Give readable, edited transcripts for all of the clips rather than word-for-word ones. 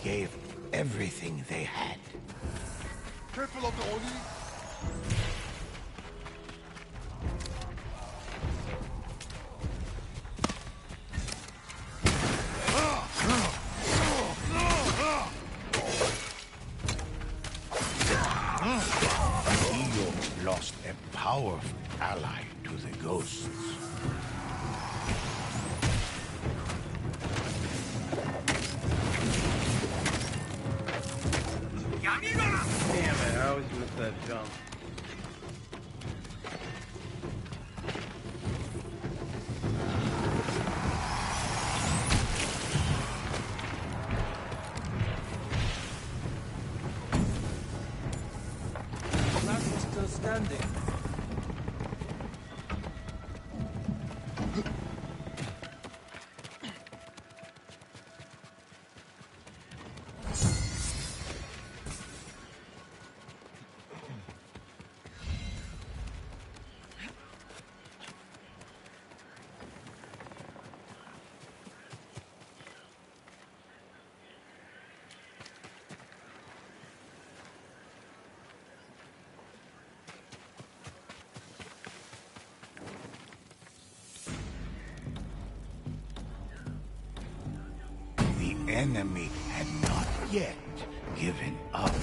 gave everything they had. Careful of the Oni! Io lost a powerful ally to the ghosts. Damn it, I always miss that jump. That's still standing. The enemy had not yet given up.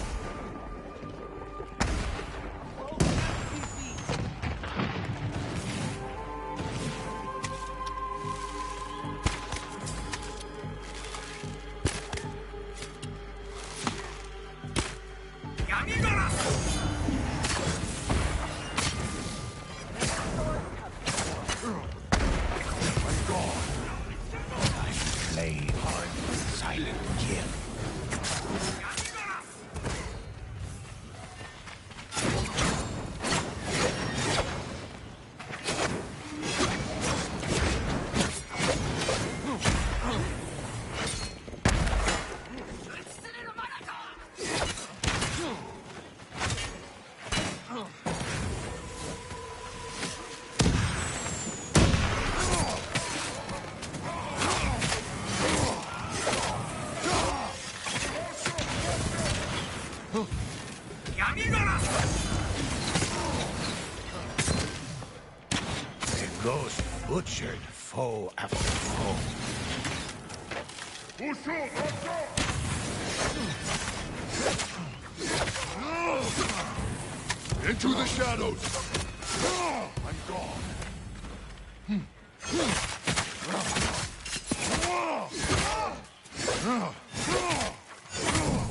Play hard, silent kill. The ghost butchered foe after foe. Into the shadows! I'm gone.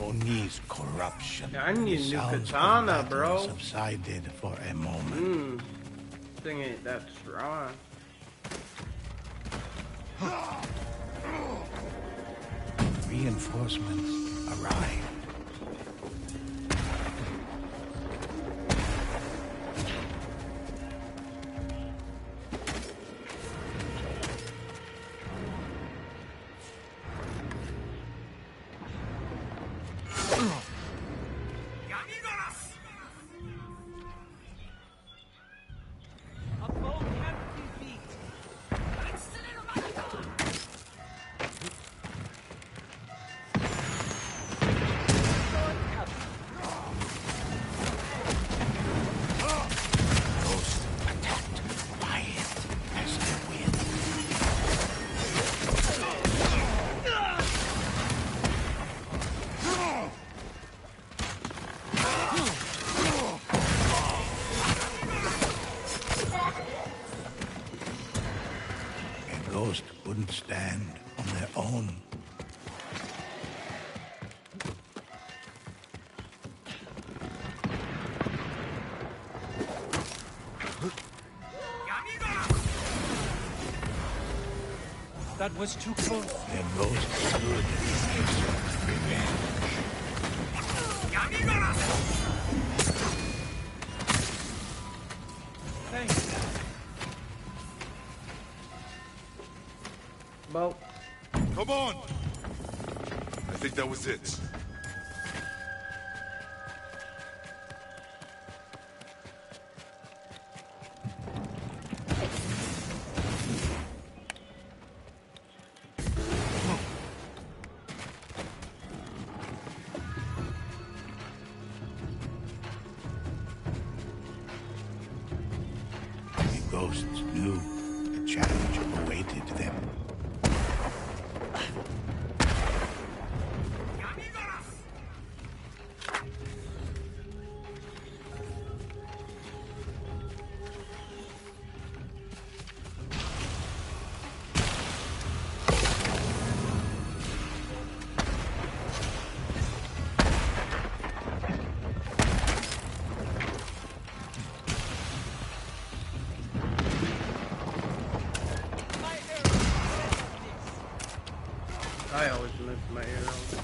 Oni's corruption. Yeah, I need a new sounds katana, of battle bro. subsided for a moment. Thing ain't that strong. Reinforcements arrived. A foe can't be beat. Ghost attacked, quiet as the wind. A ghost wouldn't stand on their own. That was too close. Their ghost stood in place of revenge. Thanks. Well, Come on! I think that was it. ghosts knew the challenge awaited them. I always miss my arrows.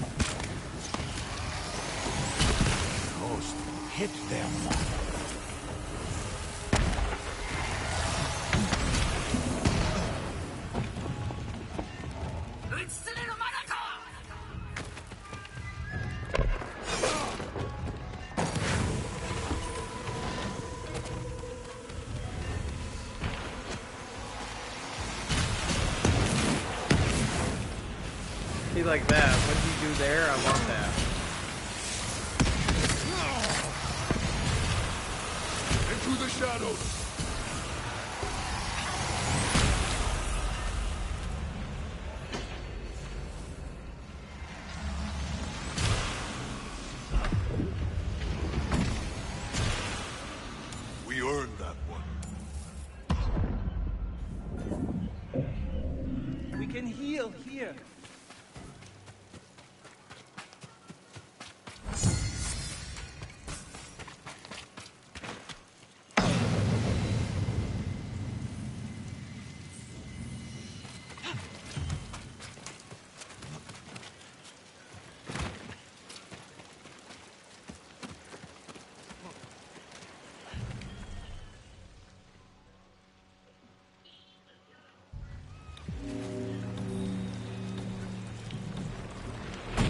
Ghost hit them. See, like that. What you do there, I want that. Into the shadows! We earned that one. We can heal here.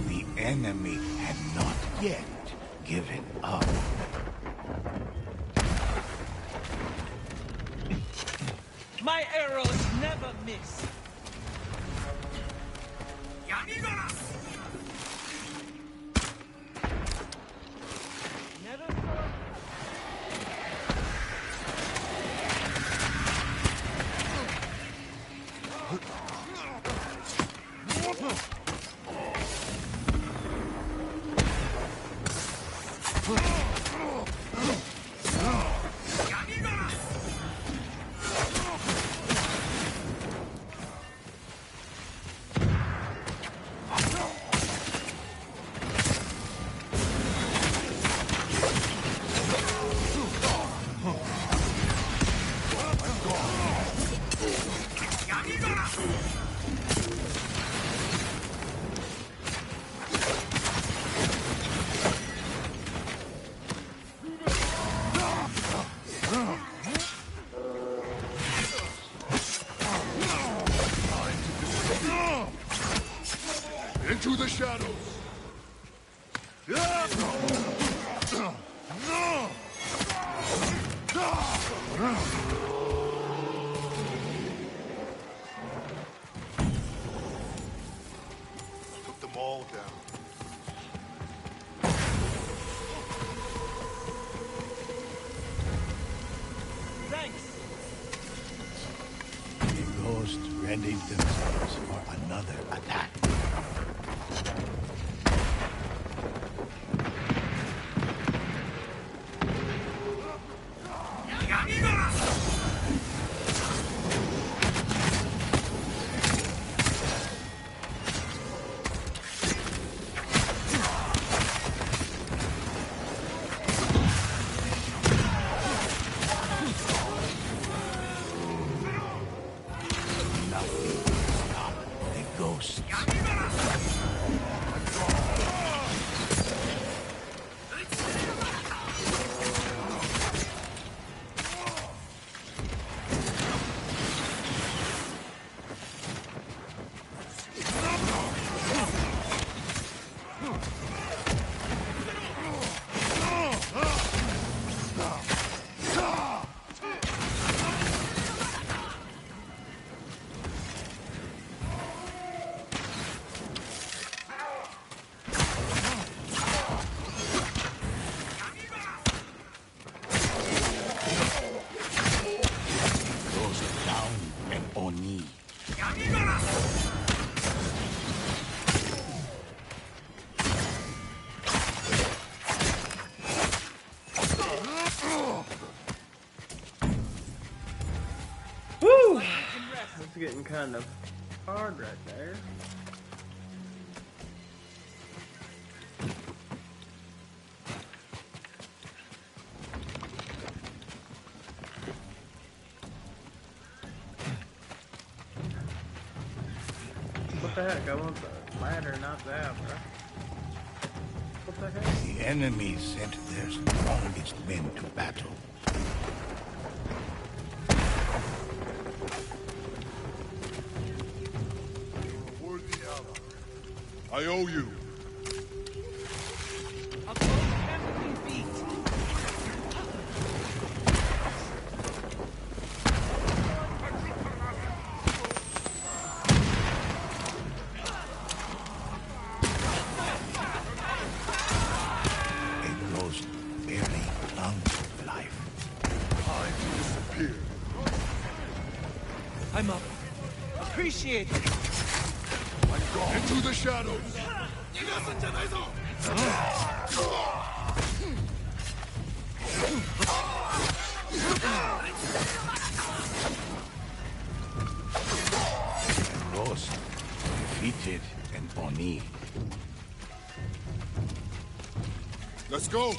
The enemy had not yet given up. My arrows never miss. Never thought. Into the shadows! Took them all down. Thanks. The ghosts readied themselves for another attack. Nothing can stop the ghosts. getting kind of hard right there. What the heck? I want the ladder, not that, bro. What the heck? The enemy sent their strongest men to battle. Worthy ally. I owe you. A foe cannot be beat. A ghost barely clung to life. Time to disappear. I'm up. Appreciate it. Into the shadows. A ghost defeated an Oni. Let's go.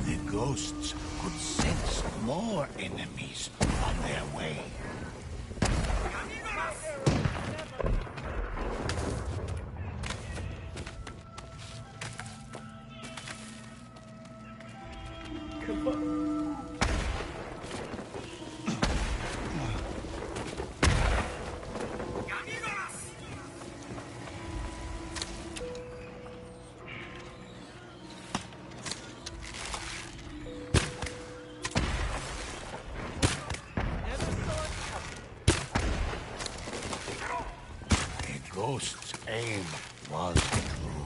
The ghosts could sense more enemies on their way. The ghost's aim was true.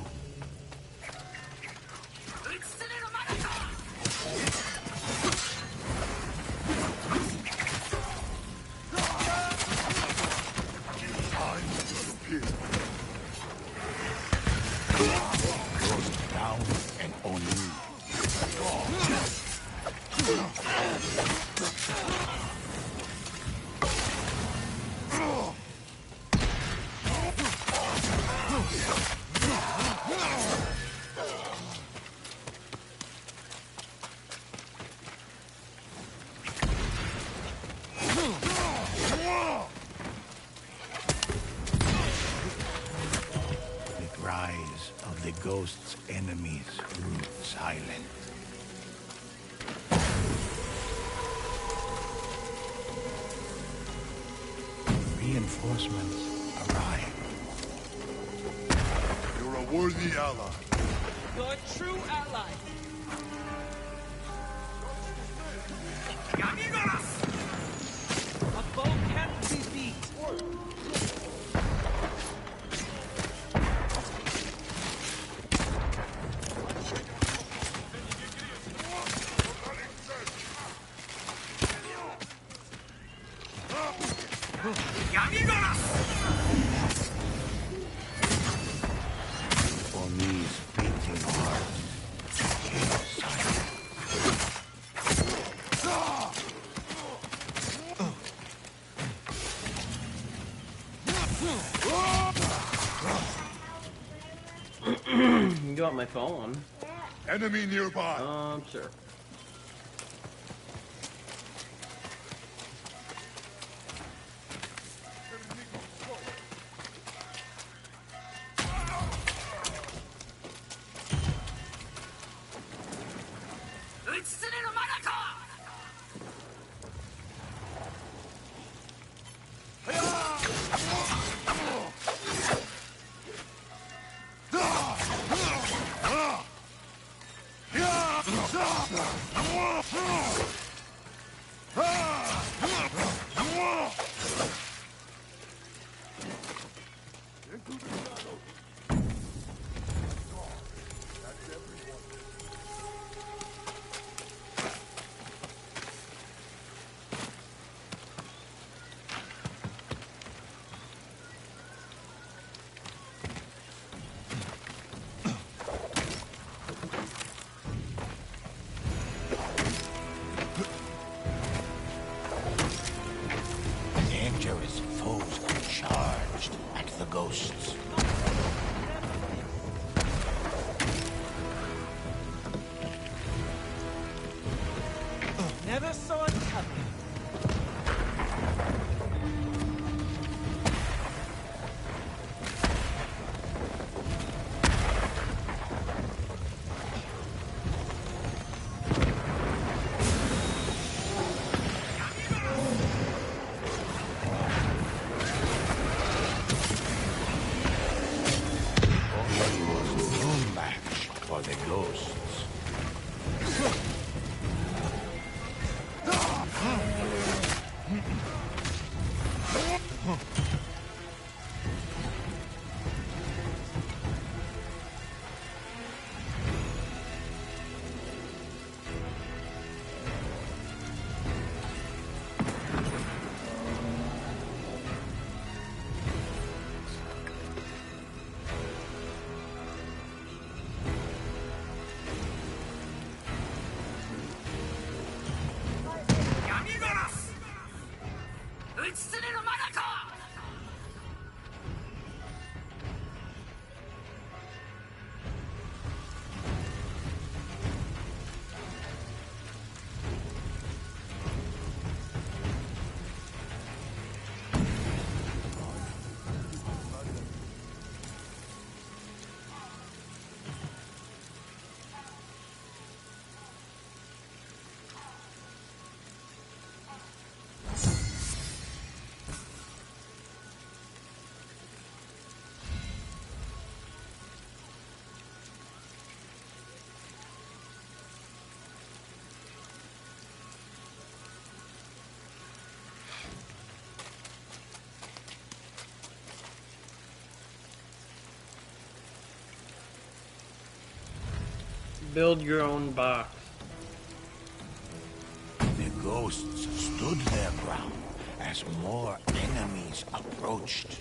Time to disappear. Ghost down and Oni. The cries of the ghost's enemies grew silent. Reinforcements arrived. You're a worthy ally. You're a true ally. A foe cannot be beat. Oni's beating hearts became silent. You got my phone. Enemy nearby. Sure. charged at the ghosts. Never saw it coming. He was no match for the ghosts. Build your own box. The ghosts stood their ground as more enemies approached.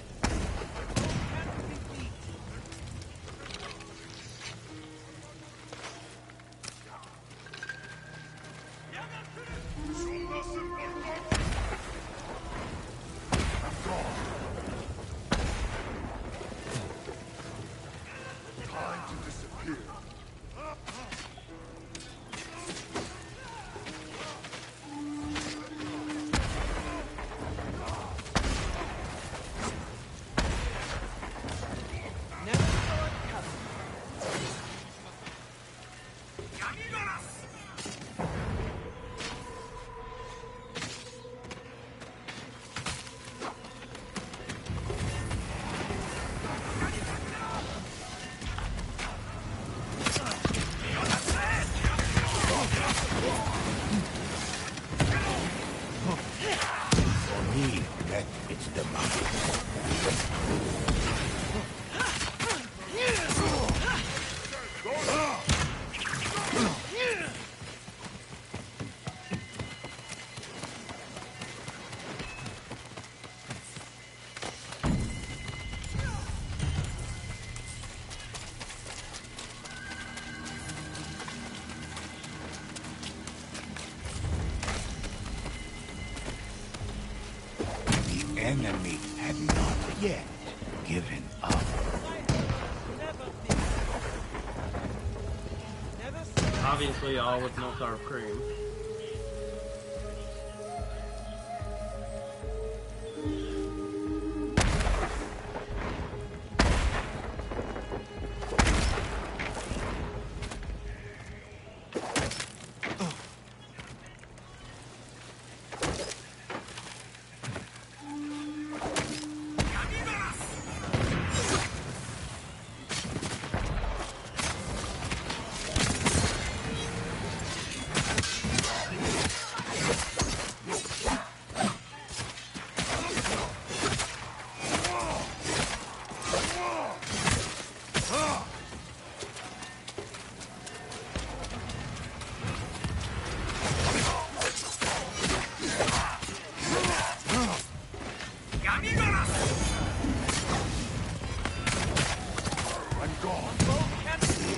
Never saw it coming. He met its demise. The enemy had not yet given up. Never be. Never saw it. Obviously, all with no sour cream.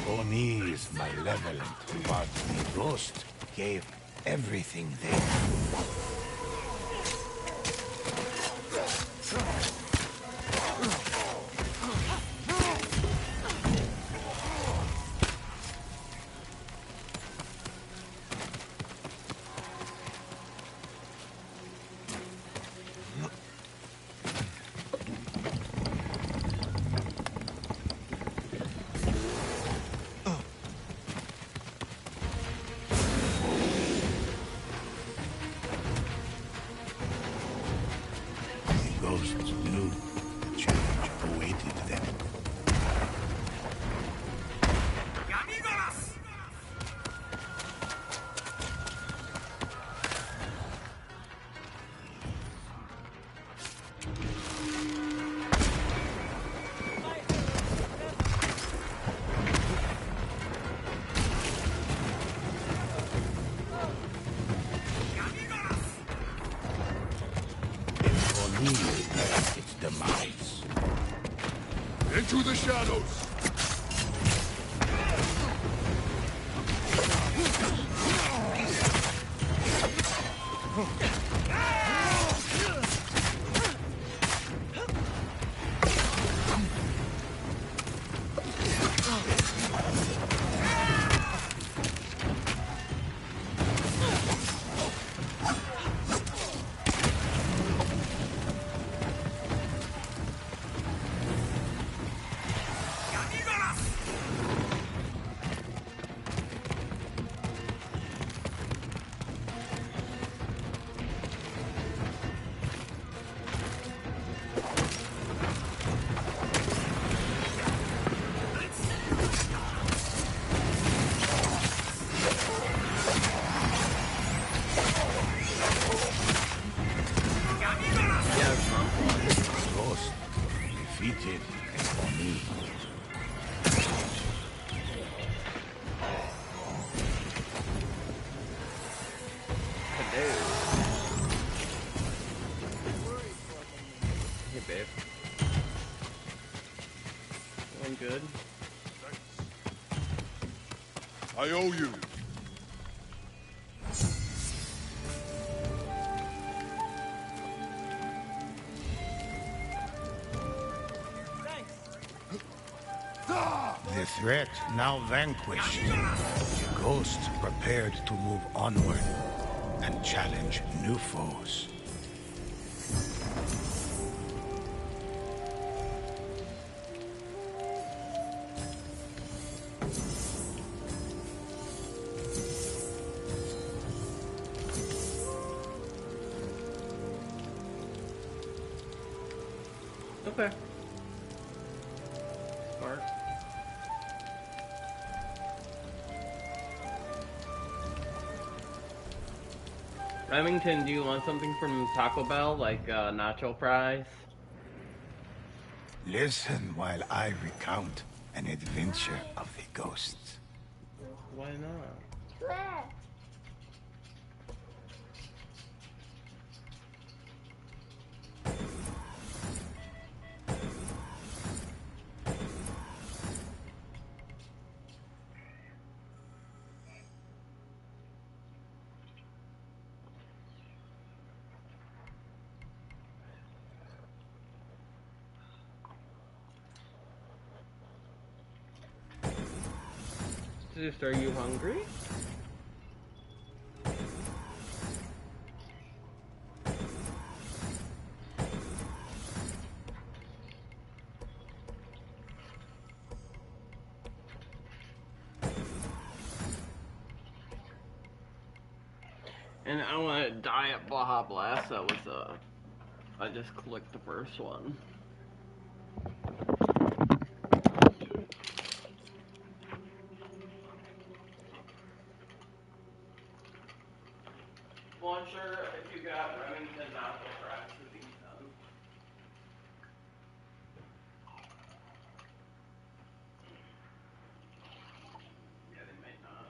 Oni is malevolent, but the ghost gave everything there. Into the shadows! Ghost defeated for me. Hello. Hey, babe. Feeling good? I owe you. The threat now vanquished. The ghost prepared to move onward and challenge new foes. Okay. Smart. Remington, do you want something from Taco Bell, like nacho fries? Listen while I recount an adventure of the ghosts. Why not? Just, are you hungry? And I want to Diet Baja Blast. That was I just clicked the first one. Well, I'm sure if you got Remington nacho fries to eat them. Yeah, they might not.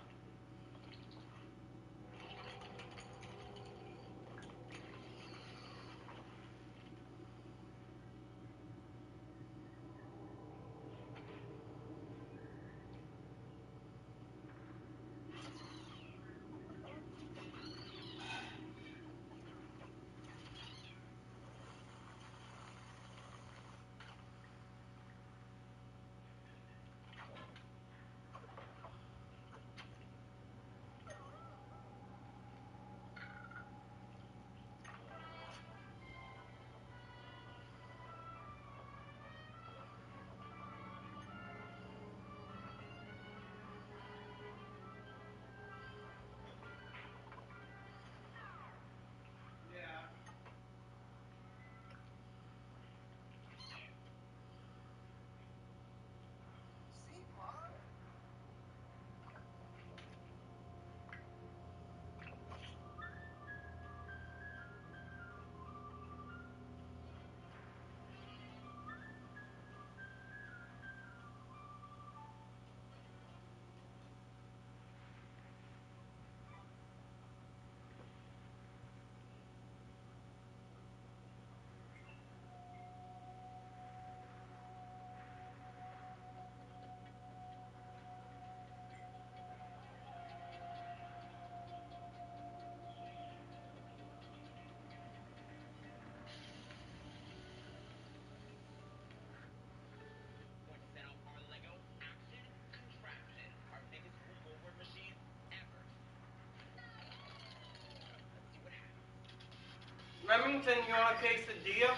Remington, you want a quesadilla?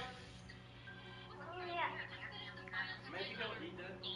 Oh yeah. Maybe he'll eat it.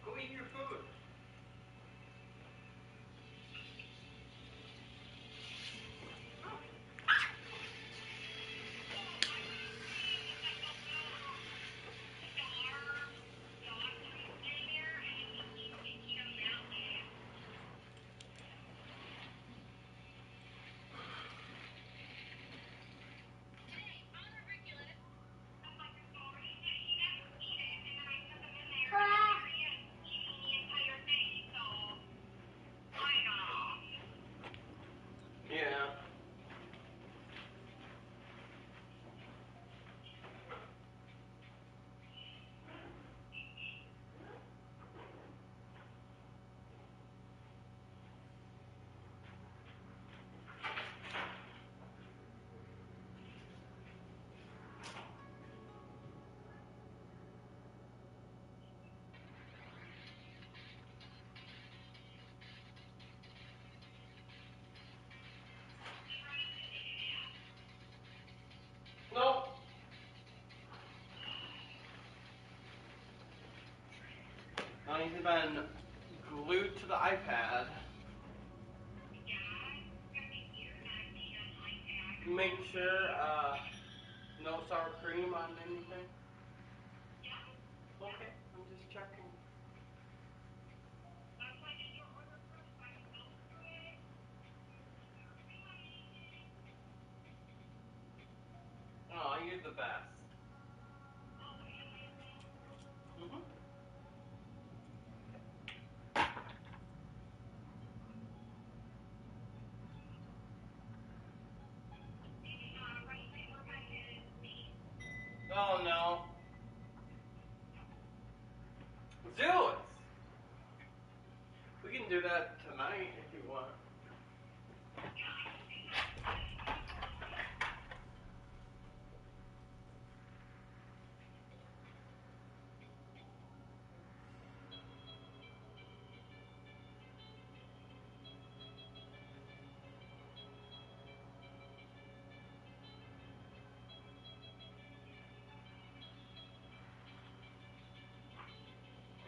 Go eat your food. Yeah. Nope. He's been glued to the iPad. Make sure, no sour cream on anything. Okay, I'm just checking. best. Mm-hmm. Oh no. Zeus! We can do that tonight if you want.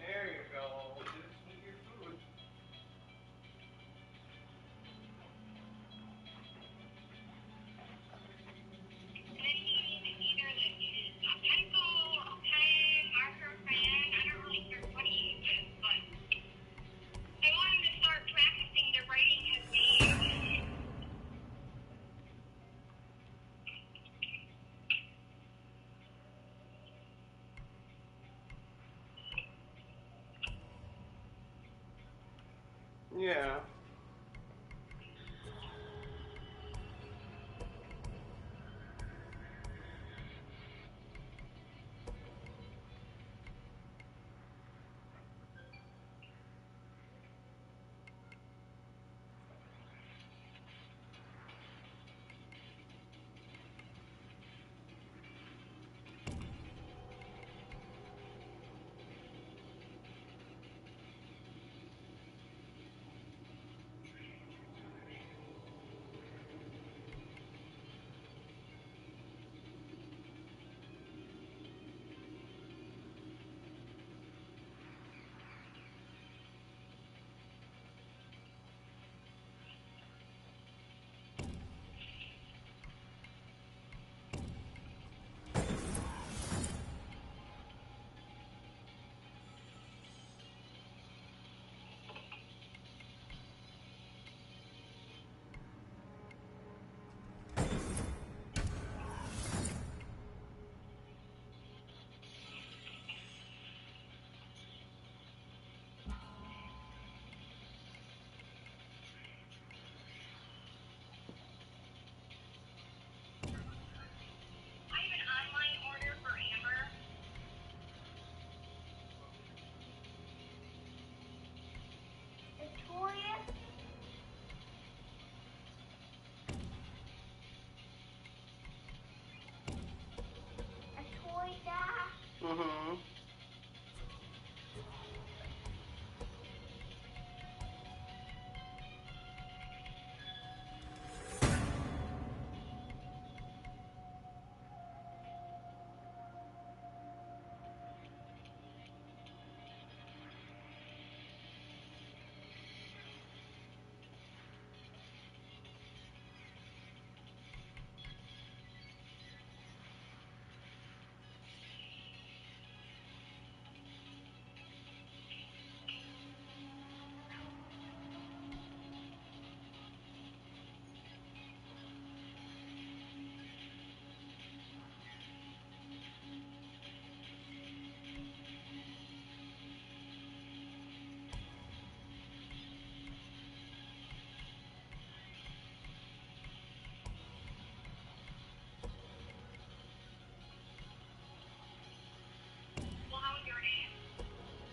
There you go. Just eat your food. Yeah. Mm-hmm.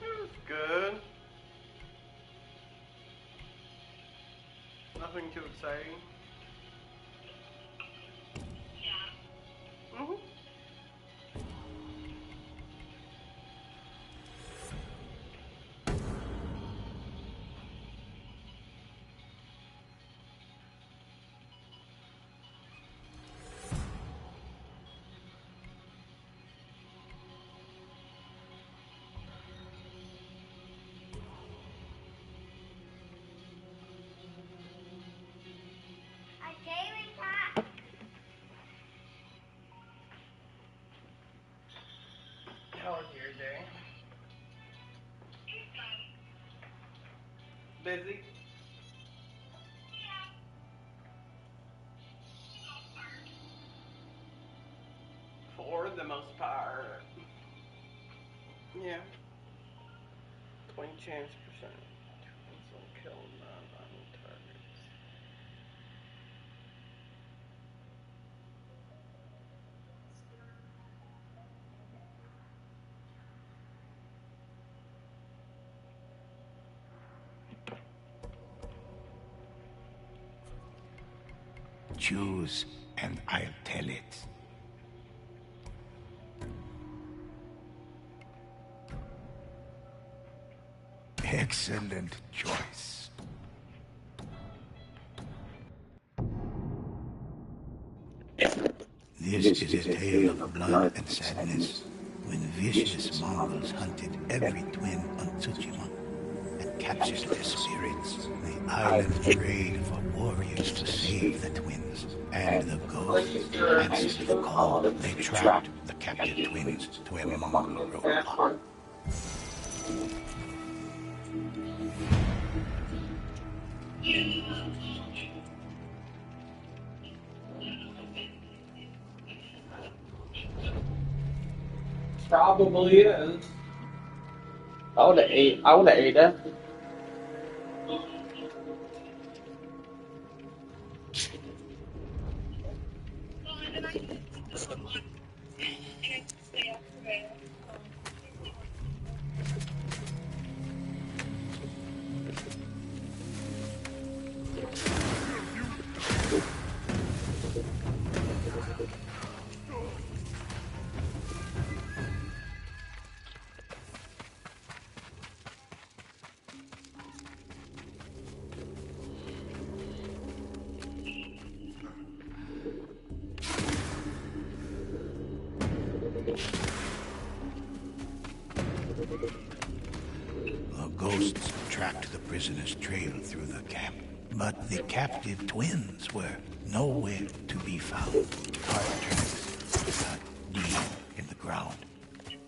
It was good. Nothing too exciting. Mm-hmm. How was your day? Busy? 4? Yeah. 20 chance percent. Twins will kill non-violent targets. Choose, and I'll tell it. Excellent choice. This is a tale of blood and sadness, when vicious Mongols hunted every twin on Tsushima and captured their spirits. The island prayed for warriors to save the twins, and the ghosts answered the call. They tracked the captured twins to a Mongol roadblock. Probably is. I would have ate it. The ghosts tracked the prisoner's trail through the camp, but the captive twins were nowhere to be found. Cart tracks cut deep in the ground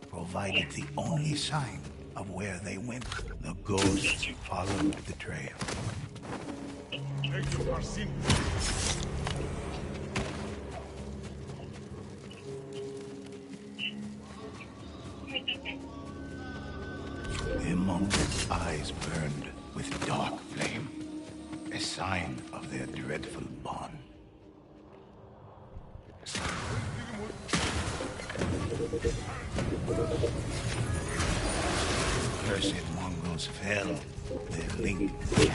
provided the only sign of where they went. The ghosts followed the trail. The Mongol's eyes burned with dark flame, a sign of their dreadful bond. Cursed Mongols fell, their link shattered.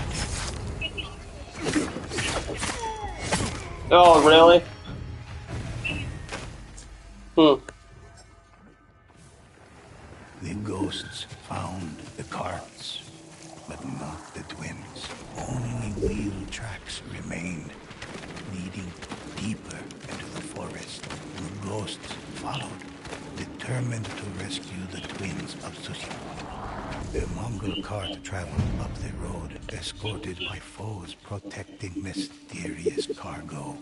Oh, really? The ghosts found the carts, but not the twins. Only wheel tracks remained, leading deeper into the forest. The ghosts followed, determined to rescue the twins of Tsushima. The Mongol cart traveled up the road, escorted by foes protecting mysterious cargo.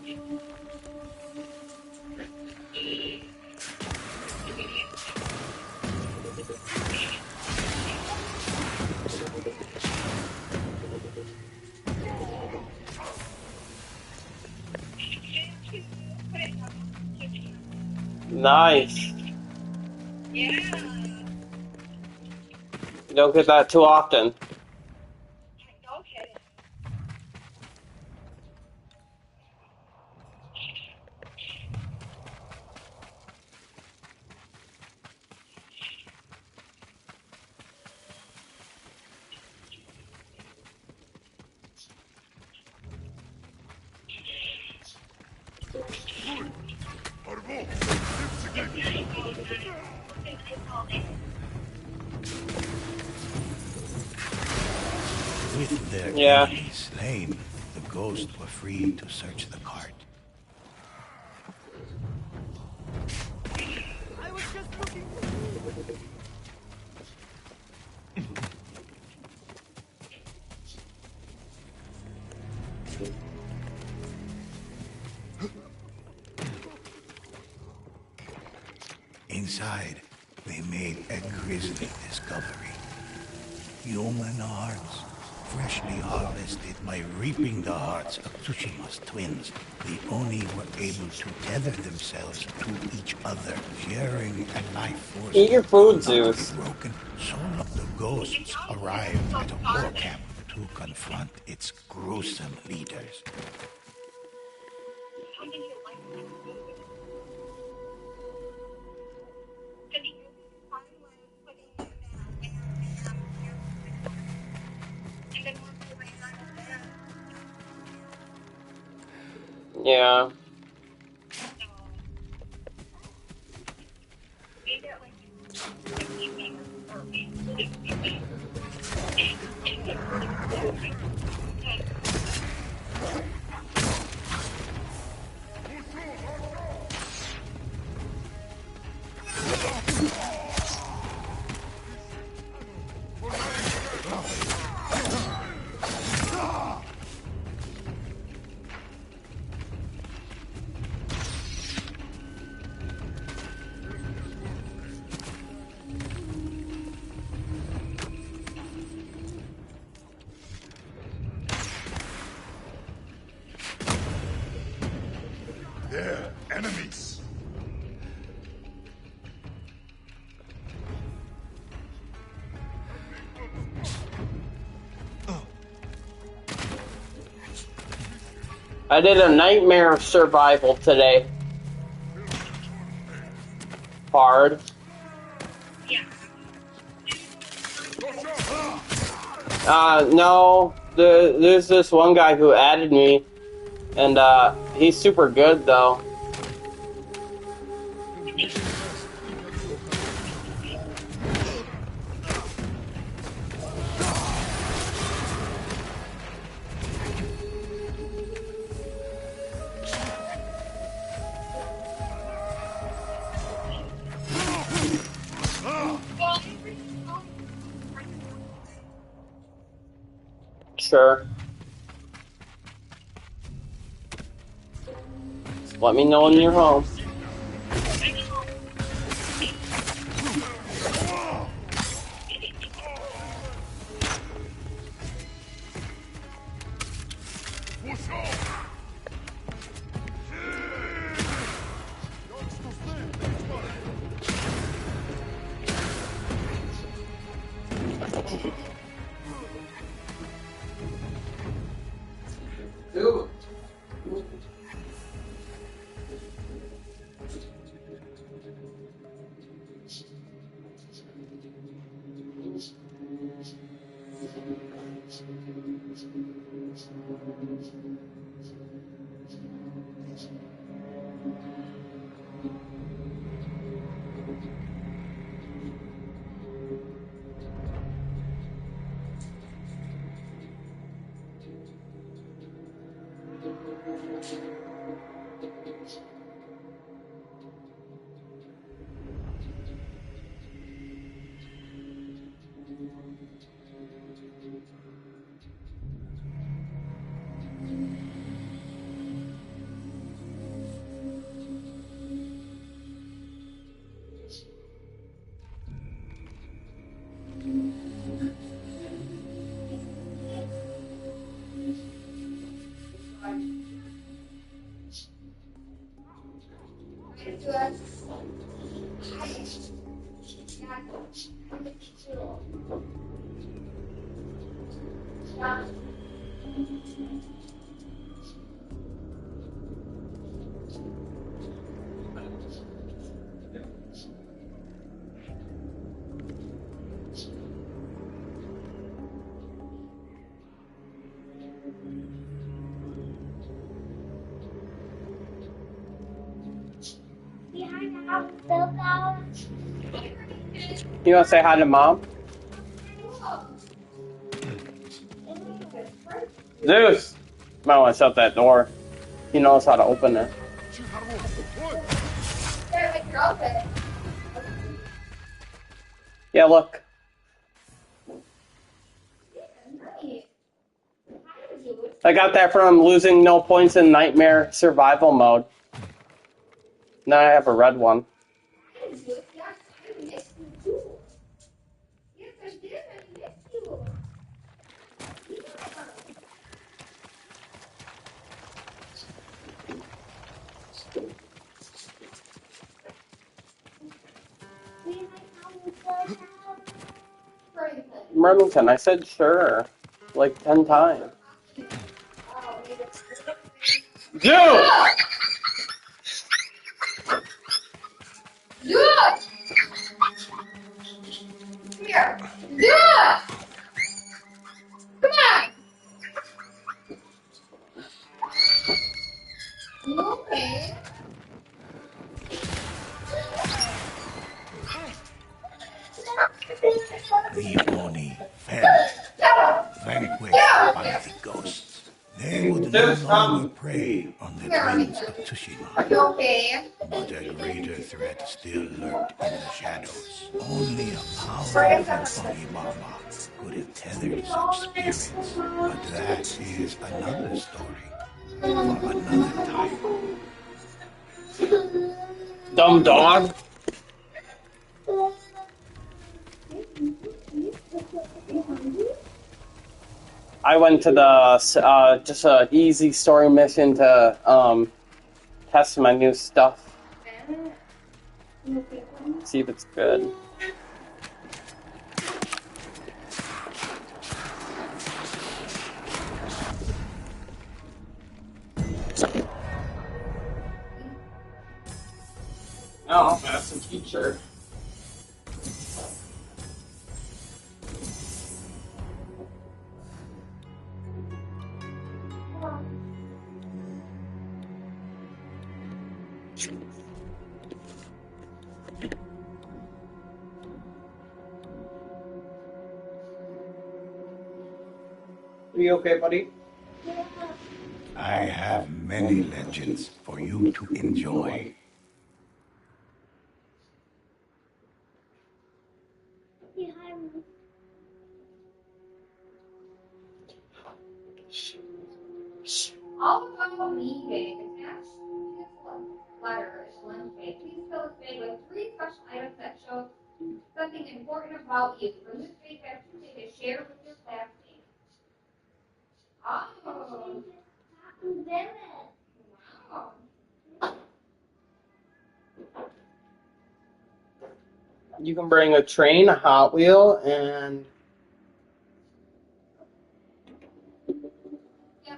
Nice. Yeah. You don't get that too often. Okay. With their Yeah. enemies slain, the ghosts were free to search the cart. I was just looking. Inside, they made a grisly discovery. Human arms freshly harvested by reaping the hearts of Tsushima's twins. The Oni were able to tether themselves to each other, sharing a life force Eat your that food, could not be Zeus. broken. So the ghosts arrived at a war camp to confront its gruesome leaders. How did you like that food? Did you fun when putting in and then once you ran out of there, Yeah. so we get like 50 minutes or 60 minutes. They're enemies. I did a nightmare survival today. Hard. Yeah. No. There's this one guy who added me, and he's super good though. Sure. Let me know when you're home. Dude. You want to say hi to Mom? Zeus! Might want to shut that door. He knows how to open it. Yeah, look. I got that from losing no points in Nightmare Survival Mode. Now I have a red one. Remington, I said sure. Like 10 times. Dude! Here. Yeah. Come on. Okay. The Oni fell, vanquished by the ghosts. They would no longer prey on the twins of Tsushima. You okay? But a greater threat still lurked in the shadows. Only a powerful Onibaba could have tethered such spirits. But that is another story for another time. Dumb dog. I went to the just a easy story mission to test my new stuff. See if it's good. Oh, that's a teacher. Are you okay, buddy? I have many legends for you to enjoy. All about me bag attached to this letter is one bag. Please fill this bag with 3 special items that show something important about you. From this bag, have 2 to share with your classmates. Oh. Wow. You can bring a train, a Hot Wheel, and Yeah.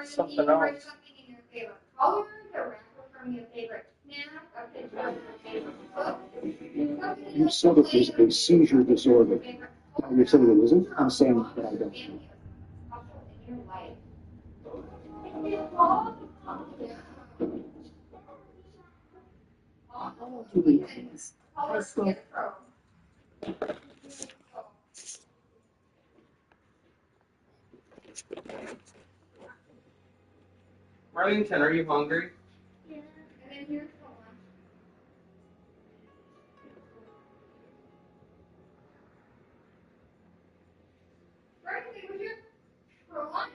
something You can bring else. something in your favorite color, a wrapper from your favorite snack, a picture of your favorite book. You said it was a seizure disorder. Now you're saying it isn't? I'm saying that I don't. In your life. Two weeks. Color scarecrow. Remington, are you hungry? And then here's the one. Right, was your for lunch?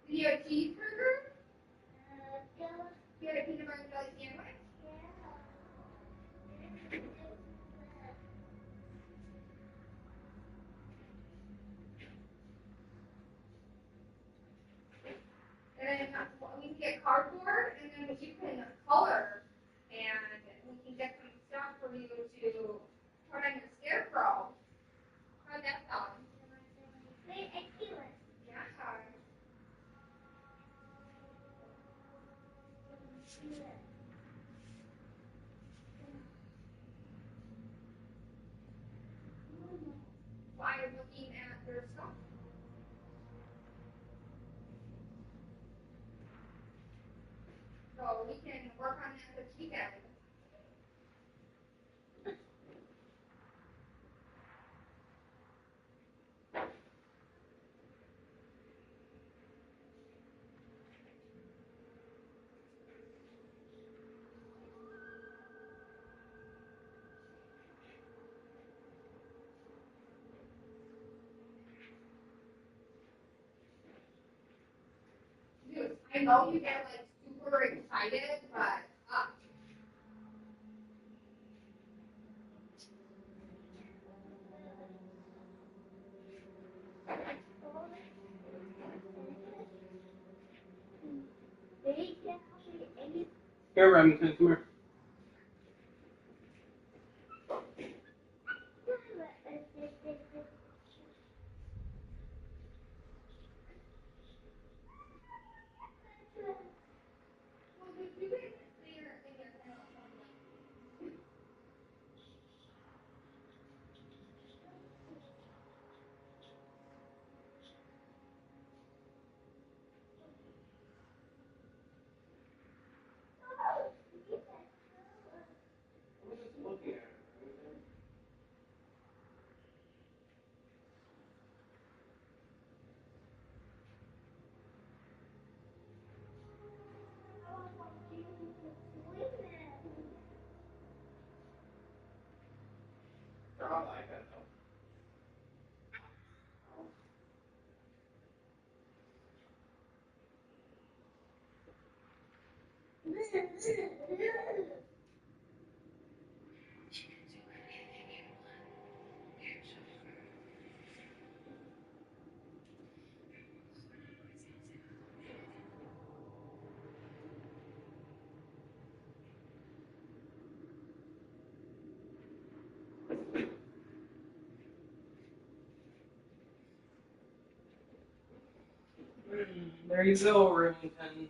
Did you have a cheeseburger? You had a peanut butter and jelly sandwich? And then we can get cardboard, and then you can color, and we can get some stuff for you to put on your scarecrow. How'd that sound? Yeah. While you're looking at your stuff. So we can work on that this weekend. Dude, I know you get like super excited, but Here, Remington, come here. There you go, Remington.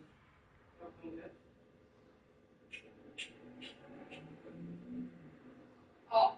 Oh,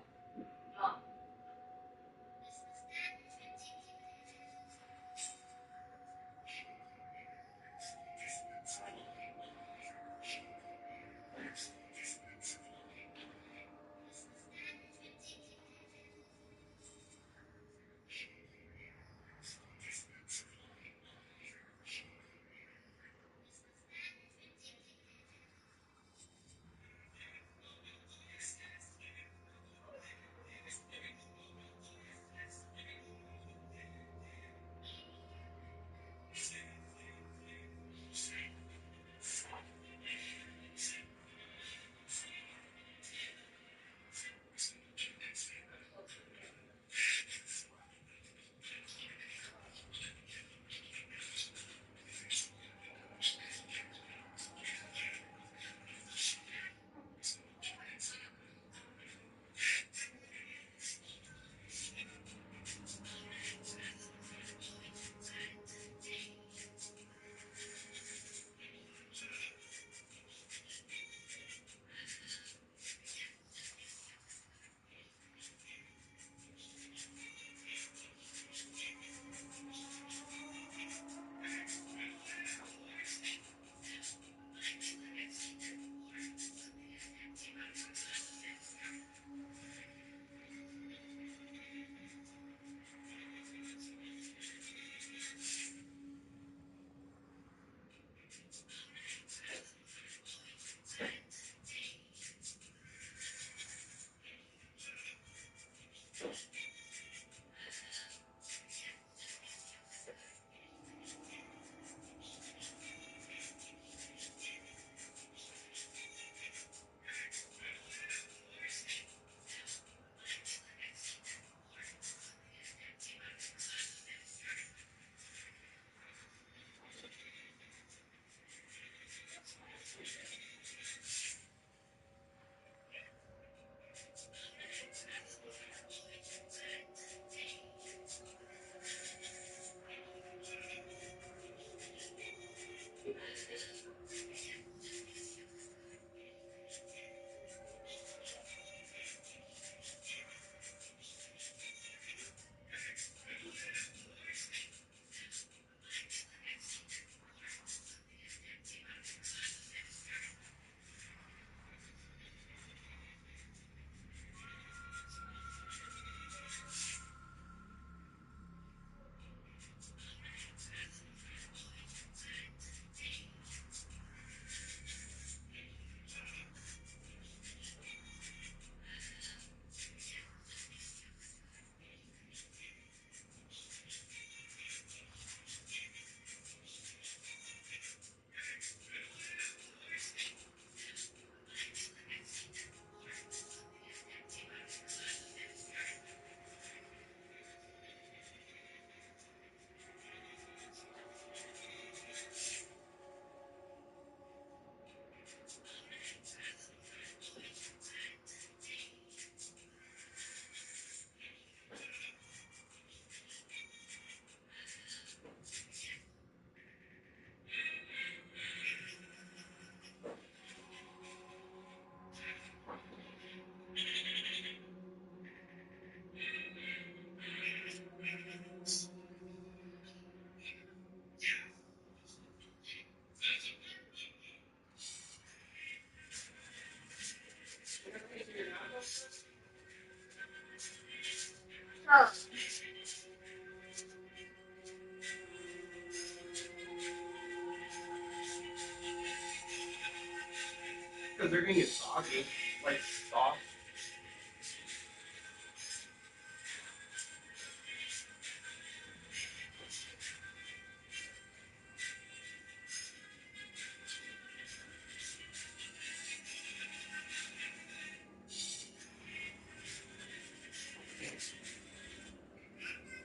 Because they're gonna get soggy, like soft.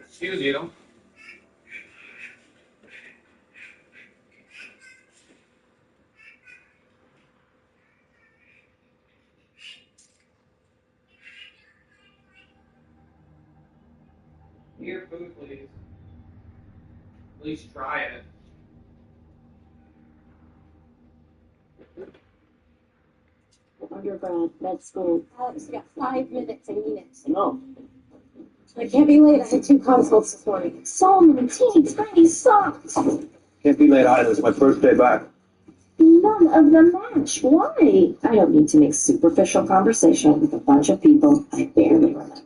Excuse you. Your food, please. At least try it. Undergrad, med school. Alex, you got 5 minutes. I mean it. No. I can't be late. I had 2 consults this morning. So many teeny tiny socks. Can't be late either. It's my first day back. None of them match. Why? I don't need to make superficial conversation with a bunch of people I barely remember.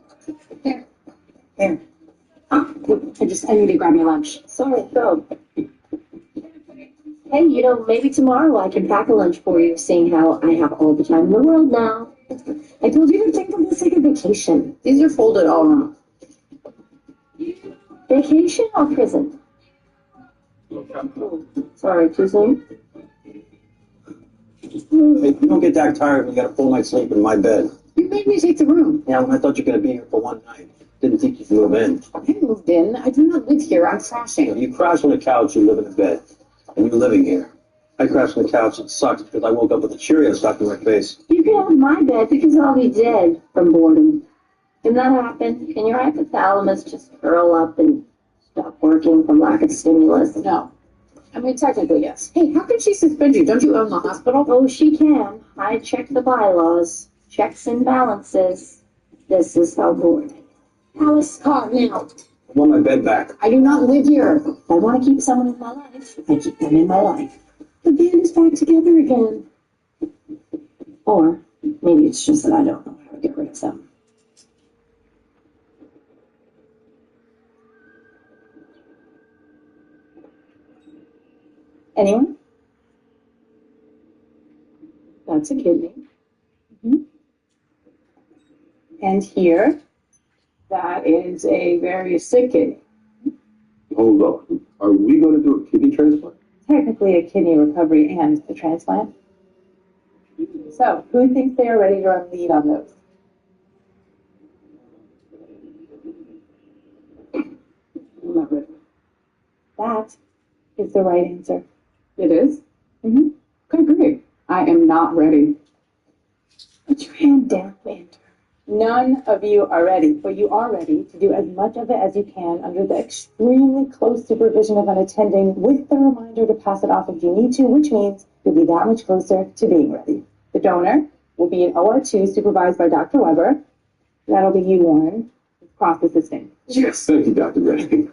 Here. Here. I need to grab your lunch. Sorry, go. Hey, maybe tomorrow I can pack a lunch for you, seeing how I have all the time in the world now. I told you to think of this like a vacation. These are folded all wrong. Vacation or prison? Sorry, too soon? Hey, you don't get that tired when you got a full night's sleep in my bed. You made me take the room. Yeah, when I thought you were going to be here for one night. Didn't think you'd move in. I moved in. I do not live here. I'm crashing. You crash on the couch, you live in a bed. And you're living here. I crashed on the couch, it sucks because I woke up with a Cheerio stuck in my face. You can have my bed because I'll be dead from boredom. Can that happen? Can your hypothalamus just curl up and stop working from lack of stimulus? No. I mean, technically, yes. Hey, how can she suspend you? Don't you own the hospital? Oh, she can. I checked the bylaws. Checks and balances. This is how bored. Alice, car, now. I want my bed back. I do not live here. If I want to keep someone in my life, I keep them in my life. The band is back together again. Or maybe it's just that I don't know how to get rid of them. Anyone? That's a kidney. Mm-hmm. And here, that is a very sick kidney. Hold on. Are we going to do a kidney transplant? Technically a kidney recovery and a transplant. So, who thinks they are ready to run lead on those? I'm not ready. That is the right answer. It is? Mm-hmm. Okay, great. I am not ready. Put your hand down, Vander. None of you are ready, but you are ready to do as much of it as you can under the extremely close supervision of an attending with the reminder to pass it off if you need to, which means you'll be that much closer to being ready. The donor will be an OR2 supervised by Dr. Weber. That'll be you, Warren, cross assisting. Yes, thank you, Dr. Redding.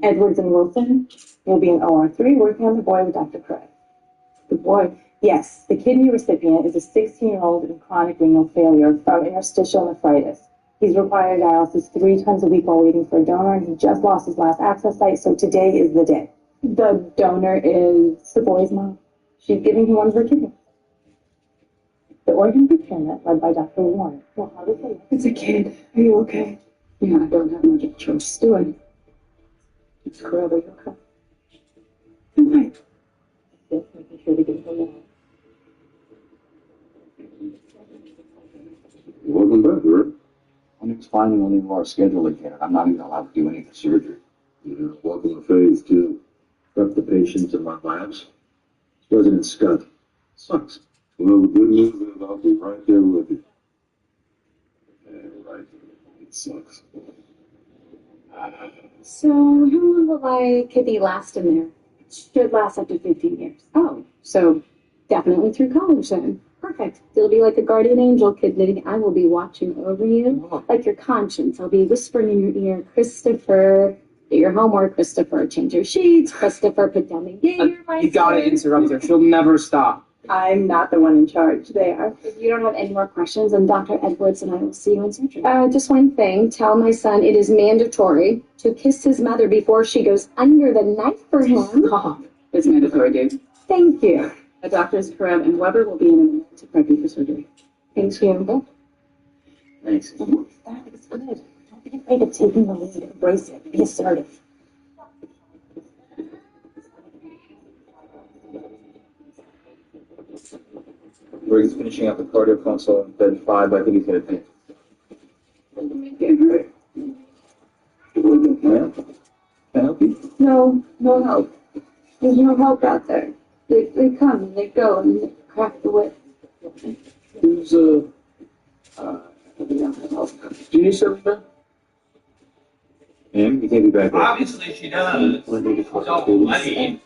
Edwards and Wilson will be an OR3 working on the boy with Dr. Craig. The boy? Yes, the kidney recipient is a 16-year-old in chronic renal failure from interstitial nephritis. He's required dialysis 3 times a week while waiting for a donor, and he just lost his last access site, so today is the day. The donor is the boy's mom. She's giving him one of her kidneys. The organ procurement led by Dr. Warren. Well, how does it? It's a kid. Are you okay? Yeah, I don't have much of a choice. Do I? It's clearly okay. Okay. Just making sure to get him out. Welcome back, Rick. Clinic's finally on into our schedule again, and I'm not even allowed to do any of the surgery. Yeah, welcome to phase 2. Prep the patients and run labs. It's President Scott. Sucks. Well, the good news is I'll be right there with you. Yeah, right. It sucks. So, how long will my kidney last in there? It should last up to 15 years. Oh, so definitely through college then. Perfect. You'll be like a guardian angel, kidney. I will be watching over you like your conscience. I'll be whispering in your ear, Christopher, do your homework, Christopher, change your sheets, Christopher, put down the Jägermeister. You gotta interrupt her. She'll never stop. I'm not the one in charge. They are. If you don't have any more questions, then Dr. Edwards and I will see you in surgery. Just one thing. Tell my son it is mandatory to kiss his mother before she goes under the knife for him. Stop. It's mandatory, dude. Thank you. Doctors Karev and Weber will be in a minute to prep you for surgery. Thank you. Thanks. That is good. Don't be afraid of taking the lead. Embrace it. Be assertive. Briggs finishing up the cardio console in bed 5. I think he's gonna faint. Yeah? Can I help you? No help. There's no help out there. They come and they go and they crack the whip. Who's, do you need something, man? Ma'am, you can't be back there. Obviously she does. What do you need? So, I mean, I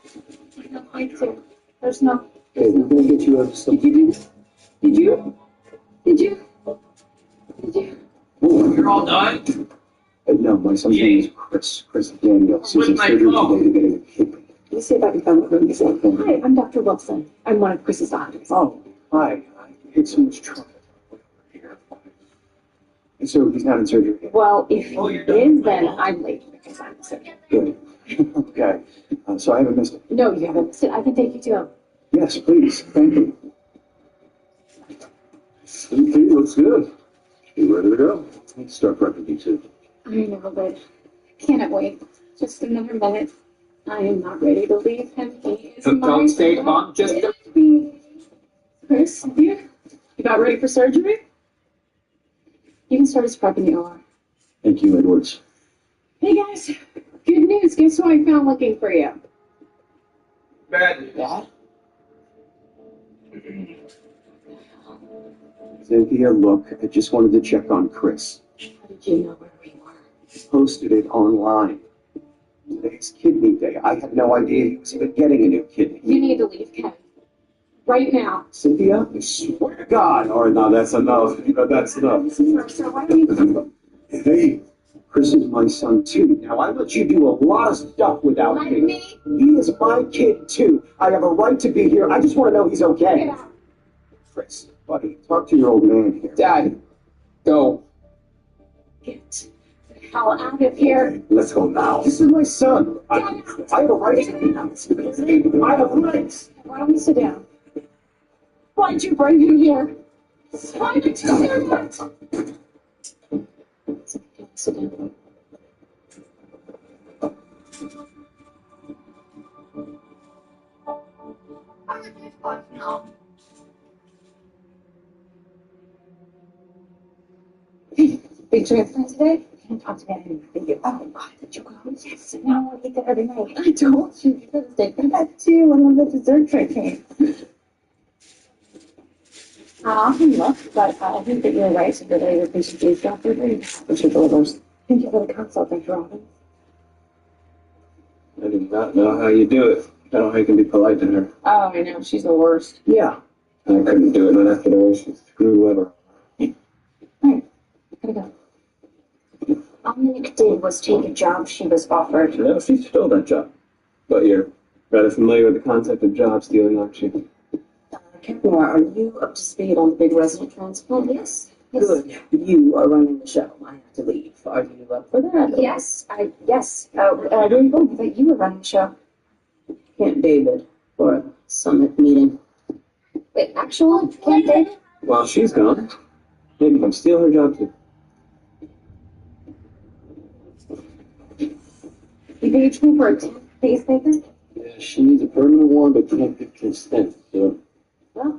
don't like to. There's no. Okay, we're gonna get you some. Did you do this? Did you? Did you? Did you? you're all done? No, my son's name is Chris Daniels. He's in With my surgery phone. today to get a kidney. Let me see if I can find what he's saying. Hi, I'm Dr. Wilson. I'm one of Chris's doctors. Oh, hi. I had so much trouble here. And so he's not in surgery yet. Well, if he is, then I'm late because I'm the surgeon. Good. Okay. So I haven't missed it. No, you haven't. Sit. I can take you to him. Yes, please. Thank you. Sleepy looks good. You ready to go? Let's start prepping you too. I know, but cannot wait. Just another minute. I am not ready to leave him. He is Don't my stay long, just baby. Chris, you about ready for surgery? You can start his prep in the OR. Thank you, Edwards. Hey guys, good news. Guess who I found looking for you? Bad. Dad? Cynthia, look, I just wanted to check on Chris. How did you know where we were? Posted it online. Today's kidney day. I had no idea he was even getting a new kidney. You need to leave, Ken. Right now. Cynthia, I swear to God. All right, now that's enough. That's enough. So why don't you Hey, Chris is my son too. Now, I let you do a lot of stuff without let me. me? He is my kid too. I have a right to be here. I just want to know he's okay. Get out. Chris, buddy, talk to your old man here. Dad, go. Get the hell out of here. Let's go now. This is my son. I have a right to be here. I have rights. Why don't we sit down? Why'd you bring him here? Why did you do that? Sit down. Hey, big transplant today? You can't talk to me. I didn't think you. Oh, God, did you go? Yes, now I eat that every night. I told you. You could have taken that too when the dessert tray came. I can look, but I think that you're right. So that your patient is doctor, which delivers. Thank you for the consult, Dr. Robbins. I do not know how you do it. I don't know how you can be polite to her. Oh, I know. She's the worst. Yeah. I couldn't do it, not after the way she screwed Weber. Right. Gotta go. All Nick did was take a job she was offered. No, she stole that job. But you're rather familiar with the concept of job stealing, aren't you? Captain, are you up to speed on the big resident transplant? Yes. Good. You are running the show. I have to leave. Are you up for that? Yes. Yes. I didn't know that you were running the show. Camp David for a summit meeting. Wait, actual Camp David? Well, she's gone. Maybe you can steal her job too. You engaged me for a pacemaker? Yeah, she needs a permanent one, but can't get consent, so. Well,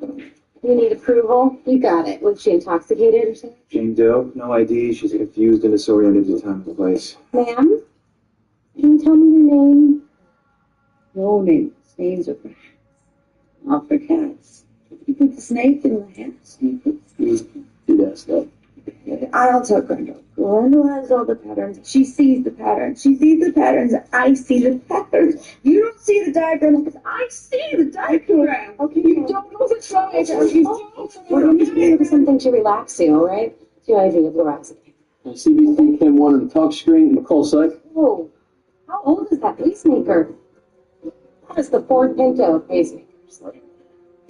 you need approval. You got it. Was she intoxicated or something? Jane Doe, no ID. She's confused and disoriented at the time and place. Ma'am? Can you tell me your name? No names. Names are for hats. Not for cats. You put the snake in the hat. Do that stuff. I'll tell Glenda. Glenda has all the patterns. She sees the patterns. She sees the patterns. I see the patterns. You don't see the diagram because I see the diagram. Okay. You don't know the triangle. You don't Well, know you just need something to relax you, all right? It's your IV of lorazepam. CBC, Chem 1 and the talk screen, McCall site. Oh, how old is that pacemaker? That is the fourth Pinto of pacemakers.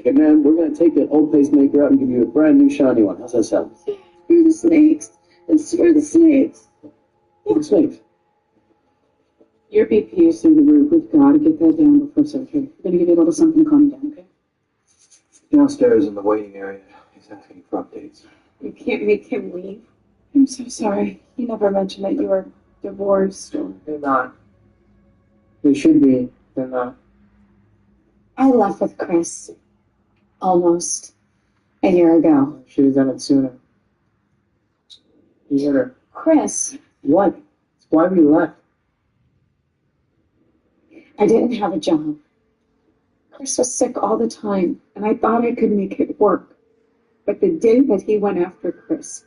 Okay, man, we're going to take that old pacemaker out and give you a brand new shiny one. How's that sound? For the snakes. It's for the snakes. For the snakes. Your BP is through the roof. We've got to get that down before surgery. We're going to give you a little something to calm you down, okay? Downstairs in the waiting area, he's asking for updates. You can't make him leave. I'm so sorry. He never mentioned that you were divorced or... They're not. They should be. They're not. I left with Chris almost a year ago. Should have done it sooner. You hit her. Chris, What? It's why we left. I didn't have a job. Chris was sick all the time, and I thought I could make it work. But the day that he went after Chris,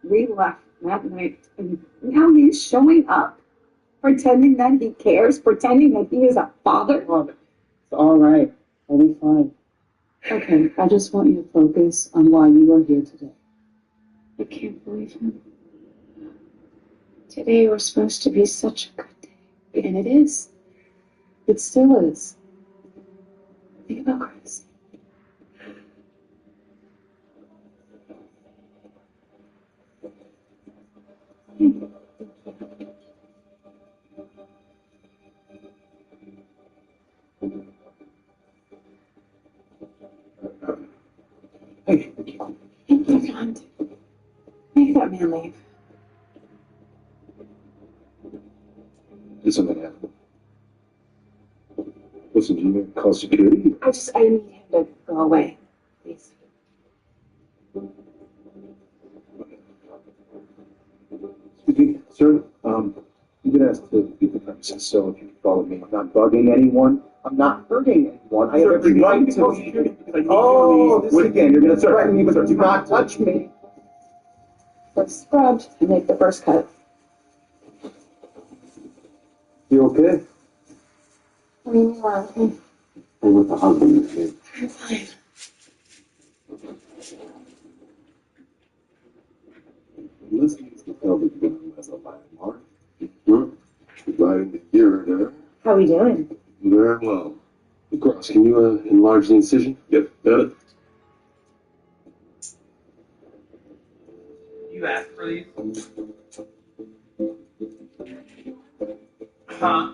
we left that night, and now he's showing up, pretending that he cares, pretending that he is a father. Mom, it's all right. I'll be fine. Okay, I just want you to focus on why you are here today. I can't believe him. Today was supposed to be such a good day, and it is. It still is. Think about Chris. Hey, Don't. Make that man leave. did something happen? Listen, do you need to call security? I need him to go away, please. Speaking, sir, you've been asked to leave the premises, so if you follow me, I'm not bugging anyone. I'm not hurting anyone. I have every right to leave. Oh, this again, you're going to threaten me, but do not touch me. First scrubbed and make the first cut. You okay? I mean, you are okay. I'm with the husband, kid. I'm fine. Listening to the pelvic bone as a landmark. Providing the ureter. How we doing? Very well. Cross, can you enlarge the incision? Yep, got it. You asked for these? Huh?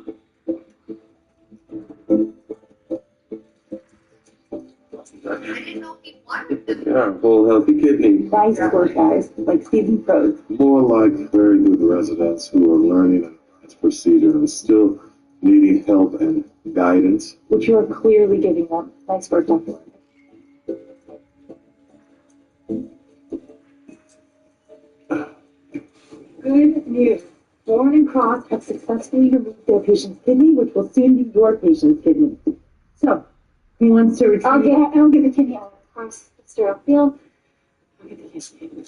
I didn't know he wanted them. Yeah, whole healthy kidney. Nice work, guys. Like Stephen Pros. More like very good residents who are learning this procedure and still needing help and guidance. Which you are clearly giving them. Nice work, Dr. Good news. Thorne and Cross have successfully removed their patient's kidney, which will soon be your patient's kidney. So, who wants to retrieve? I'll get the kidney out of Cross sterile field. I'll get the kidney.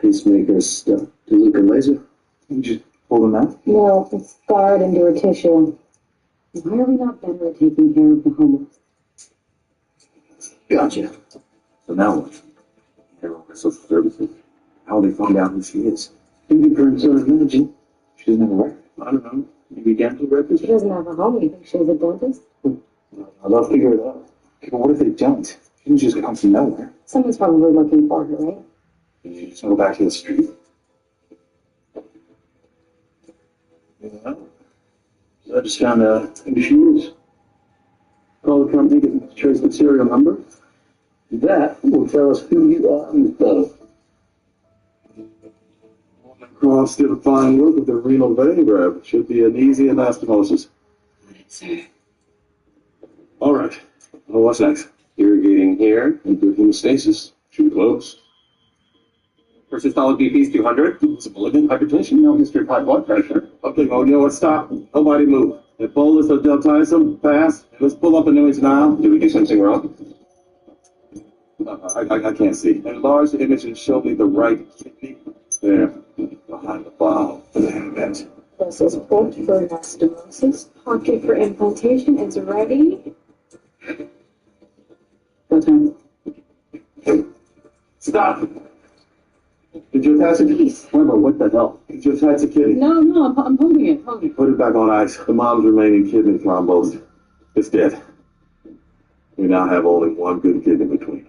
Pacemaker's stuck. Do you look at laser? You just pull them out? No, it's scarred into a tissue. Why are we not better at taking care of the homeless? Gotcha. So now what? They're over social services. How will they find out who she is? Fingerprints are imagine. She doesn't have a record. I don't know. Maybe dental records? She doesn't have a home. You think she's a dentist? They'll figure it out. Okay, but what if they don't? She didn't just come from nowhere. Someone's probably looking for her, right? You just go back to the street. Yeah. So I just found who she is. Call the company, get the trace the serial number. That will tell us who you are and the Cross did a fine work with the renal vein graft. It should be an easy anastomosis. Got it, sir. All right. Well, what's next? Irrigating here and good hemostasis. Should be close. First systolic BP is 200. It's a malignant hypertension. No history of high blood pressure. Okay, well, you know what? Stop. Nobody move. The bolus of deltisum, pass. Let's pull up an image now. Did we do something wrong? I can't see. Enlarge the image and show me the right kidney. There. Behind the bowel. Damn it. This is port for anastomosis. Pocket for implantation is ready. Go time. Stop. Did you attach it? Wait, what the hell? Did you attach the kidney? No, I'm holding it. Put it back on ice. The mom's remaining kidney thrombosed. It's dead. We now have only one good kid in between.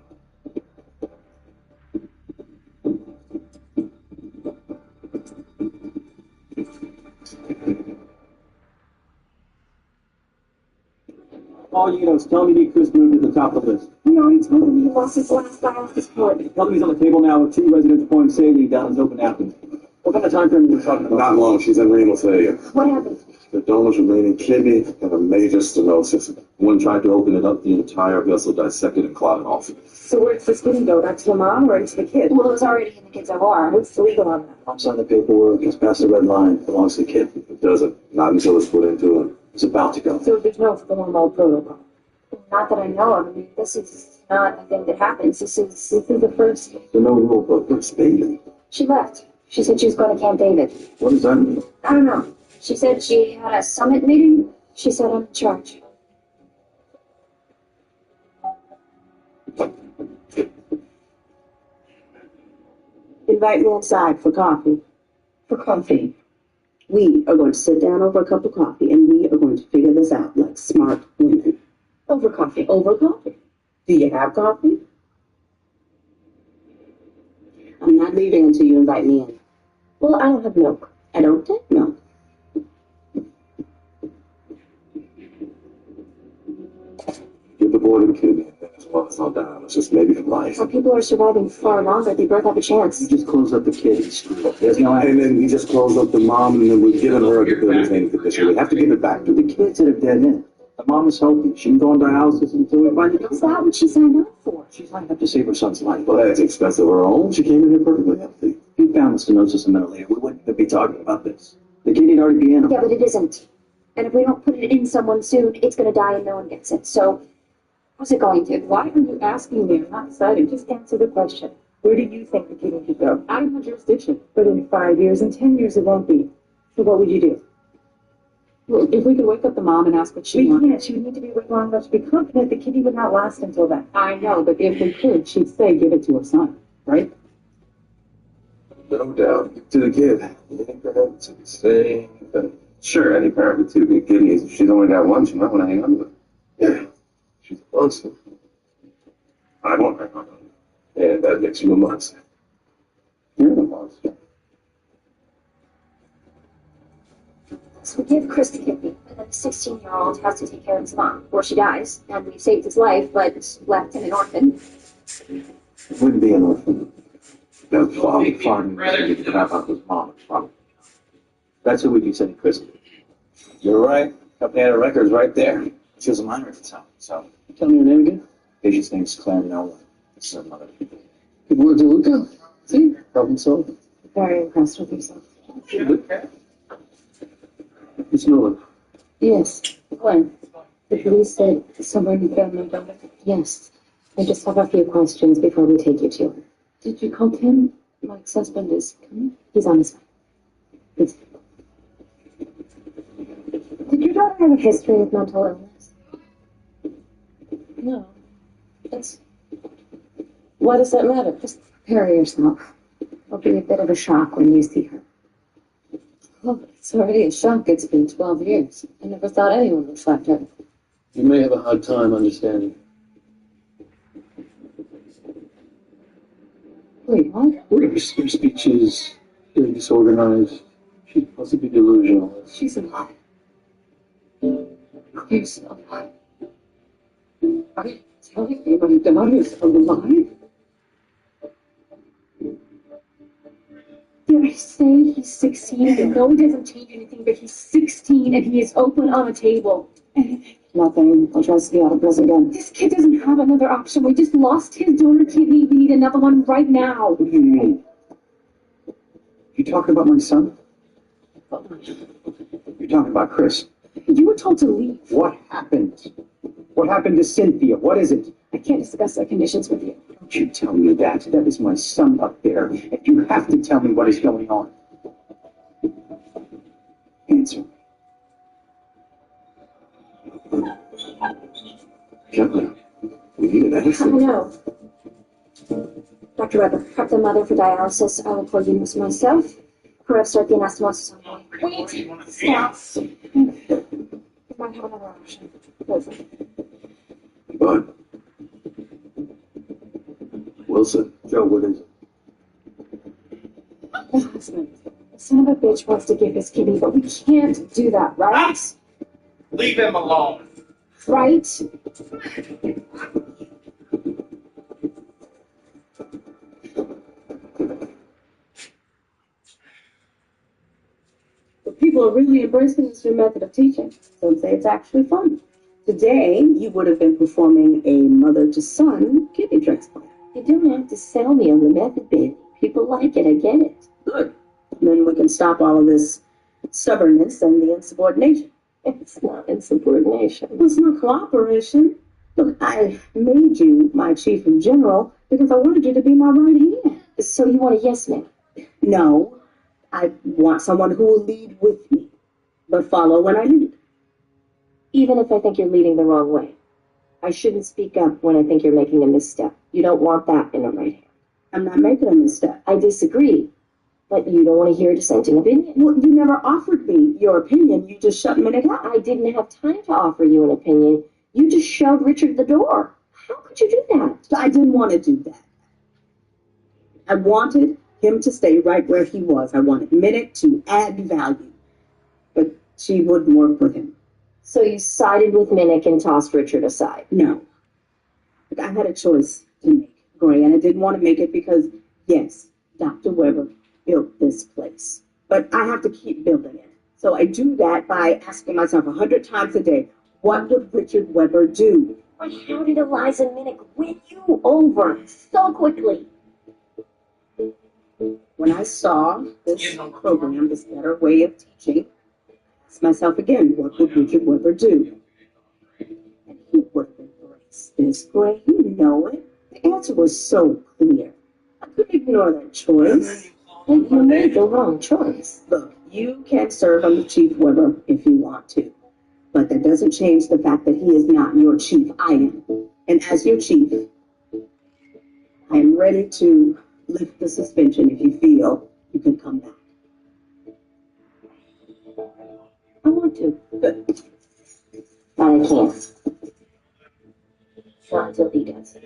All you know is tell me Chris moved to the top of the list. We already told him he lost his last dialysis port. Tell me he's on the table now with 2 residents point saline down his open napkins. What kind of time frame are we talking about? Not long. She's in renal failure. What happened? The donor's remaining kidney and a major stenosis. One tried to open it up, the entire vessel dissected and clotted off. So where's this kidney go? Back to the mom or into the kid? Well, it was already in the kid's OR. What's legal on that? Mom signed the paperwork. It's past the red line. Belongs to the kid. It doesn't. Not until it's put into him. It's about to go. So there's no formal protocol. Not that I know of. I mean, this is not a thing that happens. This is the first. There's no rule book. It's baby. She left. She said she was going to Camp David. What does that mean? I don't know. She said she had a summit meeting. She said I'm in charge. Invite me inside for coffee. For coffee. We are going to sit down over a cup of coffee and we are going to figure this out like smart women. Over coffee. Over coffee. Do you have coffee? I'm not leaving until you invite me in. Well, I don't have milk. I don't take milk. Give the boy the kidney and then as well as I'll die. It's just maybe for life. Well, people are surviving far longer. They both have a chance. You just close up the kid and screw up. There's no And then we just close up the mom and then we've given her a debilitating condition. We have to give it back to the the kids that are dead in. The mom is healthy. She can go on dialysis until we find it. Is that what she signed up for? She signed up to save her son's life. Well, that's expensive of her own. She came in here perfectly healthy. If you found the stenosis a minute later, we wouldn't even be talking about this. The kidney'd already be in him. Yeah, but it isn't. And if we don't put it in someone soon, it's going to die and no one gets it. So, how's it going to? Why are you asking me? I'm not deciding. Just answer the question. Where do you think the kidney should go? Out of my jurisdiction. But in 5 years and 10 years, it won't be. So what would you do? Well, if we could wake up the mom and ask what she wants. We can't. She would need to be awake long enough to be confident the kidney would not last until then. I know, but if we could, she'd say give it to her son, right? No doubt. To the kid. Any parent to say that. Sure, any parent with 2 big kidneys. If she's only got one, she might want to hang on to it. Yeah. She's a monster. I won't hang on to it. And that makes you a monster. You're the monster. So we give Chris the kidney, and then the 16-year-old has to take care of his mom, or she dies, and we saved his life, but left him an orphan. It wouldn't be an orphan. That farm to get the crap out of his mom. Probably. That's who we'd be sending Chris to. You're right. Company had records right there. She was a minor at the time. So, tell me her name again. Patient's name's Claire Nolan. This is her mother. Good word to Luca. See? Problem solved. Very impressed with yourself. Miss Nolan. Yes. Glenn, the police said someone in the family member. Yes. I just have a few questions before we take you to her. Did you call Tim? My ex-husband is coming. He's on his way. Please. Did your daughter have a history of mental illness? No. Why does that matter? Just prepare yourself. It'll be a bit of a shock when you see her. Oh, it's already a shock. It's been 12 years. I never thought anyone would slap her. You may have a hard time understanding. Wait, what? Her speech is very disorganized. She's possibly delusional. She's alive. You're still alive. Are you telling me my daughter's alive? Did I say he's 16? I know it doesn't change anything, but he's 16 and he is open on a table. Nothing. I'll try to stay out of prison again. This kid doesn't have another option. We just lost his donor kidney. We need another one right now. What do you mean? You talking about my son? You're talking about Chris. You were told to leave. What happened? What happened to Cynthia? What is it? I can't discuss the conditions with you. Don't you tell me that. That is my son up there. And you have to tell me what is going on. Answer me. Gently. We need an I answer. know. Dr. Weber, prep the mother for dialysis. I will coordinate myself. Correct, start the anastomosis on the way. Wait! Stop! You might have another option. Bud. Wilson. Joe, what is it? My husband, the son of a bitch wants to give his kidney, but we can't do that, right? Leave him alone. Right? But people are really embracing this new method of teaching. Some say it's actually fun. Today, you would have been performing a mother-to-son kidney transplant. You don't have to sell me on the method, baby. People like it, I get it. Good. Then we can stop all of this stubbornness and the insubordination. It's not insubordination. Well, it's not cooperation. Look, I made you my chief of general because I wanted you to be my right hand. So you want a yes man? No, I want someone who will lead with me, but follow when I lead. Even if I think you're leading the wrong way. I shouldn't speak up when I think you're making a misstep. You don't want that in a right hand. I'm not making a misstep. I disagree. But you don't want to hear a dissenting opinion? Well, you never offered me your opinion. You just shut me down. I didn't have time to offer you an opinion. You just shoved Richard the door. How could you do that? I didn't want to do that. I wanted him to stay right where he was. I wanted Minnick to add value. But she wouldn't work with him. So you sided with Minnick and tossed Richard aside? No. But I had a choice to make, Gray, and I didn't want to make it because, yes, Dr. Weber built this place. But I have to keep building it. So I do that by asking myself 100 times a day, what would Richard Weber do? But how did Eliza Minnick win you over so quickly? When I saw this program, this better way of teaching, I asked myself again, what would Richard Weber do? And he would have embraced this, Gray. You know it. The answer was so clear. I couldn't ignore that choice. And you made the wrong choice. Look, you can serve under Chief Weber if you want to. But that doesn't change the fact that he is not your chief. I am. And as your chief, I am ready to lift the suspension if you feel you can come back. I want to. Good. But I can't. Not until he does.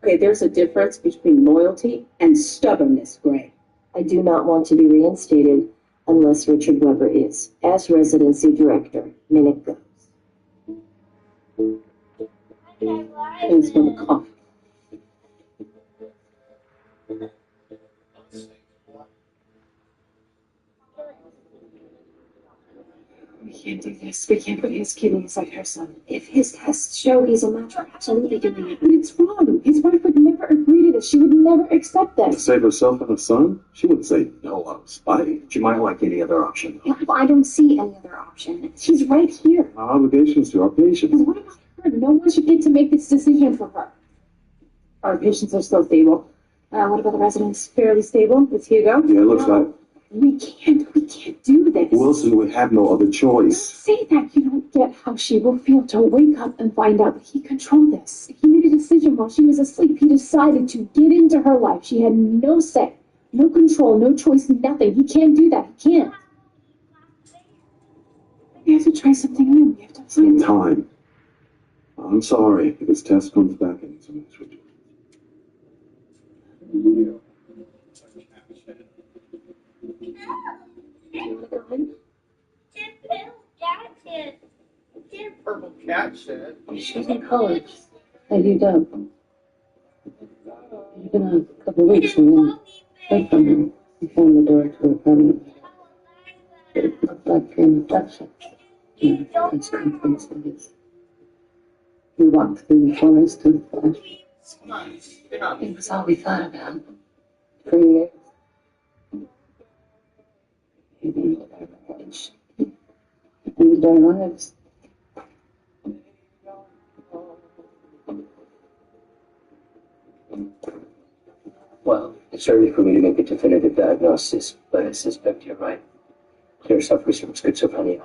Okay, there's a difference between loyalty and stubbornness, Gray. I do not want to be reinstated unless Richard Weber is. As residency director, Minnick goes. Thanks for the coffee. We can't do this. We can't put his kidneys like her son. If his tests show he's a match, we're absolutely doing it. But it's wrong. His wife would never agree to this. She would never accept To this. save herself and her son? She wouldn't say no out of spite. She might like any other option. Yeah, I don't see any other option. She's right here. Our obligations to our patients. And what about her? No one should get to make this decision for her. Our patients are still stable. What about the residents? Fairly stable. It's Hugo. Yeah, it looks like We can't do this. Wilson would have no other choice. Say that. You don't get how she will feel to wake up and find out that he controlled this. He made a decision while she was asleep. He decided to get into her life. She had no say, no control, no choice, nothing. He can't do that. He can't. We have to try something new. We have to Same time. I'm sorry if his test comes back and he's a match with you. Purple cat said. She's in college. At UW. It's been a couple weeks and then heard from her. We found the door to her apartment. It looked like an abduction. Yeah, press conference, I guess. We walked through the forest to the flash. It was all we thought about for years. It ended our marriage. It ended our lives. Well, it's early for me to make a definitive diagnosis, but I suspect you're right. Claire suffers from schizophrenia.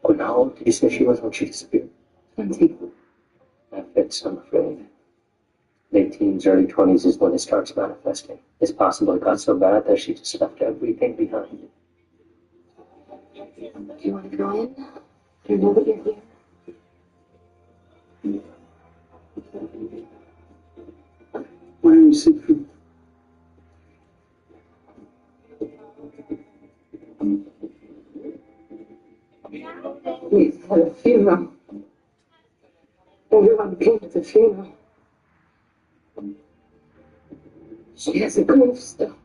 When how old did you say she was when she disappeared? 20. That fits, I'm afraid. Late teens, early 20s is when it starts manifesting. It's possible it got so bad that she just left everything behind. Do you want to go in? Do you know that you're here? Why don't you sit for... We had a funeral. Everyone came to the funeral. She has a gravestone.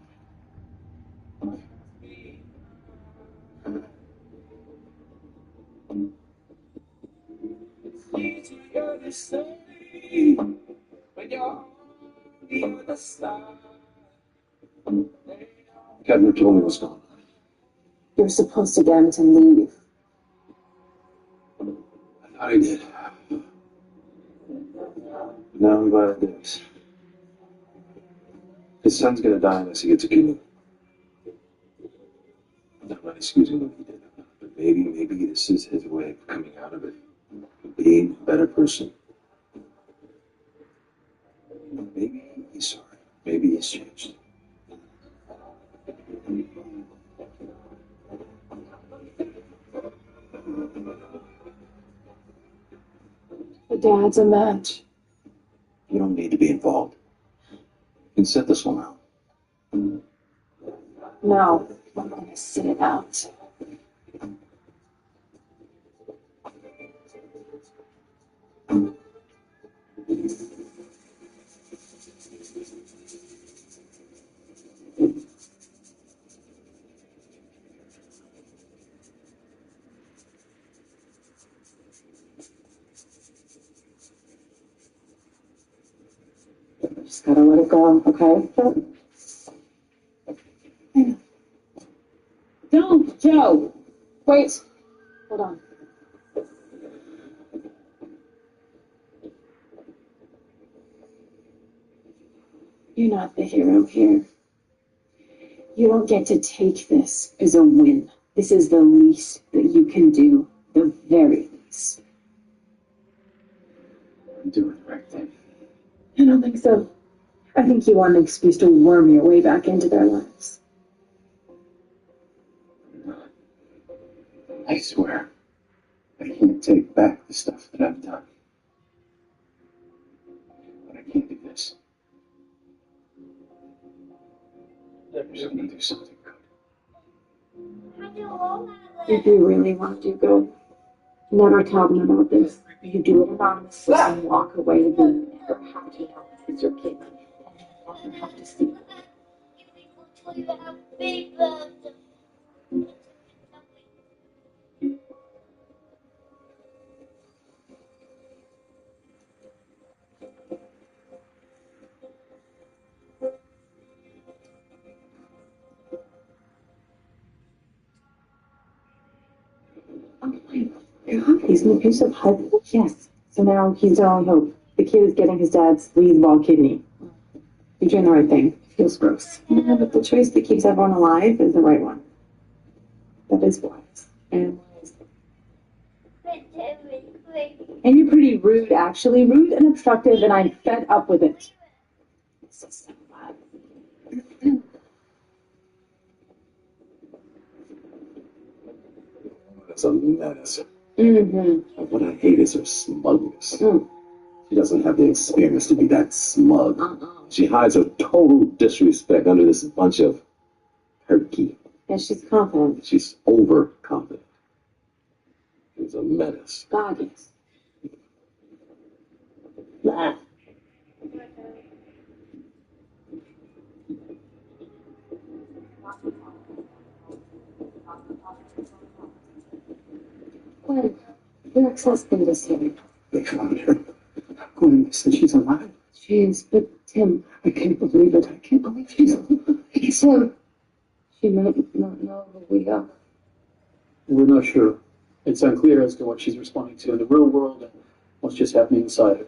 Kevin told me what's going on. You're supposed to get him to leave. I thought he did. Now I'm glad I did. His son's gonna die unless he gets a kidney. I'm not excusing what he did, but maybe this is his way of coming out of it. Being a better person. Maybe he's sorry. Maybe he's changed. The dad's a match. You don't need to be involved. You can sit this one out. No, I'm gonna sit it out. Just gotta let it go, okay? Don't, Joe! Wait. Hold on. You're not the hero here. You don't get to take this as a win. This is the least that you can do. The very least. I'm doing the right thing. I don't think so. I think you want an excuse to worm your way back into their lives. I swear, I can't take back the stuff that I've done. But I can't do this. I'm just gonna do something good. If you really want to do good, never tell them about this. You do it anonymously and walk away and you never have to know it's your kid. And you never have to see it. Oh my God, he's an abusive husband? Yes. So now he's our only hope. The kid is getting his dad's sleazeball kidney. You're doing the right thing. Feels gross. Yeah, but the choice that keeps everyone alive is the right one. That is wise. And you're pretty rude, actually. Rude and obstructive, and I'm fed up with it. This is so bad. That's a menace. Mm-hmm. What I hate is her smugness. Mm. She doesn't have the experience to be that smug. She hides her total disrespect under this bunch of turkey. Yeah, she's confident. She's overconfident. She's a menace. God, yes. Blah. Gwen, your ex-husband is here. They found her. Gwen said she's alive. She is, but Tim, I can't believe it. I can't believe she's alive. It's him. She might not know who we are. We're not sure. It's unclear as to what she's responding to in the real world and what's just happening inside her.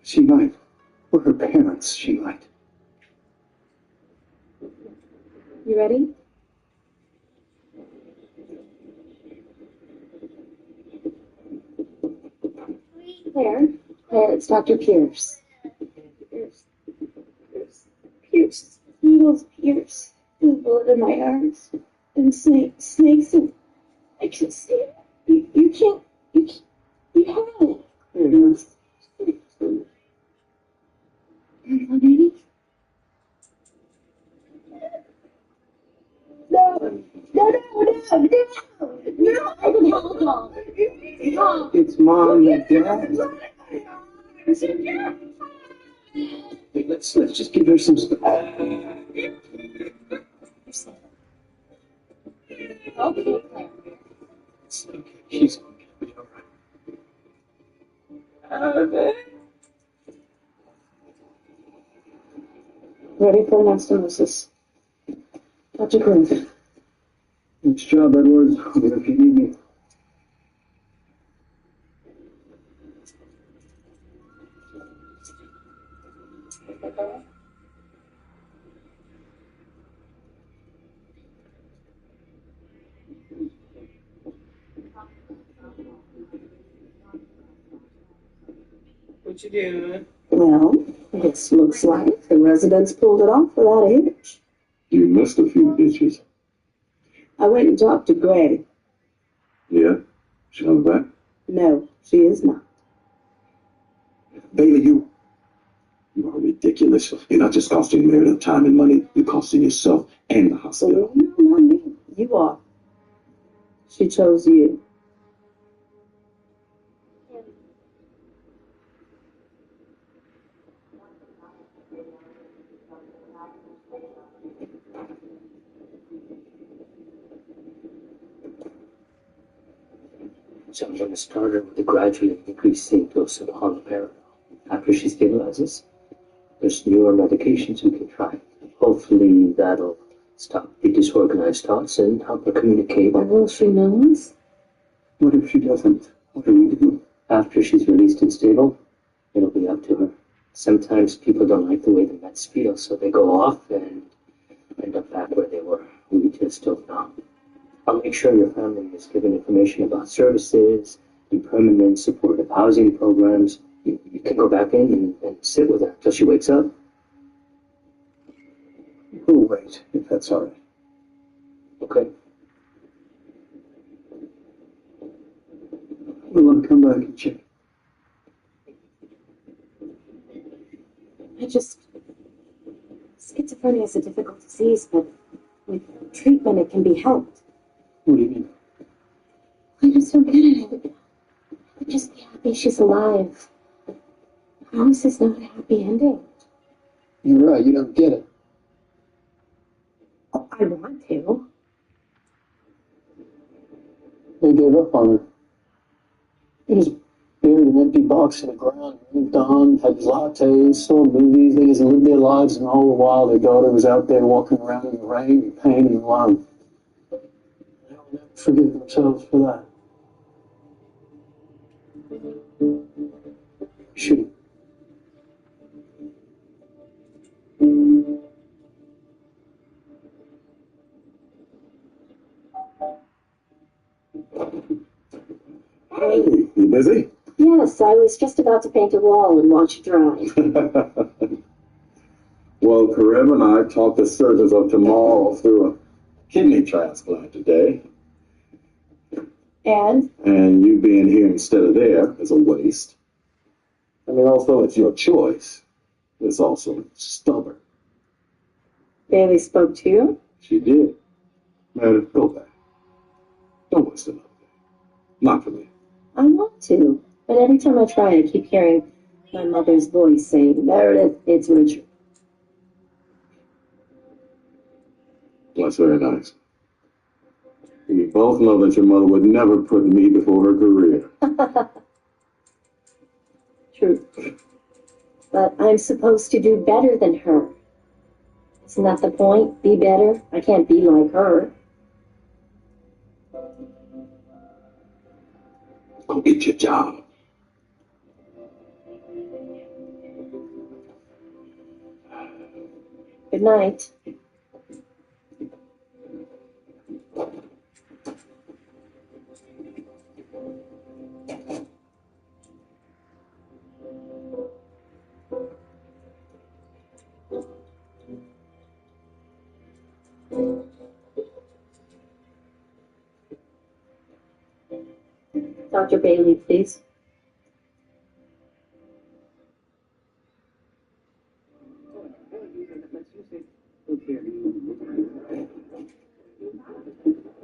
She might. We're her parents. She might. you ready? Claire, it's Dr. Pierce. Pierce. Needles pierce. There's blood in my arms. And snakes and I can see it. You can't, you have it. No, hold on. It's mom and dad. Wait, let's just give her some space. Okay, Claire. It's okay. She's gonna be all right. Ready for anastomosis. Dr. Groove. Nice job, Edward. I'm here if you need me. What you doing? Well, this looks like the residents pulled it off without a hitch. You missed a few ditches. I went and talked to Greg. Yeah? She coming back? No, she is not. Bailey, you are ridiculous. You're not just costing Meredith time and money, you're costing yourself and the hospital. Oh, no, not me. You are. She chose you. So I'm going to start her with a gradually increasing dose of haloperidol. After she stabilizes, there's newer medications we can try. Hopefully that'll stop the disorganized thoughts and help her communicate. Or will she know us? What if she doesn't? What do we do? After she's released and stable, it'll be up to her. Sometimes people don't like the way the meds feel, so they go off and end up back where they were. We just don't know. I'll make sure your family is given information about services and permanent supportive housing programs. You can go back in and sit with her until she wakes up. We'll wait, if that's all right. Okay? We'll let her come back and check. Schizophrenia is a difficult disease, but with treatment it can be helped. What do you mean? I just don't get it. I'd just be happy she's alive. How is this not a happy ending? You're right, you don't get it. Oh, I want to. They gave up on her. They just buried an empty box in the ground, moved on, had lattes, saw movies. They just lived their lives, and all the while their daughter was out there walking around in the rain, in pain, and love. They'll never forgive themselves for that. Shouldn't. Hey, you busy? Yes, I was just about to paint a wall and watch it dry. Well, Karev and I talked the surgeons of tomorrow through a kidney transplant today. And? And you being here instead of there is a waste. I mean, although it's your choice, it's also stubborn. Bailey spoke to you? She did. Meredith, go back. Don't waste another day. Not for me. I want to. But every time I try, I keep hearing my mother's voice saying, Meredith, it's Richard. That's very nice. We both know that your mother would never put me before her career. True. But I'm supposed to do better than her. Isn't that the point? Be better? I can't be like her. Go get your job. Good night. Dr. Bailey, please.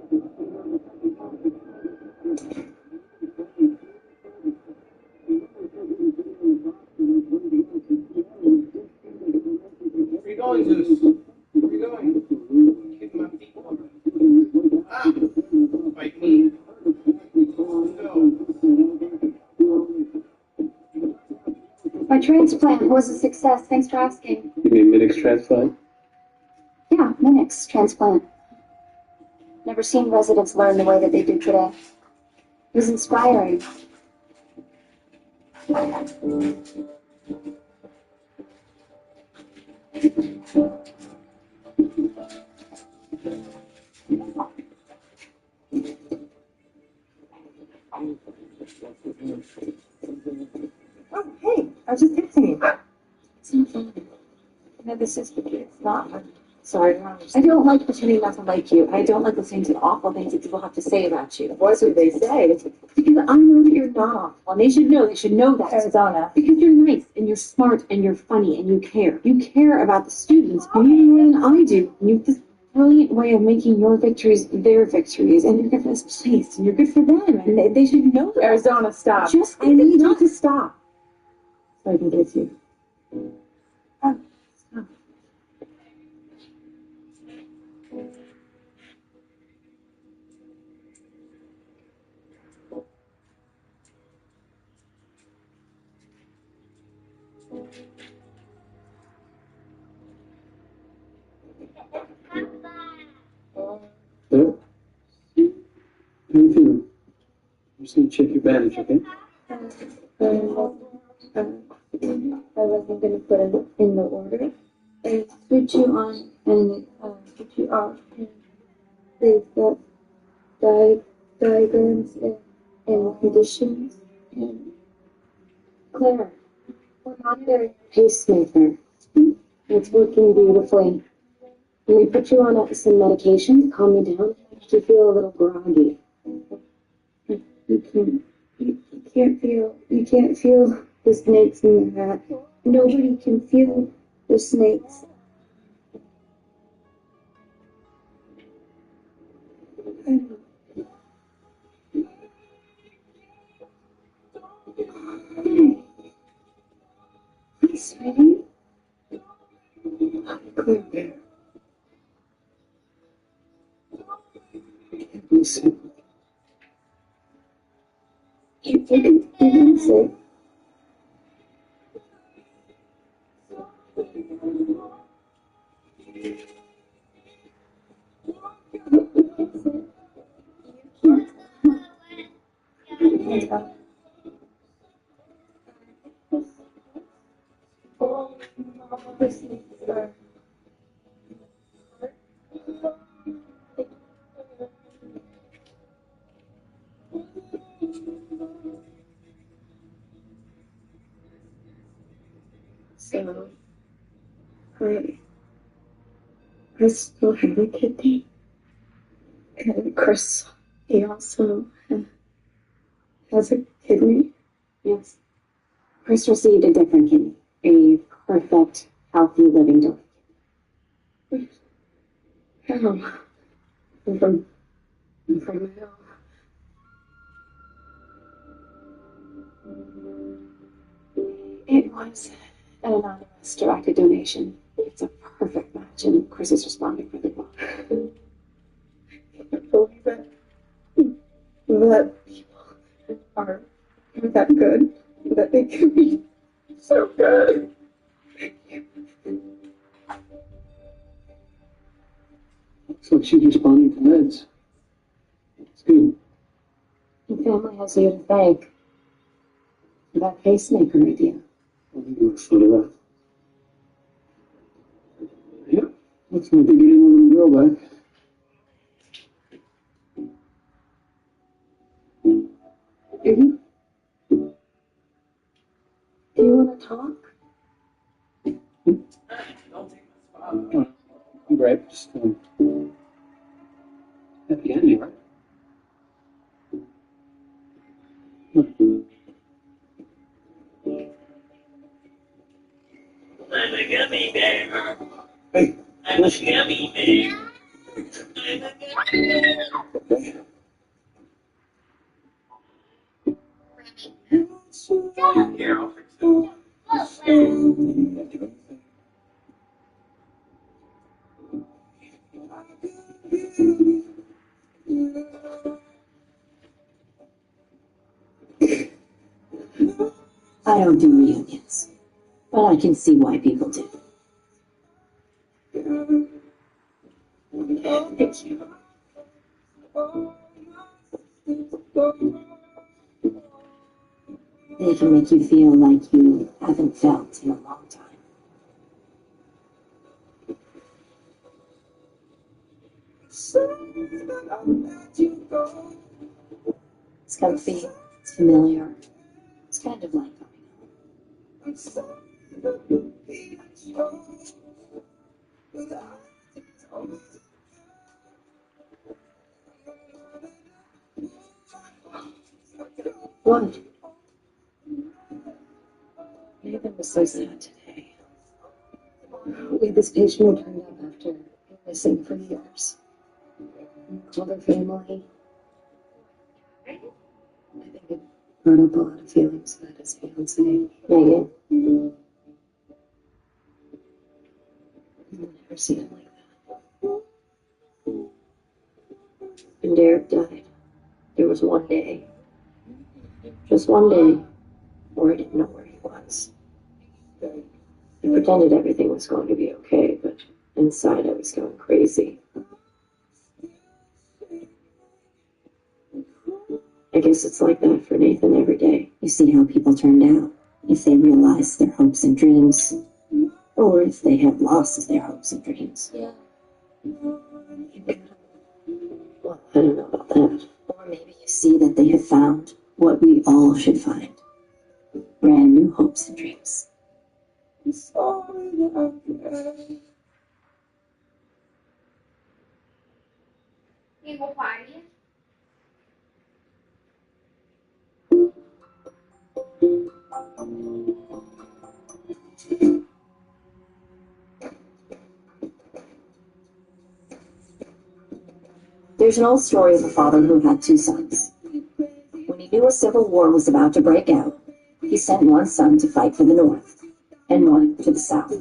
Where you going, Zeus? Where you going? Kick my feet over. Ah! Fight me. Go. My transplant was a success. Thanks for asking. You mean Minix transplant? Yeah, Minix transplant. Never seen residents learn the way that they do today. It was inspiring. Oh, hey, I was just texting you. It's not fun. No, this is it's not fun. Sorry, I don't like pretending not to like you. I don't like listening to the awful things that people have to say about you. What do they say? Because I know that you're not awful, and they should know that. Arizona. Because you're nice, and you're smart, and you're funny, and you care. You care about the students maybe more than I do. And you have this brilliant way of making your victories their victories, and you're good for this place, and you're good for them, and they should know that. Arizona, stop. I need you to stop. So I can get you. Oh, stop. Yeah? How you feeling? I'm just gonna check your bandage, okay? I wasn't going to put it in the order. I switch you on and switch you off. And they've got diagrams and conditions. And Claire, we're not their pacemaker. It's working beautifully. And we put you on some medication to calm you down. You feel a little groggy. you can't feel the snakes in the hat. Nobody can feel the snakes. Hi, sweetie. Claire Bear. Can't be sick. You didn't say. So, I still have a kidney. And Chris, he also has a kidney. Yes. Chris received a different kidney. A perfect, healthy, living donor. How? From hell. It was an anonymous directed donation. It's a perfect match, and Chris is responding really well. I can't believe that people are that good, that they can be so good. Looks like she's responding to meds. It's good. The family has you to thank for that pacemaker idea. I'll give you a foot of that. Yep. Looks like they're getting one of the girl back. Do you want to talk? I'm great. Just happy ending, right? I'm a gummy bear. Hey. I'm a gummy bear. I'm a gummy bear. Okay. Here, I'll fix it. I don't do reunions, but I can see why people do. Thank you. They can make you feel like you haven't felt in a long time. It's comfy, it's familiar. It's kind of like coming home. What? Nathan was so sad today. We had this patient who turned up after being missing for years. Called her family. I think it brought up a lot of feelings about his fiancée, Megan. I've never seen him like that. When Derek died, there was one day, just one day, where I didn't know where he was. I pretended everything was going to be okay, but inside I was going crazy. I guess it's like that for Nathan every day. You see how people turned out, if they realized their hopes and dreams, or if they had lost their hopes and dreams. Yeah. Well, I don't know about that. Or maybe you see that they have found what we all should find. Brand new hopes and dreams. Table party. There's an old story of a father who had two sons. When he knew a civil war was about to break out, he sent one son to fight for the North, and one to the South.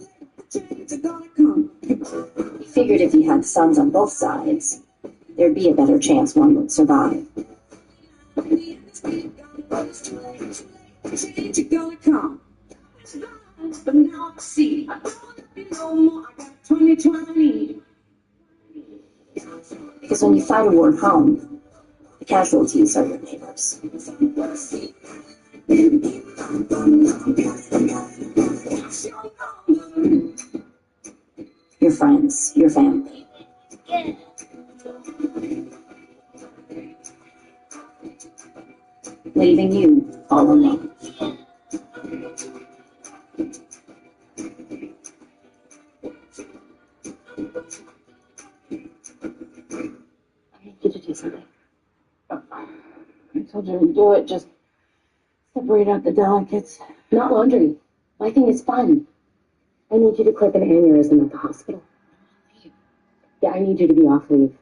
He figured if he had sons on both sides, there'd be a better chance one would survive. Because when you fight a war at home, the casualties are your neighbors. Your friends, your family. Leaving you all alone. I need you to do something. I told you to do it. Just separate out the delicates. Not laundry. My thing is fun. I need you to clip an aneurysm at the hospital. Yeah, I need you to be off leave.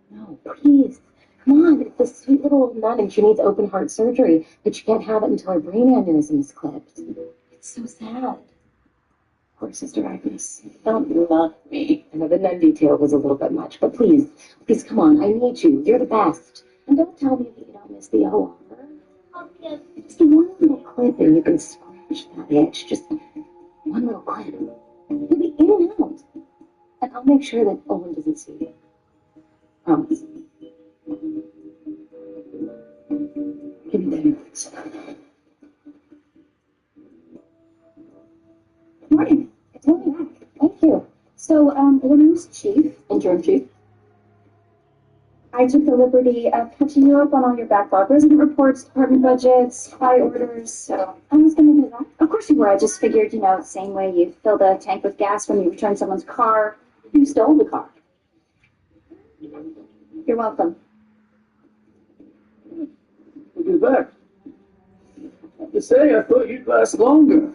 No, please. Come on, it's this sweet little old nun and she needs open heart surgery, but she can't have it until her brain aneurysm is clipped. It's so sad. Poor Sister Agnes. Don't love me. I know the nun detail was a little bit much, but please, please come on. I need you. You're the best. And don't tell me that you don't miss the OR. Okay. Just one little clip and you can scratch that itch. Just one little clip. You'll be in and out. And I'll make sure that Owen doesn't see you. Promise. Give me that. Good morning. Good morning. Thank you. So, when I was chief, interim chief, I took the liberty of catching you up on all your backlog, resident reports, department budgets, high orders, so I was going to do that. Of course you were. I just figured, same way you filled a tank with gas when you returned someone's car, you stole the car. You're welcome. Look at that. I have to say, I thought you'd last longer.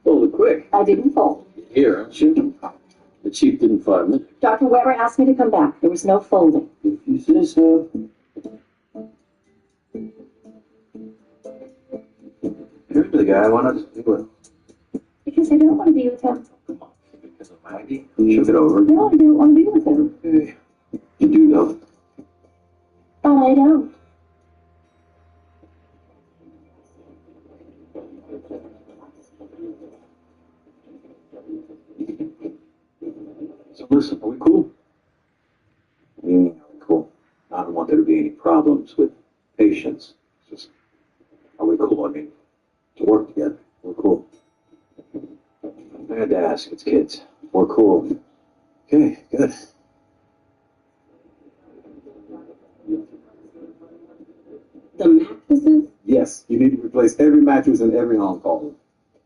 Folded quick. I didn't fold. Here, aren't you? The chief didn't fire me. Dr. Weber asked me to come back. There was no folding. If You say so. You're the guy. Why not just do it? Because I don't want to be with him. Because of Maggie? She'll get over it. No, I don't want to be with him. Okay. You do know. But I don't. So listen, are we cool? Are we cool? I don't want there to be any problems with patients. It's just, are we cool? I mean, to work together. We're cool. I had to ask. It's kids. We're cool. Okay, good. The mattresses? Yes, you need to replace every mattress in every on-call.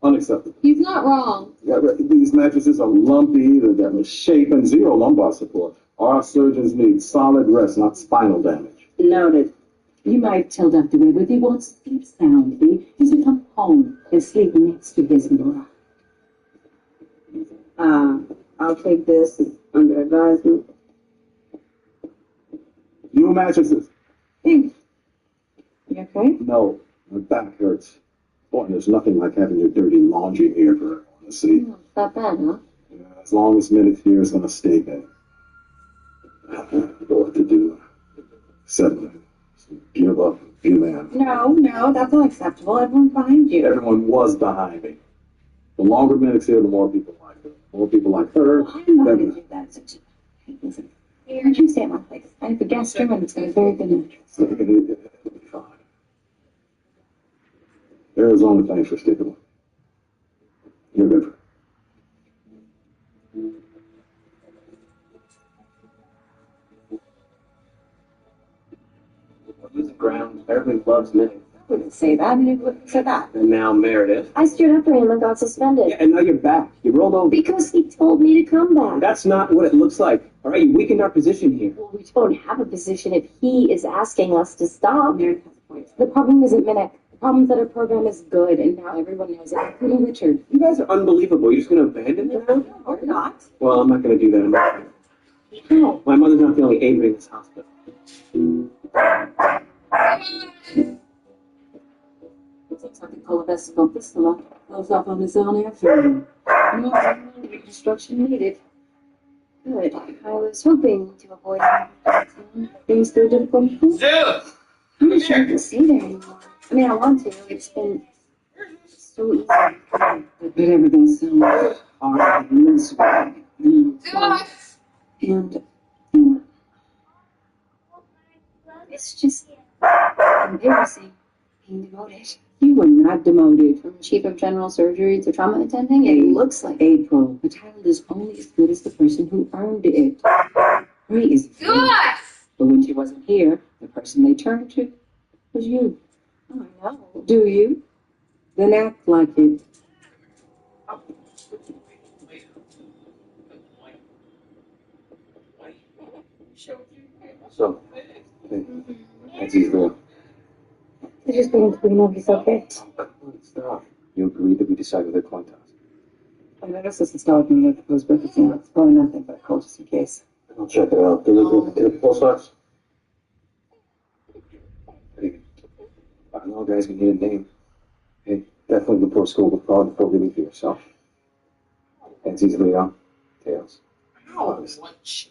Unacceptable. He's not wrong. Yeah, these mattresses are lumpy, they're misshapen, zero lumbar support. Our surgeons need solid rest, not spinal damage. Noted. You might tell Dr. Webb if he wants to sleep soundly, he should come home and sleep next to his bride. I'll take this under advisement. New mattresses. Hey, you okay? No, my back hurts. Boy, there's nothing like having your dirty laundry here for everyone to see. Not bad, huh? Yeah, as long as Minute here is going to stay there. I don't know what to do. Settle it. Give up. Be a man. No, that's unacceptable. Everyone's behind you. Everyone was behind me. The longer Minute's here, the more people like her. The more people like her. Well, I'm not going to do that. So listen, why don't you stay at my place? I have a guest room and it's got a very good mattress. It'll be fine. Arizona, thanks for sticking with me. You're good. Losing ground. Everybody loves Minnie. I wouldn't say that. Who wouldn't say that? And now Meredith. I stood up for him and got suspended. Yeah, and now you're back. You rolled over. Because he told me to come back. That's not what it looks like. All right, you weakened our position here. Well, we don't have a position if he is asking us to stop. Meredith has a point. The problem isn't Minnick. The problem is that our program is good, and now everyone knows it, including Richard. You guys are unbelievable. You're just going to abandon them now? Or not. Well, I'm not going to do that. I'm not. No. My mother's not the only Avery in this hospital. Looks like the colonoscope fistula goes off on his own airframe. No reconstruction needed. Good. I was hoping to avoid things through difficult. I'm not sure I can stay there anymore. I mean, I want to. It's been so easy. But everything's so hard and miserable. And It's just embarrassing being demoted. you were not demoted. From chief of general surgery to trauma attending, it looks like April. A title is only as good as the person who earned it. Ray is good. But when she wasn't here, the person they turned to was you. Oh, no. Do you? Then act like it. So, hey, that's easy. I just waiting till we know he's okay. Stop. You agreed that we decided the coin toss. I noticed this installment with the post-birth exam. It's probably nothing, but a cold just in case. I'll check it out. Deliver the pulse ox. Hey, I know guys, we need a name. Hey, definitely before school, but probably before we leave for yourself. Heads easily on. Tails. August. Ouch!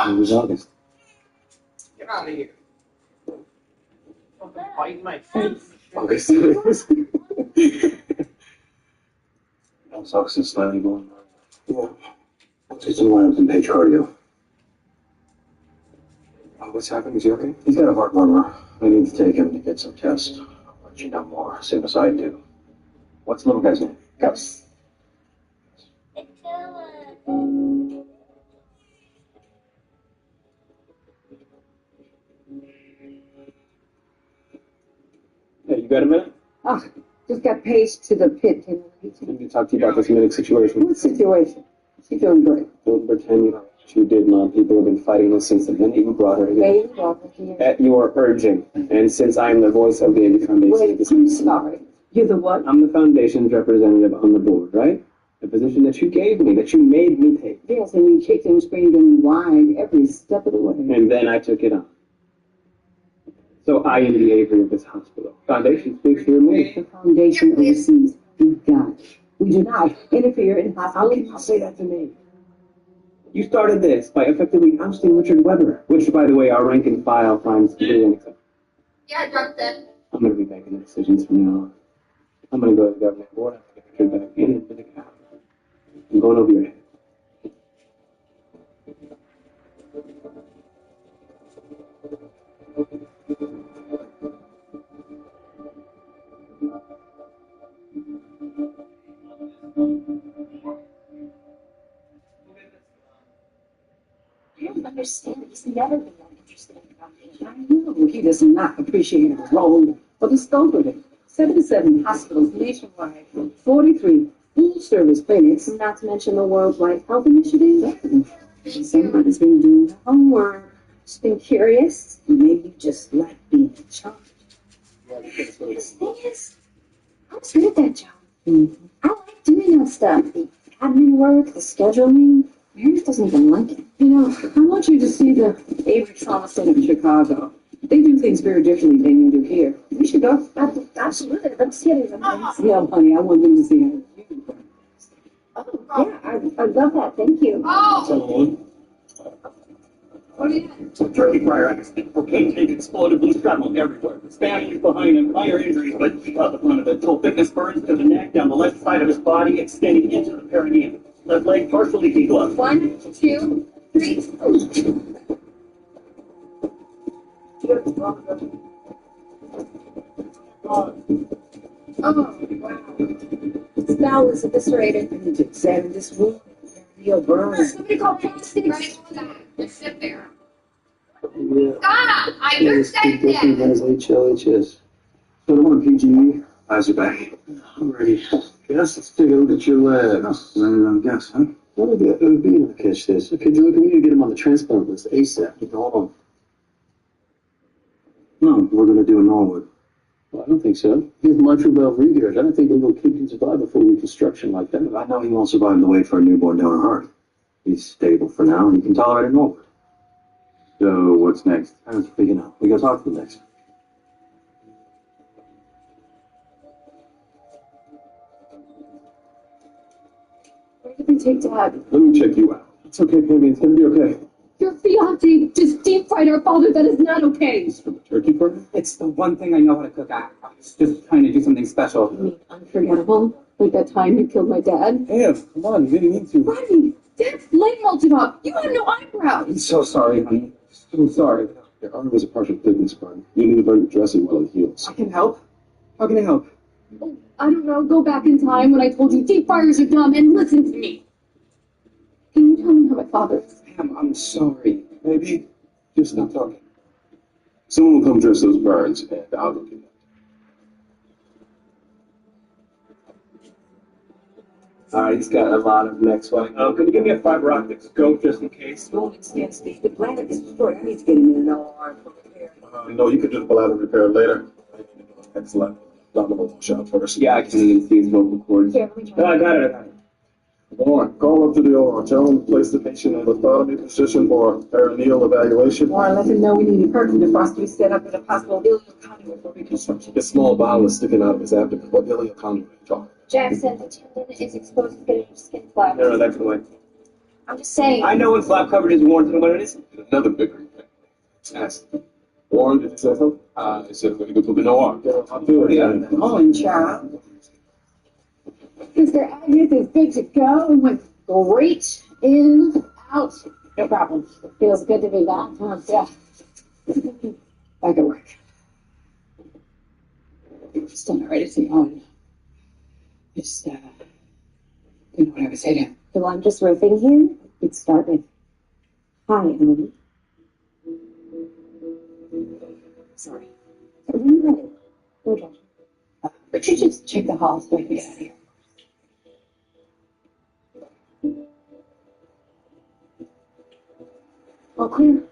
It was August. Get out of here. Fucking biting my face. August. Pulse ox is slightly going. Yeah. Let's get some labs and page cardio. What's happening? Is he okay? He's got a heart murmur. I need to take him to get some tests. I'll let you know more as soon as I do. What's the little guy's name? Ghost. Hey, you got a minute? Oh, just got paged to the pit. I need to talk to you about this Minnick situation. What situation? She's doing great. Don't pretend you know what you did, Mom. People have been fighting this since the minute you brought her here. Wait, welcome here. At your urging. And since I am the voice of the Avery Foundation. Wait, I'm sorry. You're the what? I'm the foundation's representative on the board, right? The position that you gave me, that you made me take. Yes, and you kicked and screamed and whined every step of the way. And then I took it on. So I am the Avery of this hospital. Foundation speaks for me. The foundation oversees the gun. We do not interfere in hospital. How can you say that to me? You started this by effectively ousting Richard Weber, which, by the way, our rank and file finds to do anything. Yeah, drunk then. I'm going to be making the decisions from now on. I'm going to go to the governing board. I'm going to get Richard back into the cap. I'm going over your head. I don't understand. He's never been that interested in foundation. I know he does not appreciate the role or the scope of it. 77 hospitals nationwide, 43 full-service clinics, Not to mention the Worldwide Health Initiative. Somebody's been doing the homework. Just been curious. Maybe you just like being in charge. The thing is, I was good at that job. I like doing that stuff. The admin work, the scheduling. Meredith doesn't even like it. You know, I want you to see the Avery Trauma Center in Chicago. They do things very differently than you do here. We should go. Absolutely. Let's see it even. Yeah, honey, I want them to see how you do. Oh, yeah, I love that. Thank you. Oh! What do you Some turkey fryer accident. Cocaine tank exploded, blue shrapnel everywhere. Spanish behind him, minor injuries, but he caught the front of it. Full thickness burns to the neck, down the left side of his body, extending into the perineum. Left leg partially degloved. 1, 2, 3. Oh, wow. His bowel is eviscerated. I need to examine this wound. Real burn. Somebody call plastic. Right on that. Just sit there. Yeah. Stop! I just said He that. has HLHS. So I want a PGE. How's your back? I'm ready. Guess let's take a look at your labs. Running on guess, huh? What would the OB to catch this? Okay, look, we need to get him on the transplant list ASAP. Hold on. No, we're gonna do a Norwood. Well, I don't think so. He has mitral valve regurg. I don't think a little kid can survive a full reconstruction like that. I know he won't survive the wait for a newborn donor heart. He's stable for now, and he can tolerate a Norwood. So what's next? How's it picking up? We gotta talk to the next. Where did we take Dad? Let me check you out. It's okay, Pammy. It's gonna be okay. Your fiance just deep fried our father. That is not okay. From a turkey burger? It's the one thing I know how to cook. I was just trying to do something special. You mean unforgettable? Like that time you killed my dad? Ev, come on, you didn't need to. Rodney, Dad's leg melted off. You have no eyebrows. I'm so sorry, honey. So sorry. Your arm was a partial thickness burn. You need to burn your dressing while it heals. I can help. How can I help? Oh, I don't know. Go back in time when I told you deep fryers are dumb and listen to me. Can you tell me how my father is? Pam, I'm sorry. Maybe just stop talking. Someone will come dress those burns, and I'll go get them. All right, he's got a lot of neck swelling. Can you give me a fiber optic scope just in case? Don't extend, Steve. The planet is destroyed. I need to get him in an OR for repair. No, you can do the bladder repair later. I need to do an excellent abdominal shot first. Yeah, I can even see his vocal cords. Here, let me try. Oh, I got it. Lauren, call up to the OR. Tell them to place the patient in lithotomy position for perineal evaluation. Or let him know we need a curtain to frost to be set up with a possible ileal conduit for reconstruction. His small bowel is sticking out of his abdomen. What ileal conduit are you talking? Jackson, the tendon is exposed to getting your skin flap. No, that's the way. I'm just saying. I know when flap covered is warranted and what it is. Another bigger thing. It's acid. Warren, did you say something? I said we're going to go to the OR. Yeah, I'll do it. Yeah. Morning, child. Mr. Agnes is good to go and went great in, out. No problem. Feels good to be back, huh? Yeah. Back at work. Just not ready to see on. Just, don't know what I would say to him. So I'm just riffing here. Let's start with, hi, Emily. Sorry. No judgment. But you just check the hall so I can get out of here. All clear.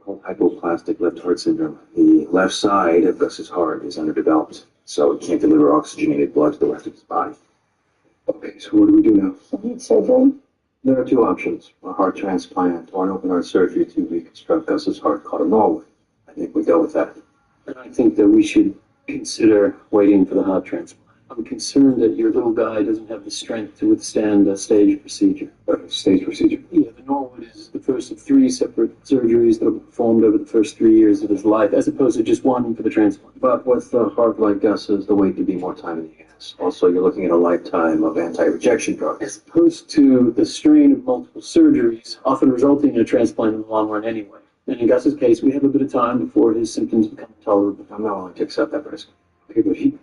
called hypoplastic left heart syndrome. The left side of Gus's heart is underdeveloped, so it can't deliver oxygenated blood to the rest of his body. Okay, so what do we do now? Need surgery? There are two options, a heart transplant or an open heart surgery to reconstruct Gus's heart called a Norwood. I think we go with that. And I think that we should consider waiting for the heart transplant. I'm concerned that your little guy doesn't have the strength to withstand a stage procedure. Stage procedure? Yeah, the Norwood is the first of 3 separate surgeries that will be performed over the first 3 years of his life, as opposed to just one for the transplant. But with a heart like Gus's, the wait could be more time in the hands. Also, you're looking at a lifetime of anti-rejection drugs. As opposed to the strain of multiple surgeries, often resulting in a transplant in the long run anyway. And in Gus's case, we have a bit of time before his symptoms become intolerable. I'm not willing to accept that risk. Okay, but he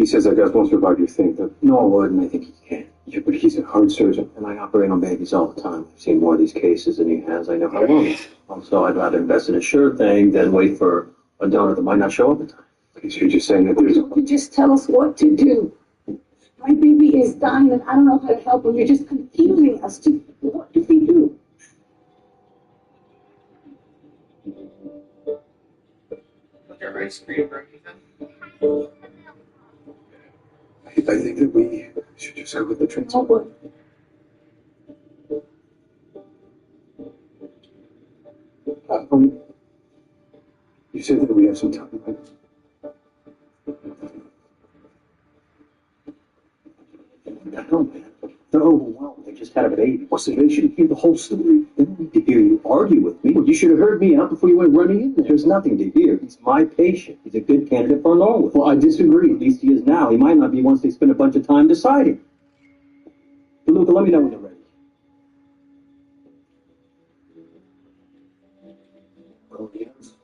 says that Gus won't survive, you think that? No, I would, and I think he can. Yeah, but he's a heart surgeon. And I operate on babies all the time. I've seen more of these cases than he has. I know how long. Also, I'd rather invest in a sure thing than wait for a donor that might not show up in time. Okay, so you're just saying that there's... You just tell us what to do. My baby is dying and I don't know how to help him. You're just confusing us. Just what do we do? Your ice cream or anything? I think that we should just go with the transplant. You said that we have some time, right? What the hell, man? They're overwhelmed. They just had a baby. Well, so they should hear the whole story. They don't need to hear you argue with me. Well, you should have heard me out before you went running in there. There's nothing to hear. He's my patient. He's a good candidate for a Norwood. Well, I disagree. At least he is now. He might not be once they spend a bunch of time deciding. But Luca, let me know when you're ready. Oh, yes.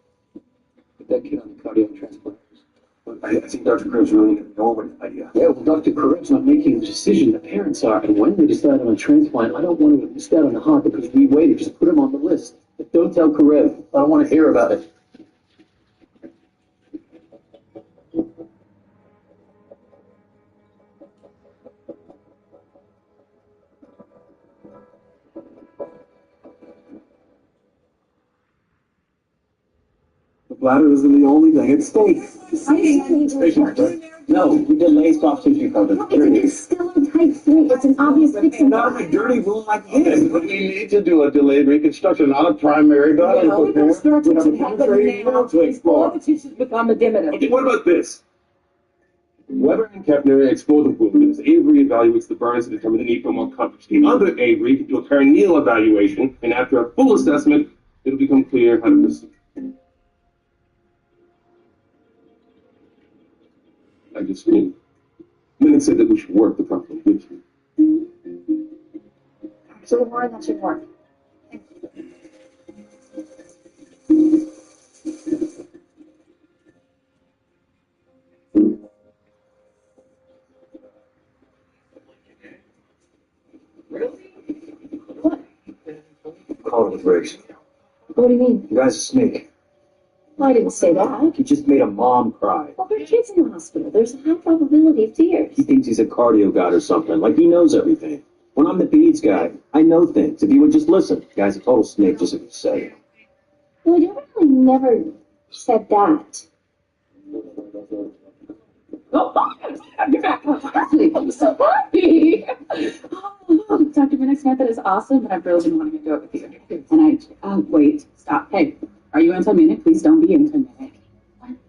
Put that kid on the cardiac transplant. I think Dr. Krebs really got the Norwood idea. Yeah, well, Dr. Kareb's not making the decision. The parents are. And when they decide on a transplant, I don't want to miss out on the heart because we waited. Just put him on the list. But don't tell Kareb. I don't want to hear about it. The bladder isn't the only thing at stake. No, we delay soft tissue coverage. It's still in type 3. It's an obvious fix. Not a dirty wound like this. But we need to do a delayed reconstruction, not a primary bladder No, repair. reconstruction We have should a happen penetrating now wound to explore. before the tissues become edematous. Okay, what about this? Weber and Kepner explore the wounds. Avery evaluates the burns to determine the need for more coverage. The other Avery can do a perineal evaluation, and after a full assessment, it'll become clear how to proceed. I just mean, Minute said that we should work the problem with you. So the more that should work. Call it with Briggs. What do you mean? You guy's a snake. Well, I didn't say that. He just made a mom cry. Well, there are kids in the hospital. There's a high probability of tears. He thinks he's a cardio god or something, like he knows everything. When I'm the peds guy, I know things. If he would just listen. The guy's a total snake, just like you say. Well, you really never said that. I'm so happy. Oh, Dr. Minnick's method is awesome, but I've really been wanting to do it with you. And wait, stop. Hey, are you anti-Minnick? Please don't be anti-Minnick.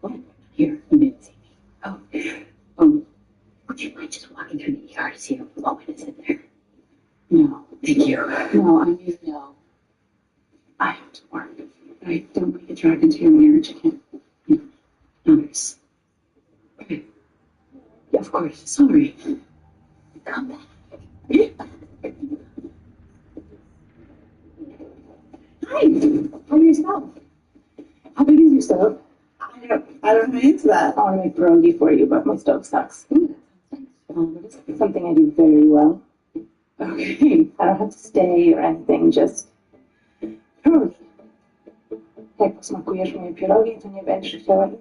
What? Here, you didn't see me. Would you mind just walking through the ER to see if Owen is in there? No. Thank you. No, I mean, no. I have to work. I don't want to get dragged into your marriage again. Honest. Yeah, of course. Sorry. Come back. Hi. How are yourself? How big is your stove? I don't know into that. I want to make pierogi for you, but my stove sucks. It's something I do very well. Okay. I don't have to stay or anything, just pierogi. Jak posmakujesz moje pierogi, to nie będziesz chciała innych.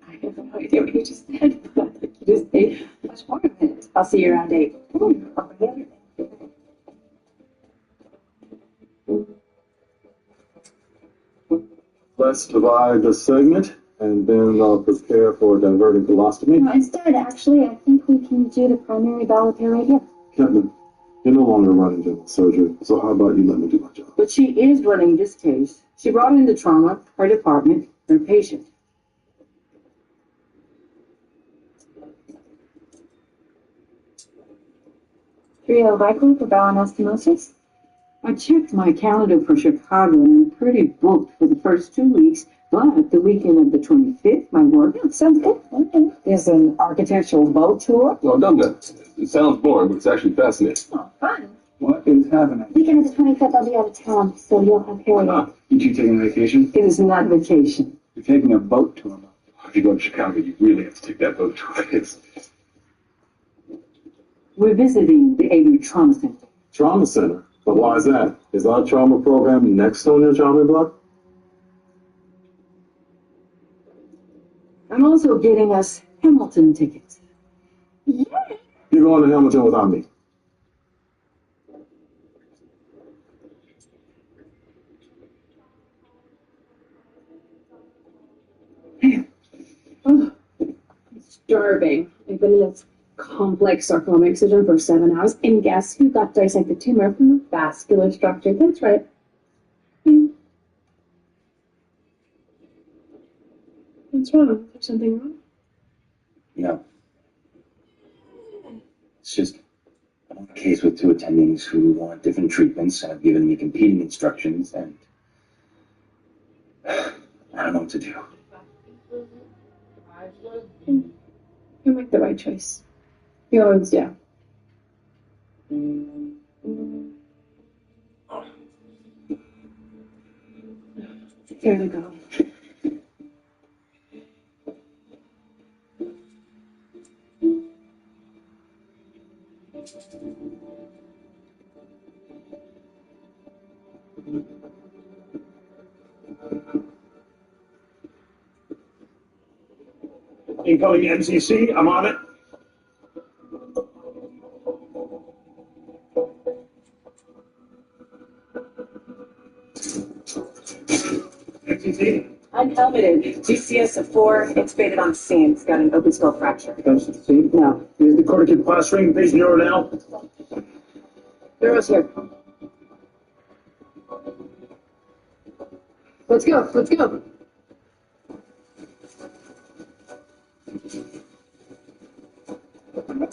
I have no idea what you just said, but I think you just ate much more of it. I'll see you around 8. I'll bring everything. Let's divide the segment, and then prepare for diverting colostomy. No, instead, actually, I think we can do the primary bowel repair right here. Captain, you're no longer running general surgery, so how about you let me do my job? But she is running this case. She brought in the trauma, her department, her patient. Vicryl for bowel anastomosis. I checked my calendar for Chicago and I'm pretty booked for the first 2 weeks, but the weekend of the 25th might work. Yeah, sounds good. Okay. There's an architectural boat tour. Well, I've done that. It sounds boring, but it's actually fascinating. Oh, fun. What is happening? Weekend of the 25th, I'll be out of town, so you'll have Harriet. You two taking a vacation? It is not vacation. You're taking a boat tour. If you go to Chicago, you really have to take that boat tour. We're visiting the Avery Trauma Center. Trauma center? But why is that? Is our trauma program next on your trauma block? I'm also getting us Hamilton tickets. Yeah. You're going to Hamilton without me. Oh, I'm starving. I've been in this complex sarcoma excision for 7 hours, and guess who got dissected tumor from the vascular structure? That's right. What's wrong? Is there something wrong? No. It's just I'm on a case with 2 attendings who want different treatments and have given me competing instructions, and I don't know what to do. You make the right choice. You always do. Here we go. Incoming MCC, I'm on it. MCC? Unhelmeted. GCS of 4, intubated on the scene. It's got an open skull fracture. MCC? No. Is the corticate plastering phase narrowed out? Nero's here. Let's go. Let's go.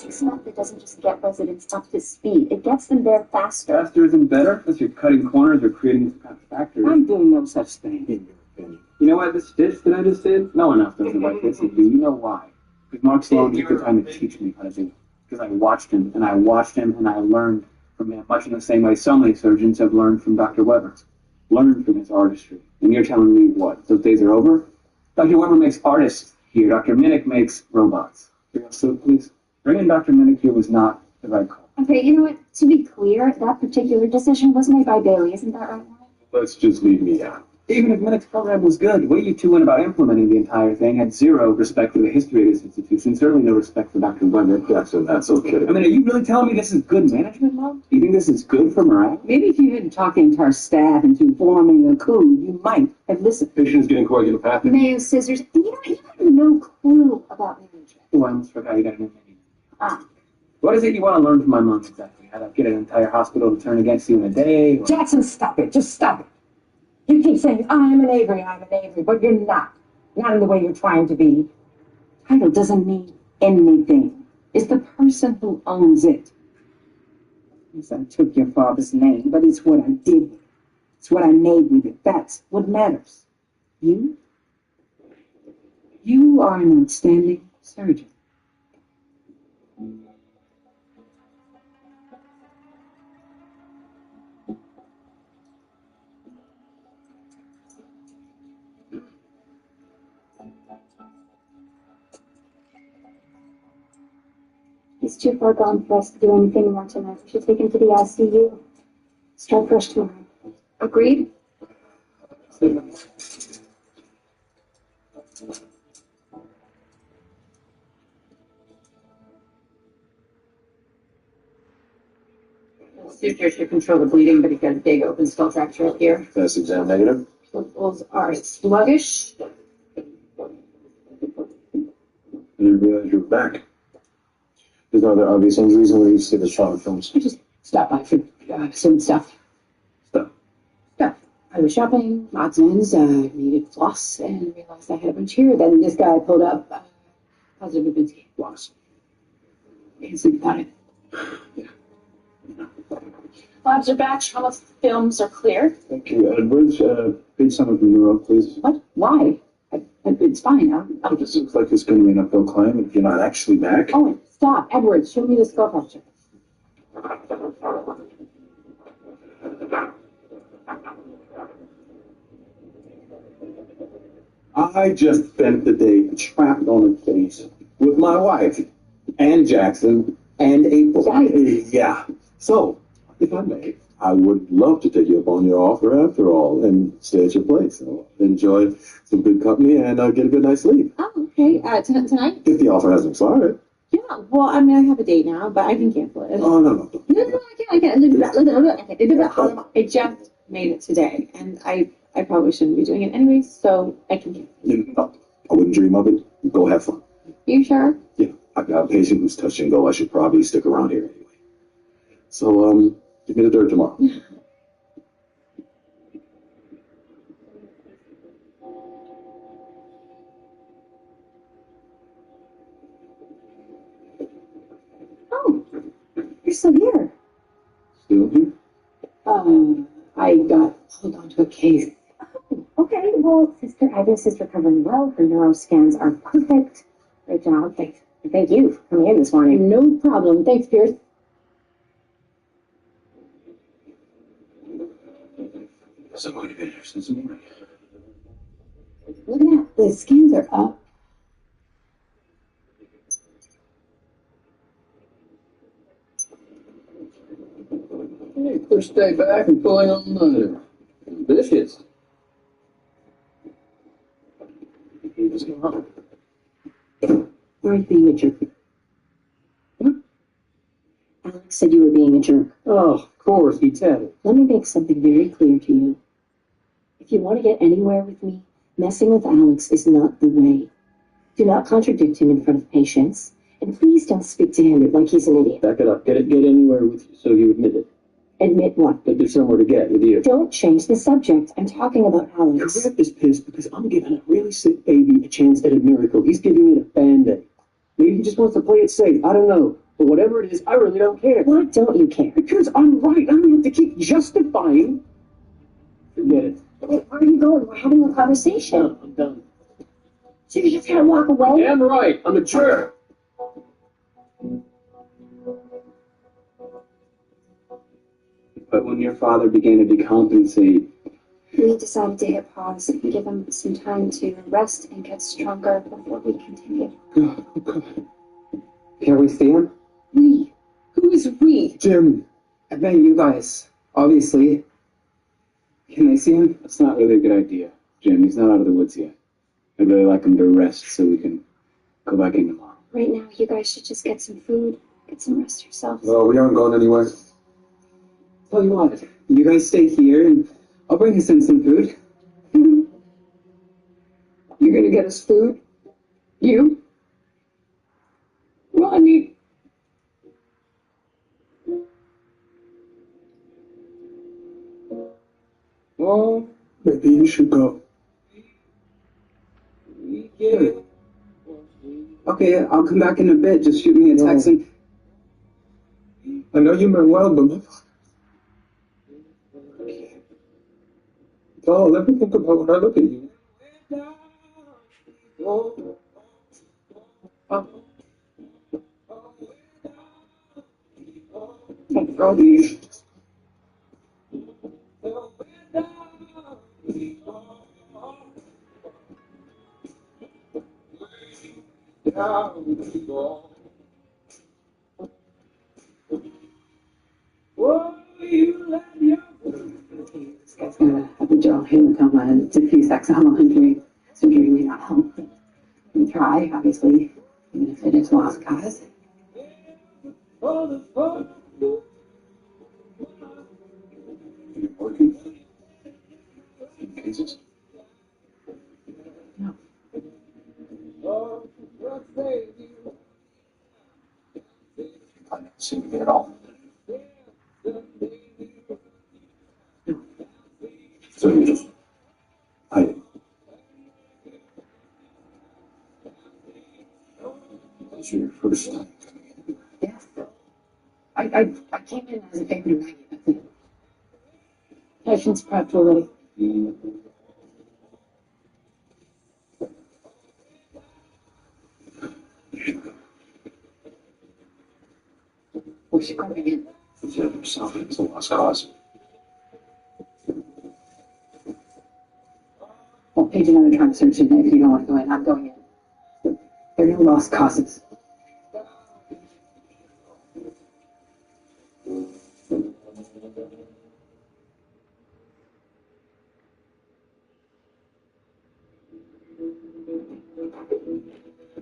This method doesn't just get residents up to speed, it gets them there faster. Faster isn't better unless you're cutting corners or creating some kind of factory. I'm doing no such thing. You know what? This stitch that I just did, no one else does it like this. And do you know why? Because Mark Sloan took the time to teach me how to do it. Because I watched him, and I watched him, and I learned from him, much in the same way so many surgeons have learned from Dr. Weber. Learned from his artistry. And you're telling me what? Those days are over? Dr. Weber makes artists here. Dr. Minnick makes robots. So please, bringing Dr. Minnick here was not the right call. Okay, you know what? To be clear, that particular decision was made by Bailey, isn't that right? Let's just leave me out. Even if Minnick's program was good, the way you two went about implementing the entire thing had zero respect for the history of this institution, certainly no respect for Dr. Weber. Jackson, that's okay. I mean, are you really telling me this is good management, Mom? Do you think this is good for morale? Maybe if you hadn't talked the entire staff into forming a coup, you might have listened. Patient's getting coagulopathic. Mayo scissors. And you know, you have no clue about management. Oh, I almost forgot you got a new menu. Ah. What is it you want to learn from my mom exactly? How to get an entire hospital to turn against you in a day? Or... Jackson, stop it. Just stop it. You keep saying, I'm an Avery, but you're not. Not in the way you're trying to be. Title doesn't mean anything. It's the person who owns it. Yes, I took your father's name, but it's what I did with it. It's what I made with it. That's what matters. You are an outstanding surgeon. He's too far gone for us to do anything more tonight. We should take him to the ICU. Start fresh tomorrow. Agreed? Suture should control the bleeding, but he's got a big open skull fracture up here. Test exam negative. Looks vitals are sluggish. I didn't realize you were back. There's no other obvious injuries and where you see the trauma films. I just stopped by for some stuff. Stuff? Stuff. I was shopping, odds and ends, needed floss, and realized I had a bunch here. Then this guy pulled up, positive Babinski. Floss. Can't sleep without it. Yeah. Labs are back, trauma films are clear. Thank you. Edwards, page someone from neuro, please. What? Why? It's fine. It just looks like it's going to be an uphill climb if you're not actually back. Owen, stop. Edwards, show me the skull fracture. I just spent the day trapped on a case with my wife, and Jackson, and April. Yeah. So, if I may, I would love to take you up on your offer after all and stay at your place. So enjoy some good company and get a good night's sleep. Oh, okay. Tonight? If the offer hasn't expired. Yeah, well, I mean, I have a date now, but I can cancel it. Oh, no. No, I can't. I just made it today, and I probably shouldn't be doing it anyways, so I can cancel it. No, I wouldn't dream of it. Go have fun. You sure? Yeah, I've got a patient who's touch and go. I should probably stick around here anyway. So, give me the dirt tomorrow. Oh, you're still here. Still here? I got pulled onto a case. Oh, okay. Well, Sister Agnes is recovering well. Her neuroscans are perfect. Great job. Thank you for coming in this morning. No problem. Thanks, Pierce. Somebody been here since the morning. Look at that. The scans are up. Hey, first day back and pulling on another. Ambitious. What's going on? Why are you being a jerk? Alex said you were being a jerk. Oh, of course, he tatted. Let me make something very clear to you. If you want to get anywhere with me, messing with Alex is not the way. Do not contradict him in front of patients, and please don't speak to him like he's an idiot. Back it up. Get anywhere with you so you admit it. Admit what? That there's somewhere to get with you. Don't change the subject. I'm talking about Alex. Crap is pissed because I'm giving a really sick baby a chance at a miracle. He's giving it a band-aid. Maybe he just wants to play it safe. I don't know. But whatever it is, I really don't care. Why don't you care? Because I'm right. I don't have to keep justifying. Forget it. Wait, where are you going? We're having a conversation. No, I'm done. So you just gotta walk away? Damn right. I'm a jerk. But when your father began to decompensate, We decided to hit pause and give him some time to rest and get stronger before we continue. oh God. Can we see him? We? Who is we? Jim. I bet you guys, obviously. Can they see him? That's not really a good idea, Jim. He's not out of the woods yet. I'd really like him to rest so we can go back in tomorrow. Right now, you guys should just get some food, get some rest yourselves. No, we aren't going anywhere. Tell you what, you guys stay here and I'll bring us in some food. You're gonna get us food? You? Well, I need... Well, maybe you should go. Okay, I'll come back in a bit. Just shoot me a text and... I know you meant well, but... Oh, let me think about when I look at you. This guy's gonna have a jaw hematoma and diffuse axonal injury. Surgery may not help, but we try, obviously, even if it is lost cause. Working? Cases? I don't seem to be at all. So you just, this is your first time. Yes. I came in as a favor to Maggie, that's it. Patient's prepped already. What's she coming in? It's herself. It's a lost cause. Well, page another translation if you don't want to go in. I'm going in. There are no lost causes.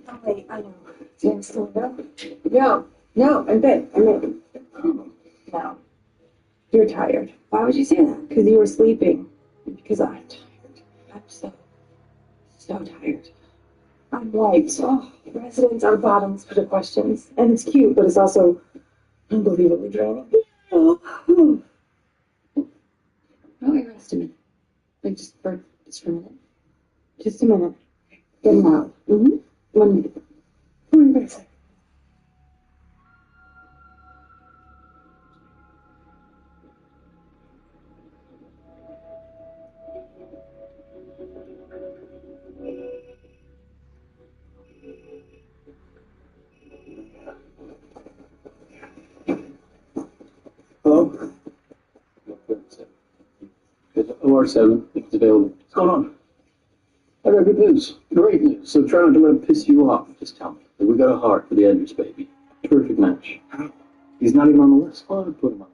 Oh, wait, I know. James still go? No, I'm good. I'm in. No. You're tired. Why would you say that? Because you were sleeping. Because I'm tired. I'm so tired. I'm wiped. Oh, residents are bottoms for the questions. And it's cute, but it's also unbelievably draining. Oh, wait, rest a minute. Like, just for a minute. Just a minute. Get him out. 1 minute. What are you going to say? Hello? It's OR7, if it's available. What's going on? I got good news. Great news. So try not to let him piss you off. Just tell me that we got a heart for the Edwards baby. Terrific match. How? He's not even on the list. Oh, I put him on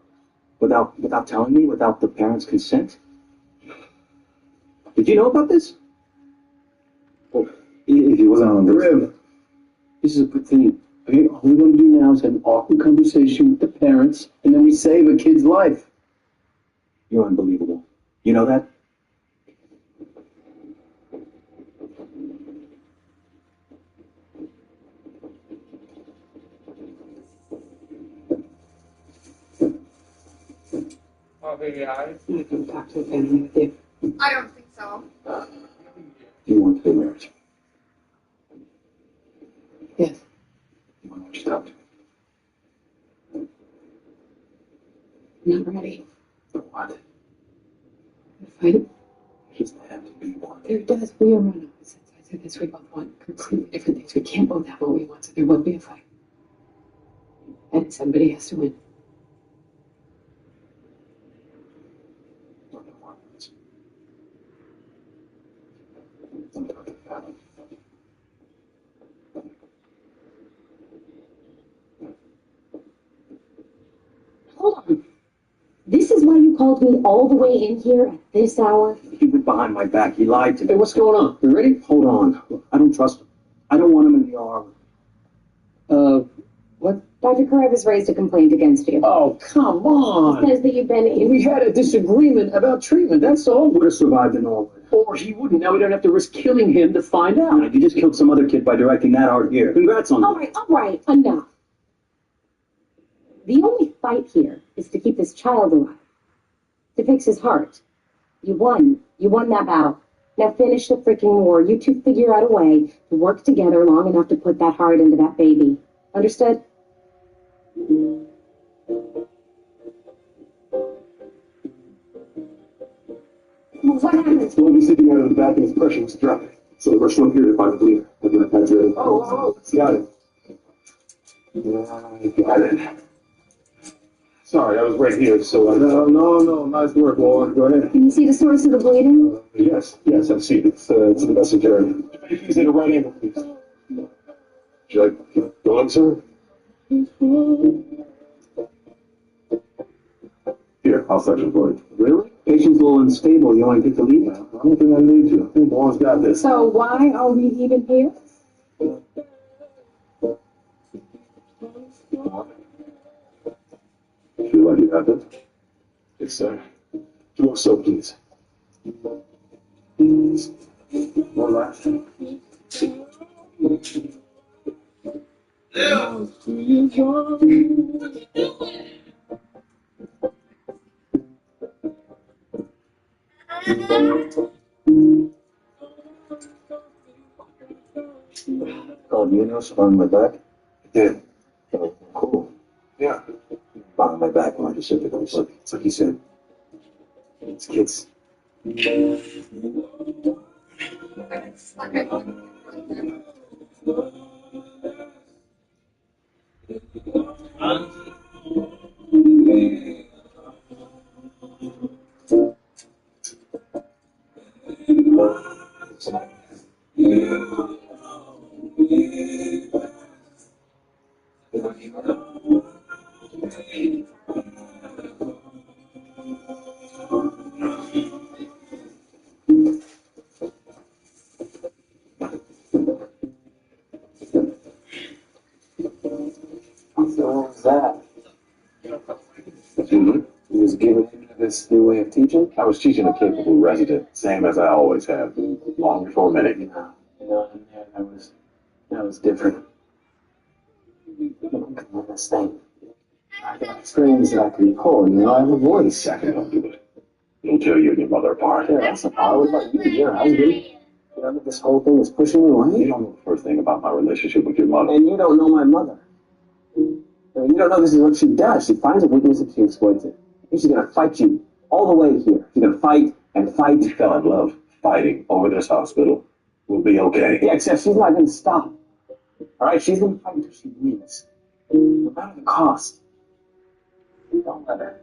the list. Without telling me, without the parents' consent? Did you know about this? Well, if he wasn't on the list. Grim, this is a good thing. Okay, all we're going to do now is have an awkward conversation with the parents, and then we save a kid's life. You're unbelievable. You know that? Oh, baby, I'm not going to talk to the family with you. I don't think so. You want to be married. Yes. Why don't you talk to me? I'm not ready. For what? Fight it. Doesn't have to be one. There does. We are on opposites. I said this. We both want completely different things. We can't both have what we want, so there will be a fight. And somebody has to win. Hold on. This is why you called me all the way in here at this hour? He went behind my back. He lied to me. Hey, what's going on? You ready? Hold on. Look, I don't trust him. I don't want him in the OR. What? Dr. Karev has raised a complaint against you. Oh, come on. He says that you've been in... We had a disagreement about treatment, that's all. Would have survived in Norway. Or he wouldn't. Now we don't have to risk killing him to find out. Now, you just killed some other kid by directing that art here. Congrats on that. All right, enough. The only fight here is to keep this child alive. To fix his heart. You won. You won that battle. Now finish the freaking war. You two figure out a way to work together long enough to put that heart into that baby. Understood? What happened? The one sitting out of the back and his pressure was dropping. So the rush one here to find the bleeder. I've got pads ready. Oh, got it. Yeah, got it. Sorry, I was right here, so No, nice work, Lord. Go ahead. Can you see the source of the bleeding? Yes, I see it. It's the messenger. He's at a right angle, please. Would you like going, sir? Here, I'll section for you. Really? Patient's a little unstable. You want to take the lead? I don't think I need to. I think Lauren's got this. So why are we even here? Feel like you have it? Yes, sir. More so, please. One last. Oh, you know, spun my back? Yeah. Oh, cool. Yeah. On my back, when I just said it. It's like you said. It's kids. So what was that? Mm-hmm. You was giving into this new way of teaching? I was teaching a capable resident, same as I always have, long before minute. No, that was different. Come on, this thing. I got strings that I can pull, you know, I have a voice. I can help you with it. It'll tear you and your mother apart. Yeah, that's a power. What about you and your husband? You know, this whole thing is pushing me away. You don't know the first thing about my relationship with your mother. And you don't know my mother. I mean, you don't know this is what she does. She finds a weakness and she exploits it. And she's going to fight you all the way here. She's going to fight and fight. We fell in love fighting over this hospital. We'll be okay. Yeah, except she's not going to stop. All right? She's going to fight until she wins. No matter the cost. Don't let her.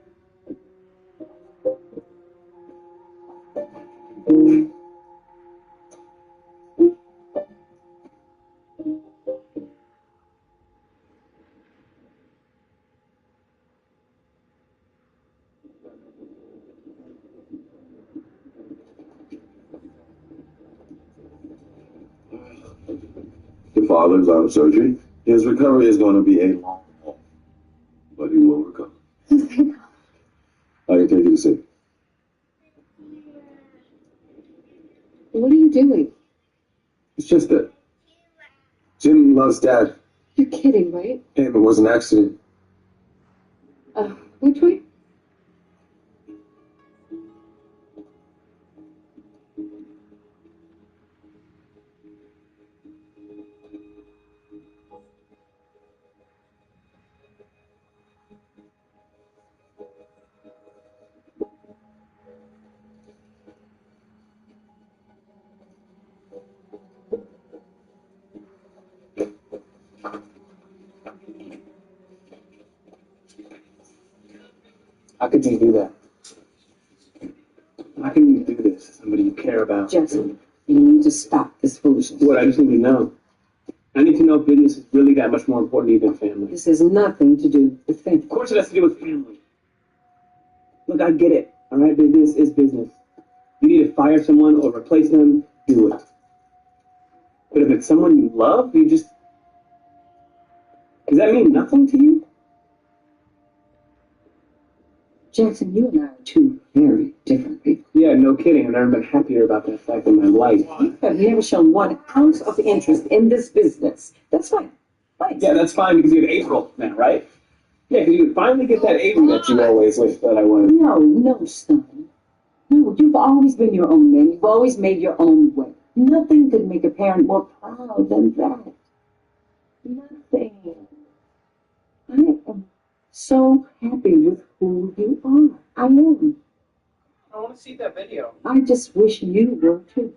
Your father's out of surgery. His recovery is going to be a long haul, but he will recover. I can take you to see. What are you doing? It's just that Jim loves Dad. You're kidding, right? And it was an accident. Which way? How could you do that? How can you do this to somebody you care about? Jackson, you need to stop this foolishness. What? I just need to know. I need to know if business is really that much more important to you than family. This has nothing to do with family. Of course it has to do with family. Look, I get it. All right, business is business. You need to fire someone or replace them, do it. But if it's someone you love, you just... Does that mean nothing to you? Jackson, you and I are two very different people. Yeah, no kidding. I've never been happier about that fact in my life. You have never shown 1 ounce of interest in this business. That's fine. Fine. Yeah, that's fine because you have April now, right? Yeah, because you finally get that Avery that you always wished that I was. No, son. No, you've always been your own man. You've always made your own way. Nothing could make a parent more proud than that. Nothing. I am so happy with who you are. I am. I want to see that video. I just wish you were too.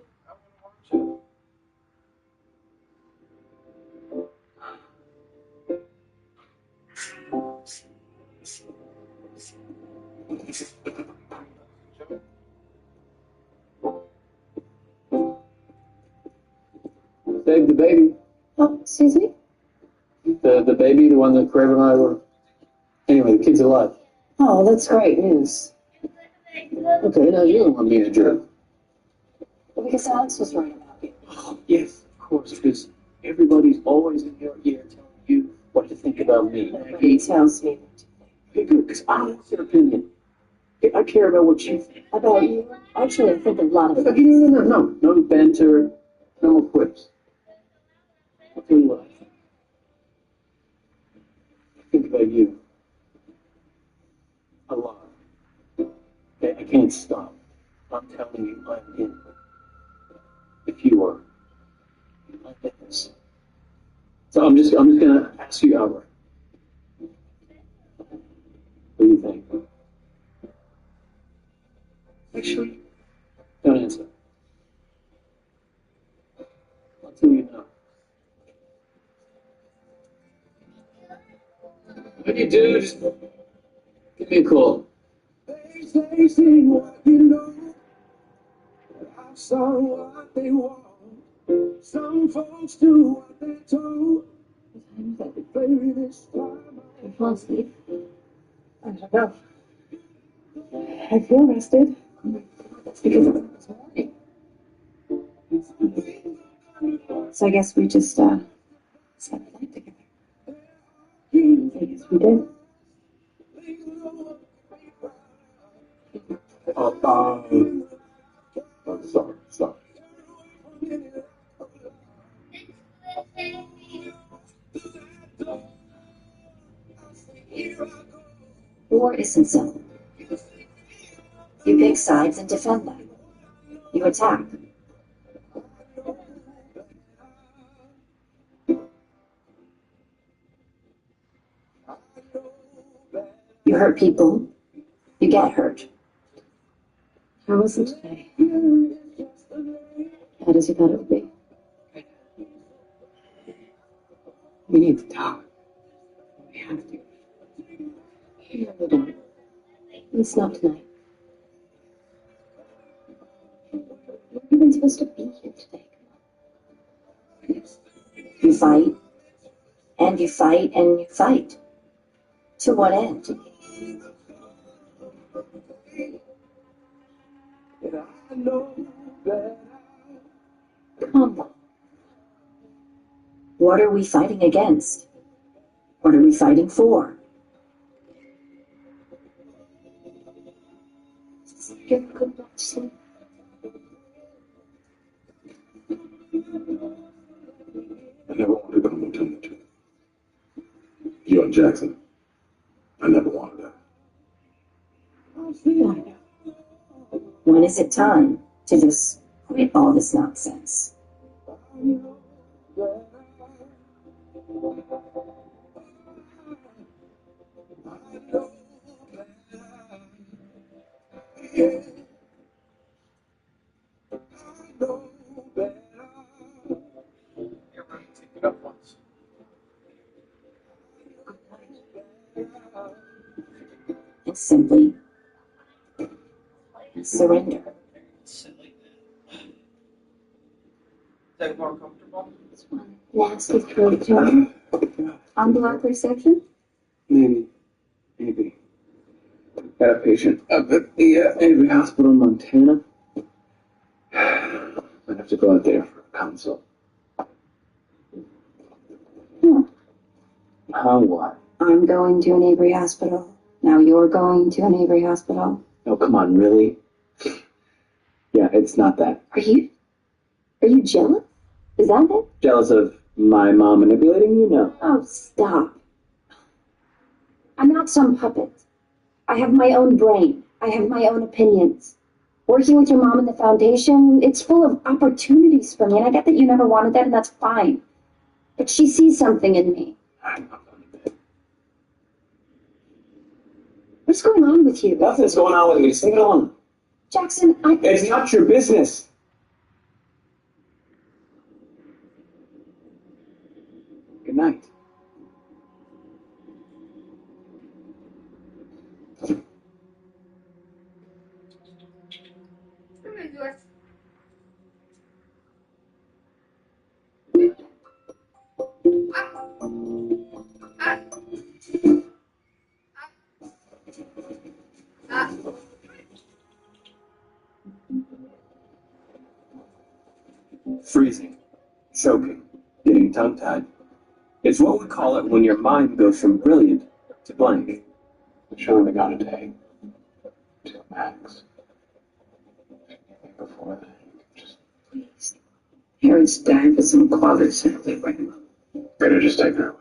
Save the baby. Oh, excuse me? The baby, the one that Crave and I were... Anyway, the kid's alive. Oh, that's great news. Okay, now you don't want me to jerk. Well, because Alex was right about you. Oh, yes, of course, because everybody's always in your ear telling you what to think about me. Nobody tells me what to think. Okay, good, because I don't want your opinion. I care about what you think. About you? Actually, I think a lot of Okay, no banter, no quips. I'll tell you what I think. beg you. A lot. I can't stop. I'm telling you, I'm in. If you are, I'm in this. So I'm just gonna ask you outright. What do you think? Actually, don't answer. I'll tell you now. When you do, just give me a call. They say what you know. I saw what they want. Some folks do what they're told. Baby, this time I fall asleep. I don't know. I feel rested. That's because of this morning. So I guess we just spent the night together. I guess we did. I'm sorry. War isn't simple. You pick sides and defend them. You attack. You hurt people. You get hurt. How was it today? Bad as you thought it would be? We need to talk. We have to. No, we don't. It's not tonight. We're even supposed to be here today. You fight. And you fight and you fight. To what end? Come on. What are we fighting against? What are we fighting for? Get a good night's sleep. I never wanted to come between the two. You and Jackson. I never wanted that. When is it time to just quit all this nonsense? And simply surrender. Silly. Is that more comfortable? Nasty throat job. Envelope reception? Maybe. Got a patient up at the Avery Hospital in Montana. Might have to go out there for a consult. How what? I'm going to an Avery hospital. Now you're going to an Avery hospital. Oh, come on, really? Yeah, it's not that. Are you jealous? Is that it? Jealous of my mom manipulating you? No. Oh, stop. I'm not some puppet. I have my own brain. I have my own opinions. Working with your mom in the foundation, it's full of opportunities for me, and I get that you never wanted that, and that's fine. But she sees something in me. What's going on with you? Nothing's going on with me. Just leave it alone. Jackson, It's not your business. Good night. Freezing, choking, getting tongue-tied. It's what we call it when your mind goes from brilliant to blank. Should only got a day. To max. Before that, Please. Harry's dying for some quality simply right now. Better just take her away.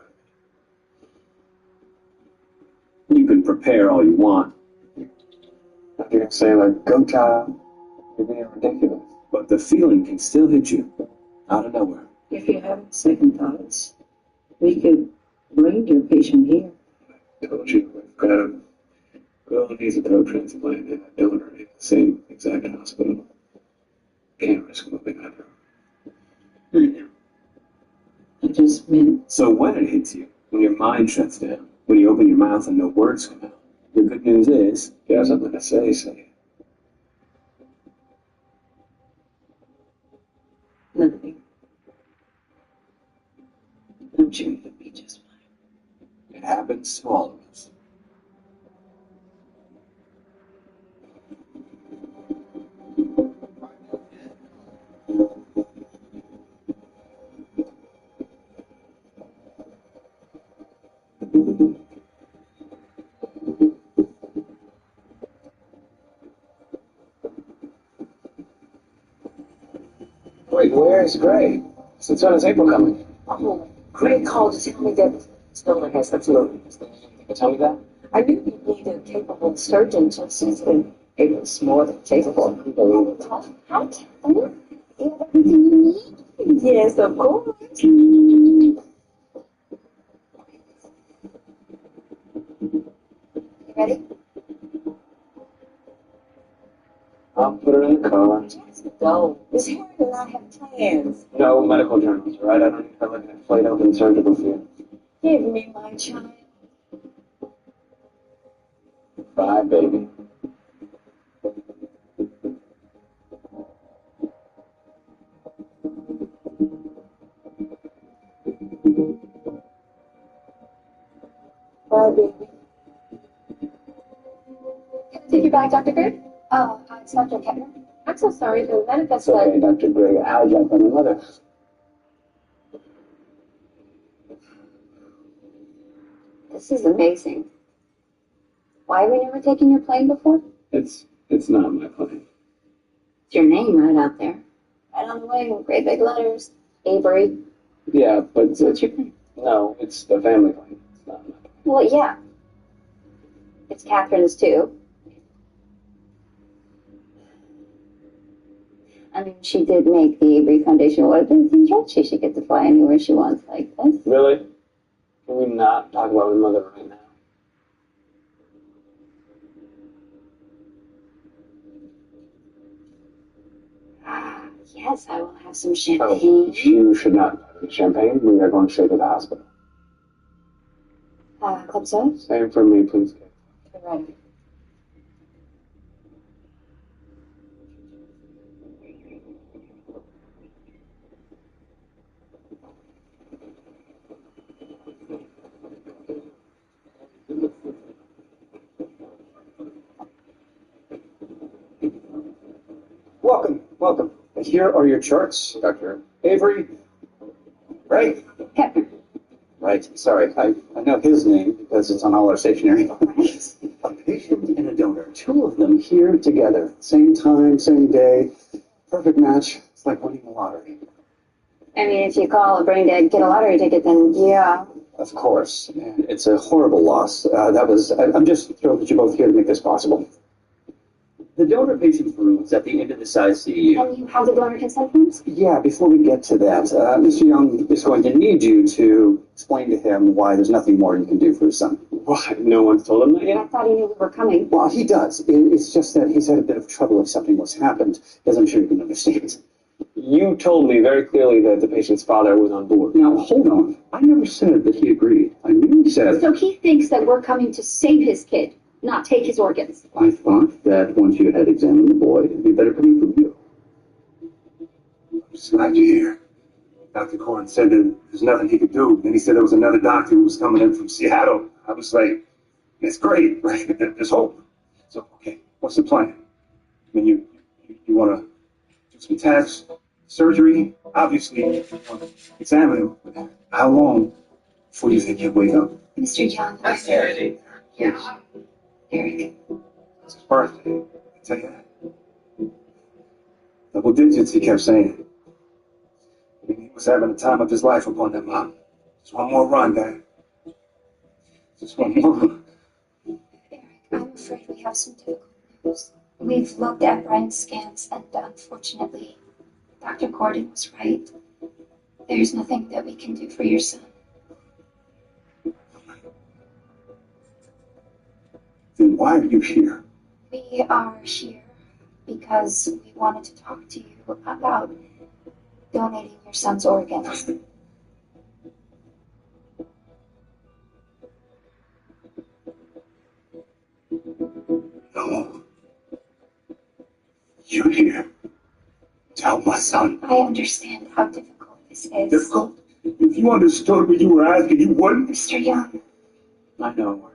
prepare all you want. You're gonna say, like, go child, you're being ridiculous. But the feeling can still hit you out of nowhere. If you have second thoughts, we could bring your patient here. I told you, we've got a girl who needs a throat transplant and a donor in the same exact hospital. Can't risk moving either. I know. I just meant... So when it hits you, when your mind shuts down, when you open your mouth and no words come out, the good news is, you have something to say it. Nothing. I'm sure you'll be just fine. It happens to all of us. Wait, where's Gray? Since when is April coming? Oh, Greg called to tell me that Stoner has the flu. Tell me that? I knew you'd need a capable surgeon just since then. April's more than capable. How can you have everything you need? Yes, of course. You ready? I'll put her in the car. No, this here does not have plans. No medical journals, right? I don't need her looking at plate open surgical field. Give me my child. Bye, baby. Bye, baby. Can I take you back, Dr. Gray? It's Dr. Kettner. I'm so sorry, the manifest It's okay, Dr. Gray. I'll jump on another. This is amazing. Why have we never taken your plane before? It's not my plane. It's your name right out there. Right on the wing, great big letters. Avery. Yeah, but So it's your plane. no, it's the family plane. It's not my plane. Well, yeah. It's Catherine's too. I mean, she did make the Avery Foundation award, but it seems right she should get to fly anywhere she wants like this. Really? Can we not talk about my mother right now? Yes, I will have some Oh, champagne. you should not have any champagne. We are going straight to the hospital. Club soda? Same for me, please. Right. Welcome. Here are your charts, Dr. Avery. Right? Kettner. Right. Sorry, I know his name because it's on all our stationery. A patient and a donor. Two of them here together. Same time, same day. Perfect match. It's like winning the lottery. I mean, if you call a brain dead, get a lottery ticket, then yeah. Of course. And it's a horrible loss. I'm just thrilled that you're both here to make this possible. The donor patient's room is at the end of this ICU. And you have the donor consent forms? Yeah, before we get to that, Mr. Young is going to need you to explain to him why there's nothing more you can do for his son. What? No one's told him that I yet? thought he knew we were coming. Well, he does. It's just that he's had a bit of trouble accepting what's happened, as I'm sure you can understand. You told me very clearly that the patient's father was on board. Now, hold on. I never said that he agreed. I merely said... So he thinks that we're coming to save his kid, not take his organs. I thought that once you had examined the boy, it'd be better coming from you. I'm just glad you're here. Dr. Corn said that there's nothing he could do. Then he said there was another doctor who was coming in from Seattle. I was like, it's great, right? There's hope. So, okay, what's the plan? I mean, you want to do some tests, surgery? Obviously, you want to examine him. But how long before you think he'll wake up? Mr. Young. That's Eric. Yeah. Eric. It's his birthday. I tell you that. Double digits, he kept saying. He was having the time of his life upon that mountain. Just one more run, Dad. Just one more. afraid we have some difficult news. We've looked at Brian's scans, and unfortunately, Dr. Gordon was right. There's nothing that we can do for your son. Then why are you here? We are here because we wanted to talk to you about donating your son's organs. No. You're here to help my son. I understand how difficult this is. Difficult? If you understood what you were asking, you wouldn't. Mr. Young. I know.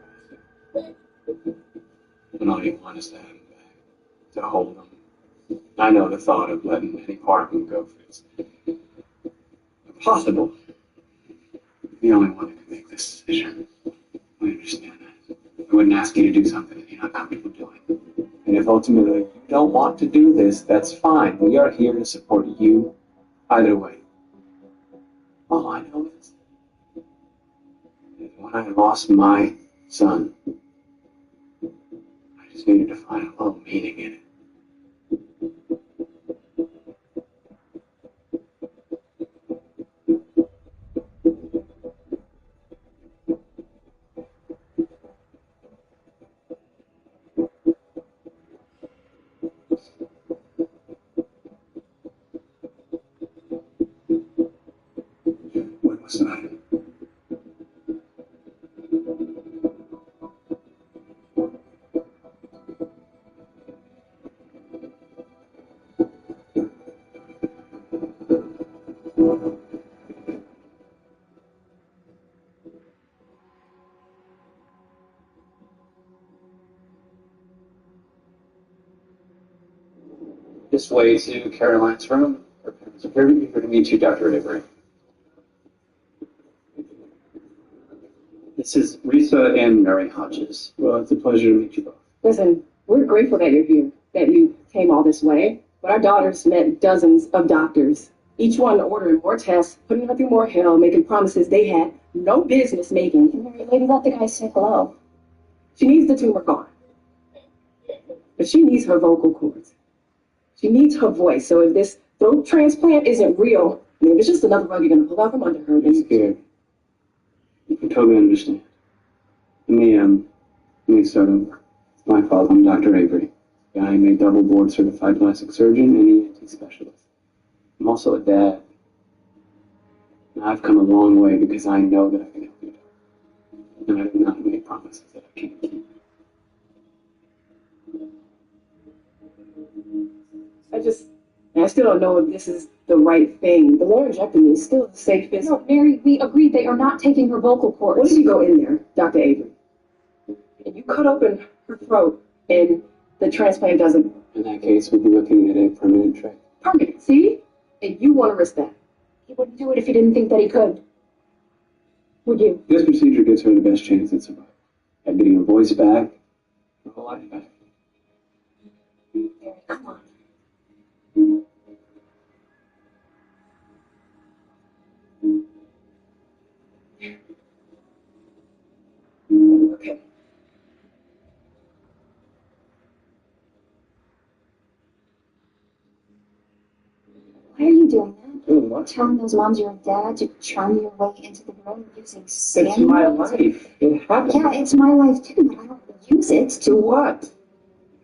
And all you want is to have him back, to hold him. I know the thought of letting any part of him go is impossible. You're the only one who can make this decision. I understand that. I wouldn't ask you to do something that you're not comfortable doing. And if ultimately you don't want to do this, that's fine. We are here to support you either way. All I know is when I lost my son, I just needed to find a little meaning in it. What was I? This way to Caroline's room. Her parents are very eager to meet you, Dr. Avery. This is Risa and Mary Hodges. Well, it's a pleasure to meet you both. Listen, we're grateful that you're here, that you came all this way. But our daughters met dozens of doctors, each one ordering more tests, putting her through more hell, making promises they had no business making. Mary, lady, let the guy say hello. She needs the tumor gone. But she needs her vocal cords. She needs her voice. So if this throat transplant isn't real, I mean, if it's just another rug you're going to pull out from under her, I'm scared. I totally understand. Let me start over. It's my fault. I'm Dr. Avery. I'm a double board certified plastic surgeon and ENT specialist. I'm also a dad. And I've come a long way because I know that I can help you. And I do not make promises that I can't keep. I still don't know if this is the right thing. The laryngectomy is still the safest. No, Mary, we agreed they are not taking her vocal cords. What if you go in there, Dr. Avery, and you cut open her throat and the transplant doesn't? In that case, we'd be looking at a permanent tray. Permanent, see? And you want to risk that. He wouldn't do it if he didn't think that he could. Would you? This procedure gives her the best chance at survival. At getting her voice back, her whole life back. Mary, come on. Okay. Why are you doing that? Doing what? Telling those moms you're a dad to charm your way into the room using sand. It's my life. It happens. Yeah, it's my life too, but I don't use it to To what?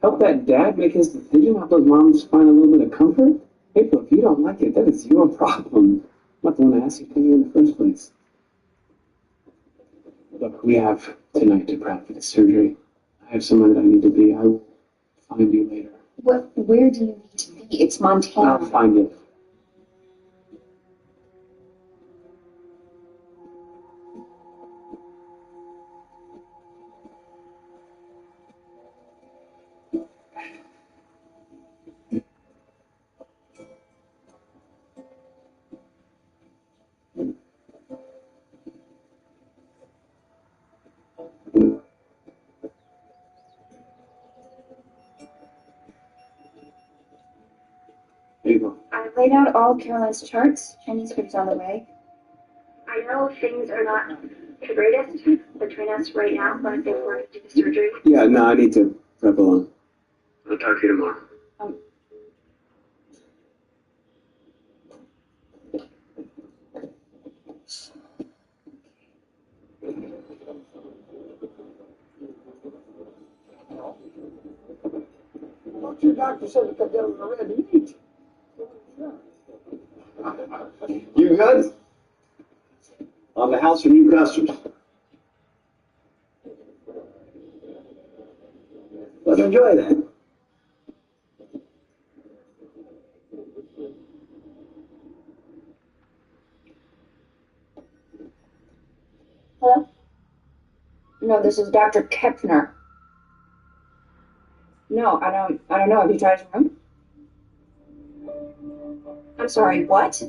Help that dad make his decision? Help those moms find a little bit of comfort? April, if you don't like it, that is your problem. I'm not the one to ask you to come here in the first place. Look, we have tonight to prep for the surgery. I have somewhere that I need to be. I will find you later. Where do you need to be? It's Montana. I'll find you. I laid out all Caroline's charts. Chinese food's on the way. I know things are not the greatest between us right now, but if we're to do the surgery. Yeah, no, I need to prep along. I'll talk to you tomorrow. What your doctor said to cut down on the red meat? You good? On the house for new customers. Let's enjoy that. Hello? No, this is Dr. Kepner. No, I don't know. Have you tried his room? I'm sorry, what?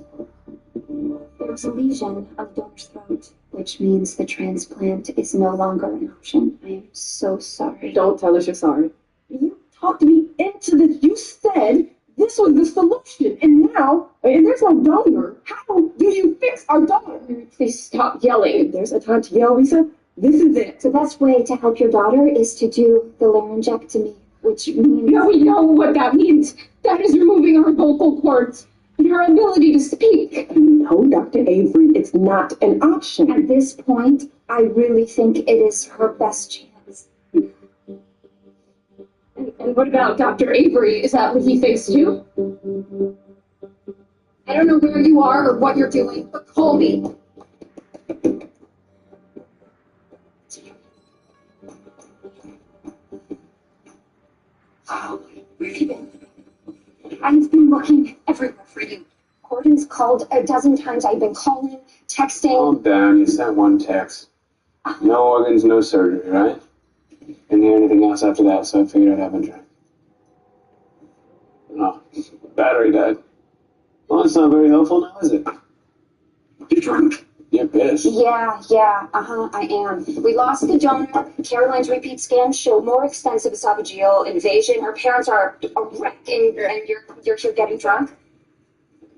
There was a lesion on the donor's throat, which means the transplant is no longer an option. I am so sorry. Don't tell us you're sorry. You talked me into this. You said this was the solution, and now, and there's no donor. How do you fix our daughter? Please stop yelling. If there's a time to yell, Lisa, this is it. The best way to help your daughter is to do the laryngectomy, which means... No, we know what that means. That is removing her vocal cords and her ability to speak. No, Dr. Avery, it's not an option. At this point, I really think it is her best chance. And what about Dr. Avery? Is that what he thinks too? I don't know where you are or what you're doing, but call me. Oh, where have you been? I've been looking everywhere for you. Gordon's called a dozen times. I've been calling, texting. Calm down. You sent one text. No organs, no surgery, right? Didn't hear anything else after that, so I figured I'd have a drink. Oh, battery died. Well, that's not very helpful now, is it? You're drunk. You're pissed. Yeah, I am. We lost the donor. Caroline's repeat scans show more extensive esophageal invasion. Her parents are a wreck, and you're here getting drunk.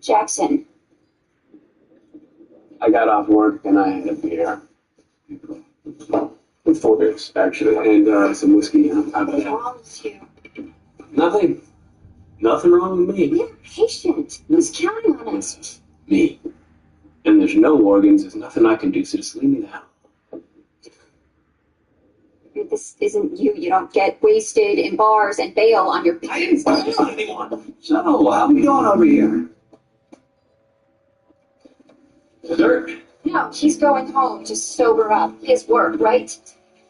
Jackson. I got off work and I had a beer. With 4 beers, actually, and some whiskey on top of What's that. wrong with you? Nothing. Nothing wrong with me. We have a patient who's counting on us. Me. And there's no organs, there's nothing I can do, so just leave me the hell. This isn't you. You don't get wasted in bars and bail on your... I didn't bail on anyone. So, how we doing over here? Dessert? No, he's going home to sober up. His work, right?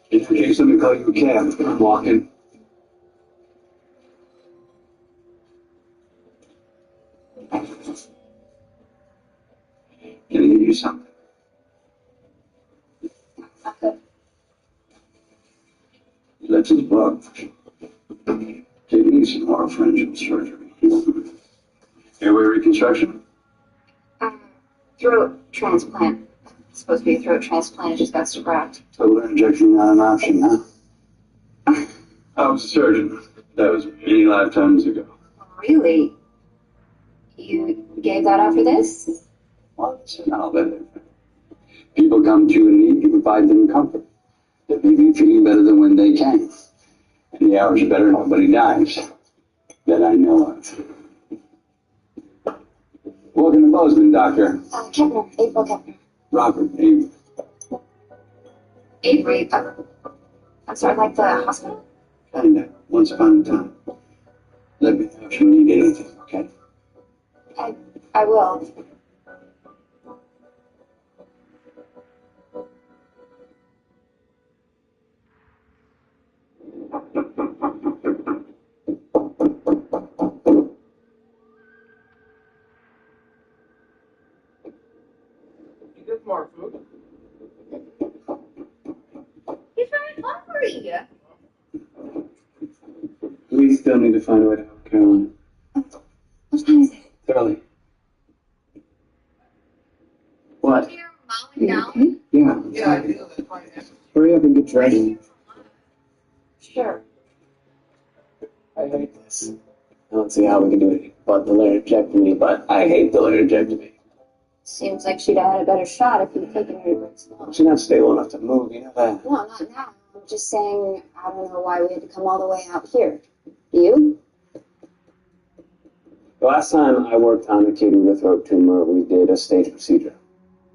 In case let me call you a cab. I'm walking. Can I give you something? Okay. That's his book. Taking some more pharyngeal surgery. Airway reconstruction? Throat transplant. It's supposed to be a throat transplant. It just got scrapped. Total injection not an option, huh? I was a surgeon. That was many lifetimes ago. Really? You gave that up for this? Well, it's an outlet. People come to you in need, you provide them comfort. They leave you feeling better than when they came. And the hours are better, nobody dies. That I know of. Welcome to Bozeman, Doctor. Kepner. April Kepner. Robert Avery. Avery? I'm sorry, like the hospital? Kinda. Once upon a time. Let me know if you need anything, okay? I will. You get more food? He's very hungry. We still need to find a way to help Caroline. What time is it? It's early. What? Down. Yeah. Yeah, I do. That's why I asked. Hurry up and get dressed. Sure. I hate this. I don't see how we can do it but the laryngectomy, but I hate the laryngectomy. Seems like she'd have had a better shot if you'd taken her to Brick Sloan. She's not stable enough to move, you know that. No, not now. I'm just saying, I don't know why we had to come all the way out here. You? The last time I worked on a kid with a throat tumor, we did a stage procedure.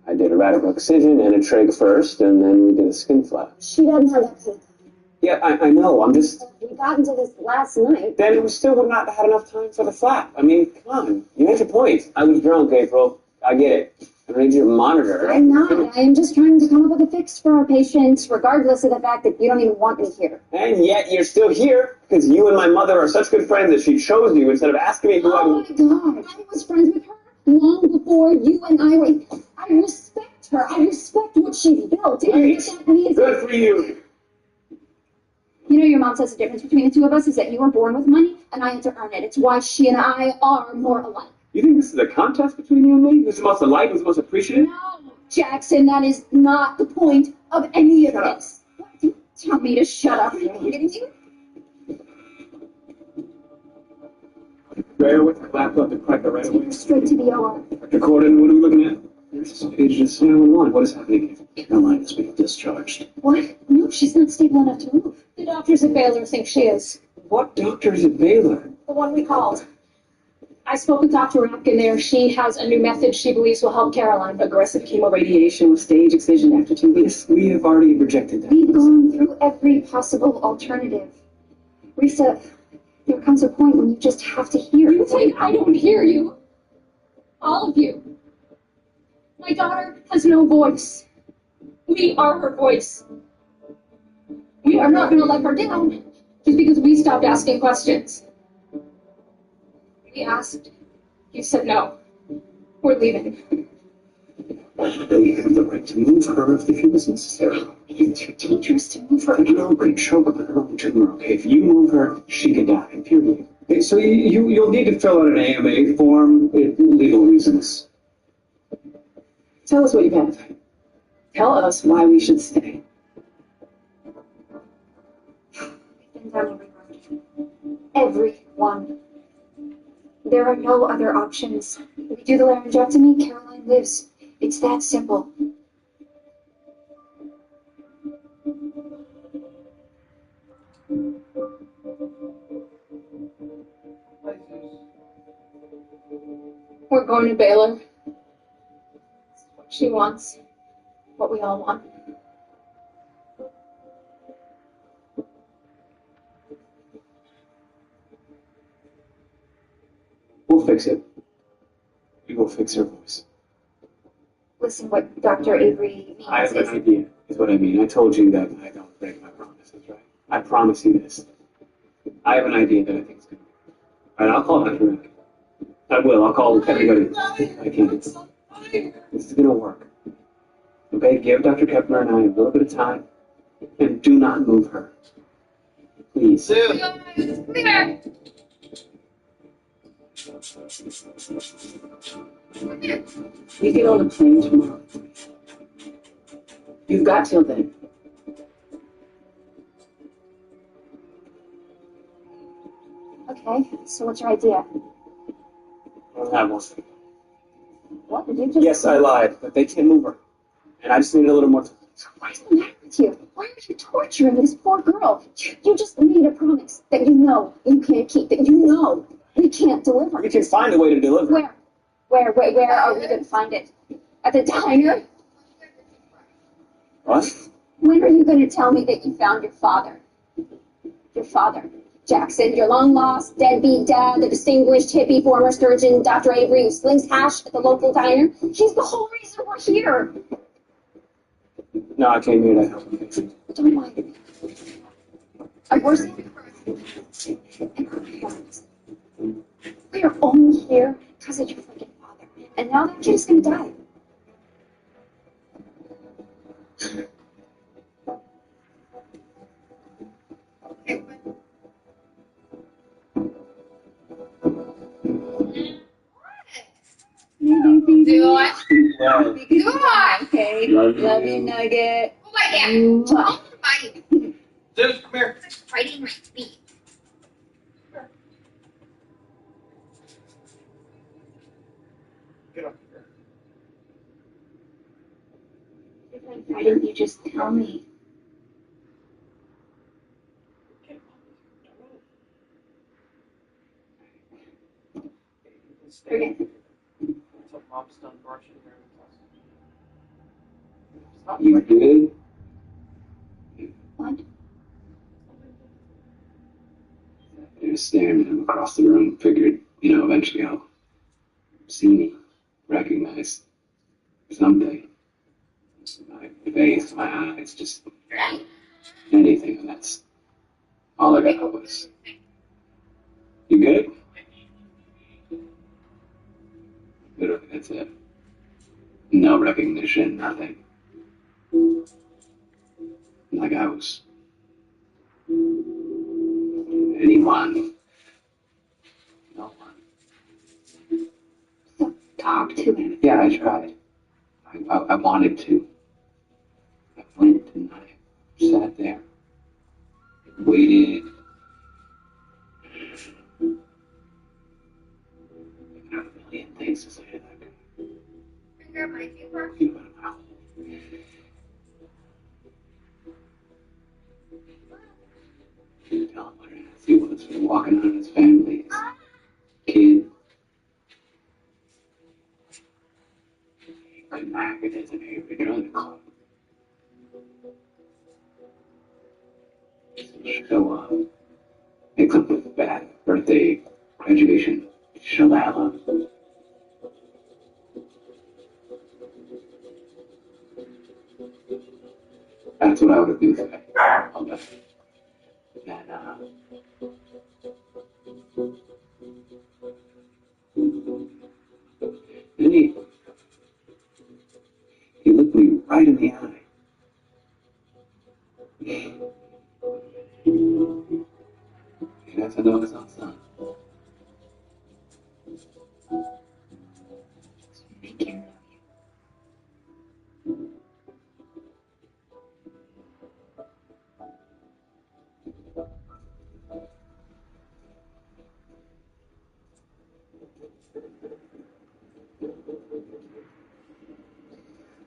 I did a radical excision and a trach first, and then we did a skin flap. She doesn't have that kind of time. Yeah, I know, I'm just... We got into this last night. Then we still would not have had enough time for the flap. I mean, come on. You made your point. I was drunk, April. I get it. I don't need you to monitor her. I'm not. I am just trying to come up with a fix for our patients, regardless of the fact that you don't even want me here. And yet you're still here, because you and my mother are such good friends that she chose you instead of asking me who I was. Oh my God. I was friends with her long before you and I were... I respect her. I respect what she's built. Great. Good for you. You know, your mom says the difference between the two of us is that you were born with money and I had to earn it. It's why she and I are more alike. You think this is a contest between you and me? Who's the most alike? Who's the most appreciative? No, Jackson, that is not the point of any of this. What? You tell me to shut up. Are you kidding me? Bear with the laptop and crack it right away. Straight to the OR. Dr. Corden, what are we looking at? This is pages 911. What is happening here? Caroline is being discharged. What? No, she's not stable enough to move. The doctors at Baylor think she is. What doctors at Baylor? The one we called. I spoke with Dr. Rapkin there. She has a new method she believes will help Caroline. Aggressive chemoradiation with stage excision after 2 weeks. We have already rejected that. We've gone through every possible alternative. Risa, there comes a point when you just have to hear. You think I don't hear you? All of you. My daughter has no voice. We are her voice. We are not going to let her down just because we stopped asking questions. We asked. You said no. We're leaving. They have the right to move her if they feel it's necessary. It's too dangerous to move her. Girl can choke up her own tumor, okay? If you move her, she can die, period. Okay, so you'll need to fill out an AMA form with legal reasons. Tell us what you have. Tell us why we should stay. We've been done everyone. There are no other options. We do the laryngectomy, Caroline lives. It's that simple. We're going to Baylor. It's what she wants. What we all want. We'll fix it. We will fix her voice. Listen, what Dr. Avery means I have an idea, is what I mean. I told you that I don't break my promises, right? I promise you this. I have an idea that I think is good. All right, I'll call Dr. Rick. I will. I'll call everybody. I can. This is going to work. Okay, give Dr. Kepner and I a little bit of time, and do not move her. Please. Sue! Come here! You get on the plane tomorrow. You've got till then. Okay, so what's your idea? I don't have one. What did you just... Yes, I lied, but they can't move her. And I just needed a little more time. What's the matter with you? Why are you torturing this poor girl? You just made a promise that you know you can't keep, that you know we can't deliver. You can find a way to deliver. Where are we going to find it? At the diner? What? When are you going to tell me that you found your father? Your father. Jackson, your long-lost, deadbeat dad, the distinguished hippie former sturgeon, Dr. Avery, who slings hash at the local diner. He's the whole reason we're here. No, I came here to help you. Don't mind. I'm worse than we are only here because of your freaking father. And now that kid is going to die. Do I? Do I? Okay. Love you, Nugget. Oh my God. Bye. Zeus, come here. Fighting my feet. Get up here. Like, why didn't you just tell me? Forget it. Until mom's done brushing her. You good? What? I was staring at him across the room, figured, eventually he'll see me, recognize something. My face, my eyes, just anything. And that's all I got was, you good? Literally, that's it. No recognition, nothing. Like I was anyone. No one. Talk to him. Yeah, I tried. I wanted to. I went and I sat there, waited. I have a million things to say to that guy. Grab my toothbrush. Tell him what he was for walking out of his family, his kid. He couldn't hack it as an Avery Drug Club. Show up. Make something with bad birthday, graduation, shalala. That's what I would have been saying. All that. And, then he looked me right in the eye. He doesn't know his own son. Take care of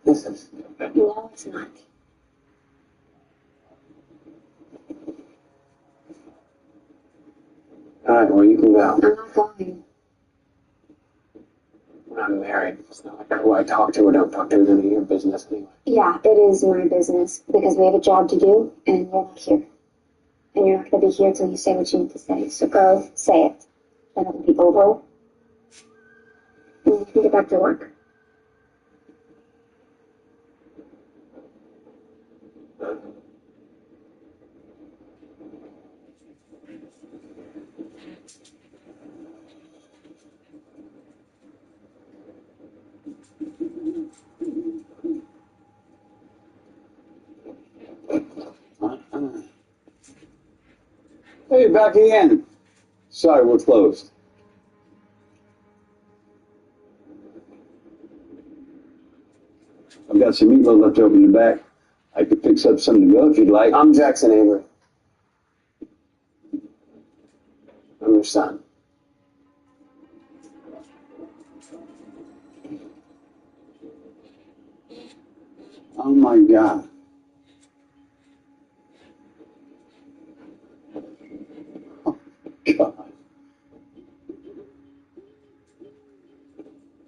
This is stupid. No, it's not. Alright, well, you can go. I'm not going. I'm married. It's not like who I talk to or don't talk to is any of your business anyway. Yeah, it is my business because we have a job to do and you're not here. And you're not going to be here till you say what you need to say. So go, say it. Then it'll be over. And you can get back to work. Hey, back again. Sorry, we're closed. I've got some meatloaf left over in the back. I could fix up some to go if you'd like. I'm Jackson Avery. I'm your son. Oh my God. Oh God.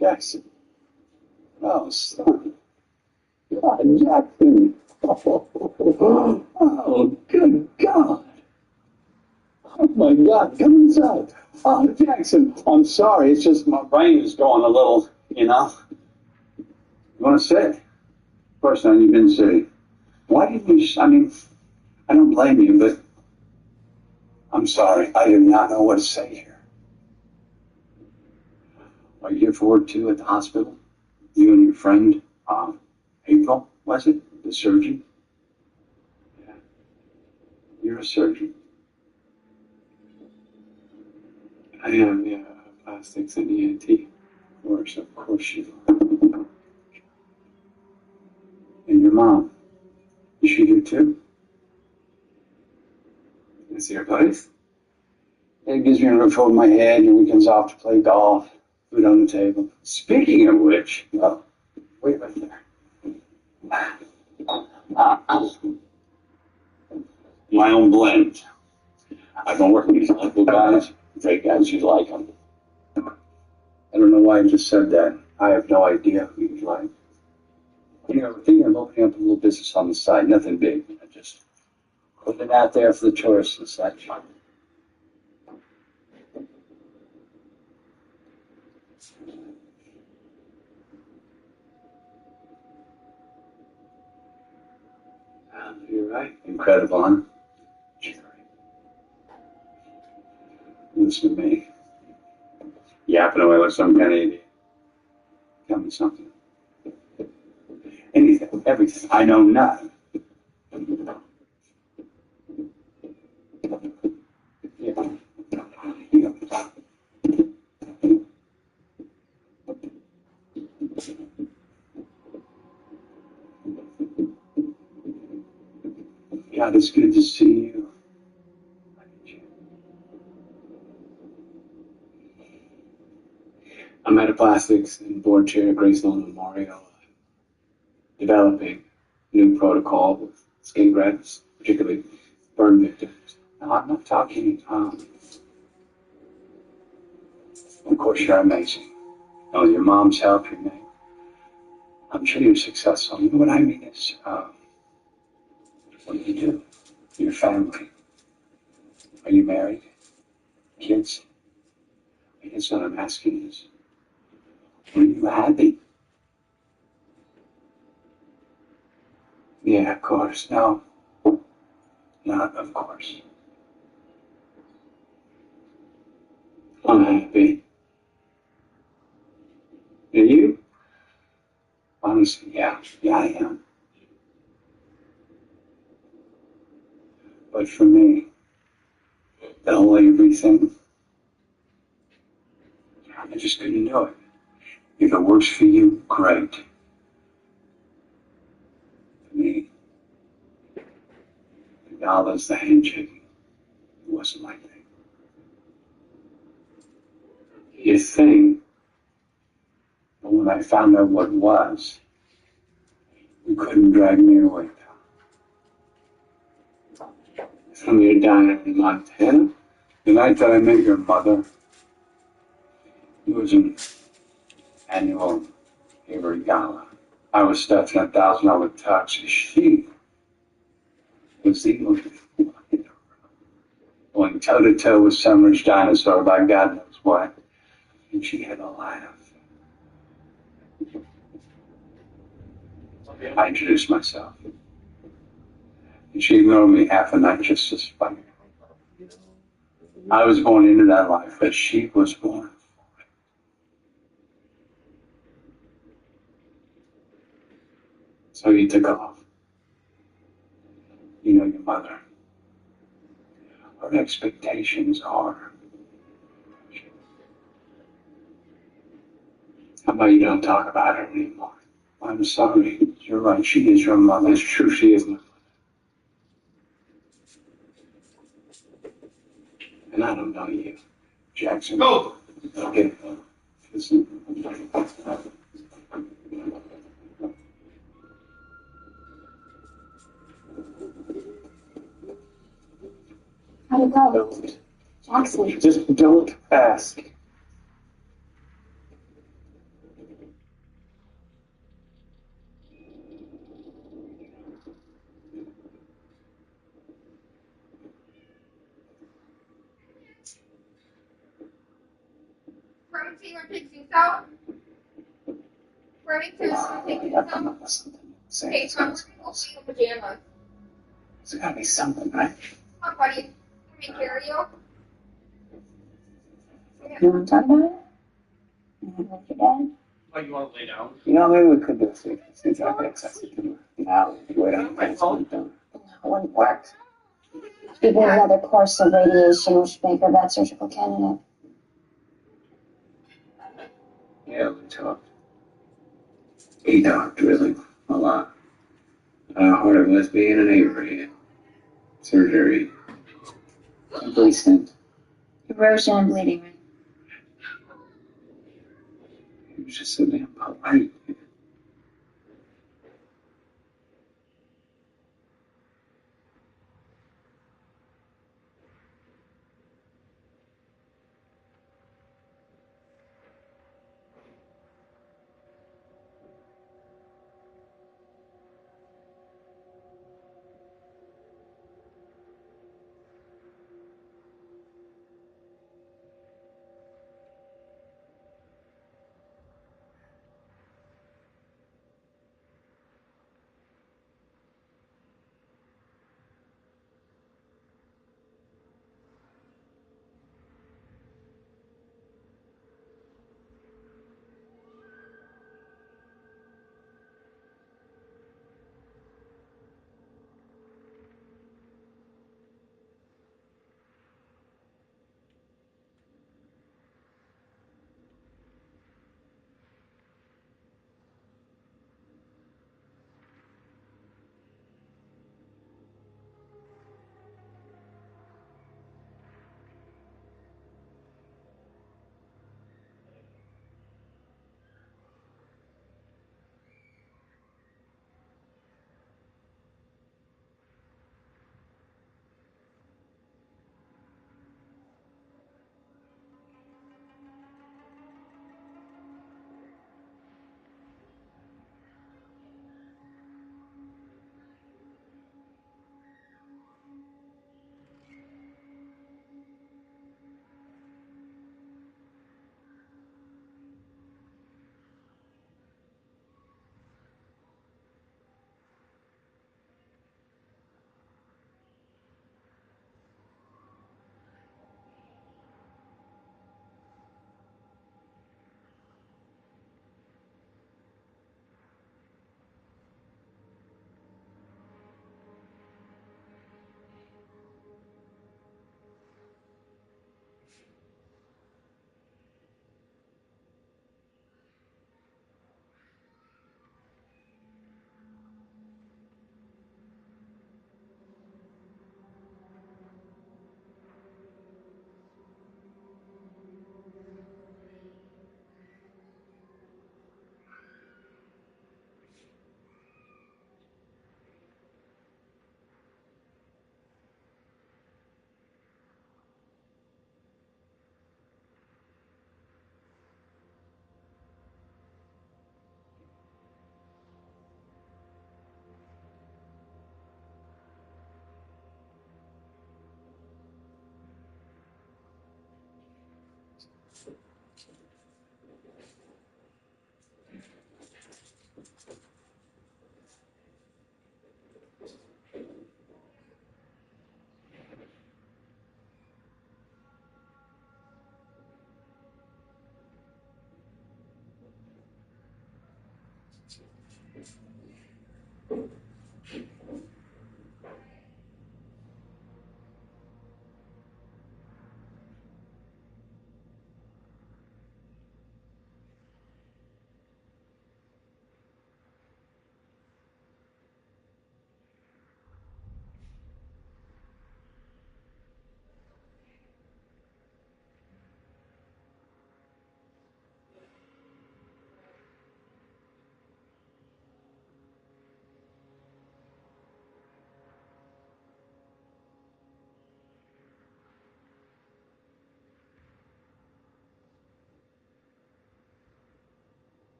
Jackson. Oh, son. God, Jackson. Oh, good God. Oh my God, come inside. Oh, Jackson, I'm sorry. It's just my brain is going a little, You want to sit? Of course not. You've been sitting. Why didn't you? I don't blame you, but I'm sorry. I do not know what to say here. Are you here for work too at the hospital? You and your friend, April, was it? The surgeon? Yeah. You're a surgeon. I am, yeah. Plastics and ENT. Of course you are. And your mom, is she here too? Is he your place? It gives me a roof over my head, and weekends off to play golf, food on the table. Speaking of which, oh, wait right there. my own blend. I've been working with these local guys, great guys, you'd like them. I don't know why I just said that. I have no idea who you'd like. You know, we're thinking of opening up a little business on the side, nothing big. I just putting it out there for the tourists and such. You're right. Incredible, huh? Listen to me. Yapping away like some kind of idiot. Tell me something. Anything, everything. I know nothing. Yeah. Yeah. God, it's good to see you. I'm at a plastics and board chair at Graceland Memorial, developing new protocol with skin grafts, particularly burn victims. No, I'm not talking, of course you're amazing. Oh, your mom's help, your name. I'm sure you're successful. You know what I mean is, what do you do? Your family. Are you married? Kids? I guess what I'm asking is, are you happy? Yeah, of course. No. Not of course. I'm happy. Are you? Honestly, yeah. Yeah, I am. But for me, the whole Avery thing, I just couldn't do it. If it works for you, great. For me, the dollars, the handshaking, it wasn't my thing. Your thing, but when I found out what it was, you couldn't drag me away. From your diner in Montana? The night that I met your mother, it was an annual Avery Gala. I was stuffed in $1,000 tux. She was the only going toe to toe with Summer's dinosaur by God knows what. And she had a laugh. I introduced myself. And she ignored me half a night just as funny. I was born into that life, but she was born. So you took off. You know your mother. Her expectations are. How about you don't talk about her anymore? I'm sorry. You're right. She is your mother. It's true, she is my mother. And I don't know you, Jackson. Go! Okay. Listen. How'd it go? Don't. Jackson. Just don't ask. Remington takes you out. Remington takes you out. Okay, so I'm working over your pajamas. There's gotta be something, right? Come on, buddy. Let me carry you. You want to talk about it? You want to look at Dad? Oh, you want to lay down? You know, maybe we could do this since I have access to now. Wait on the phone. No, it wouldn't work. Even another course of radiation, which would make her a bad surgical candidate. Yeah, we talked. He talked, really, a lot. How hard it was being an Avery. Surgery. Simply stent. Erosion and bleeding, right? He was just so damn polite.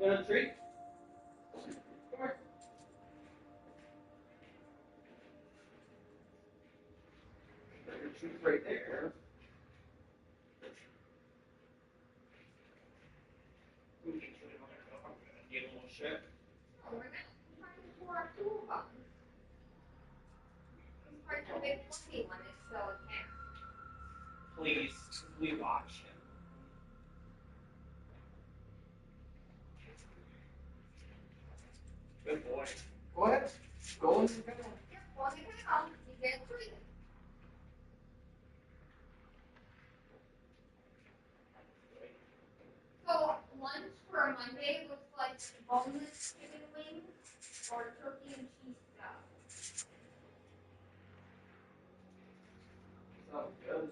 You want a treat? Sure. Your treat's right there. Need a little shit. Oh, we're not trying to pour two of them. He's trying to make 20 when it's still a can. Please, we watch him. Good boy. Go ahead. Go in the middle. Yeah, well, you can come. You get a treat. So, lunch for a Monday looks like boneless chicken wings or turkey and cheese stuff. Sounds good.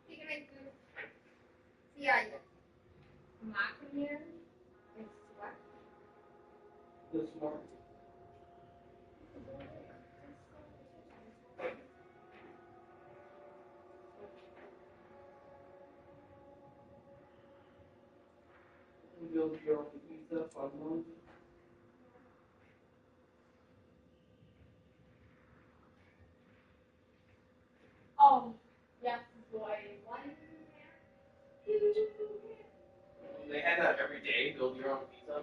You can make food. Yeah, mac in here and sweat. This morning. Build your own pizza, fun one. Oh, yes, boy. One. They had that every day, build your own pizza.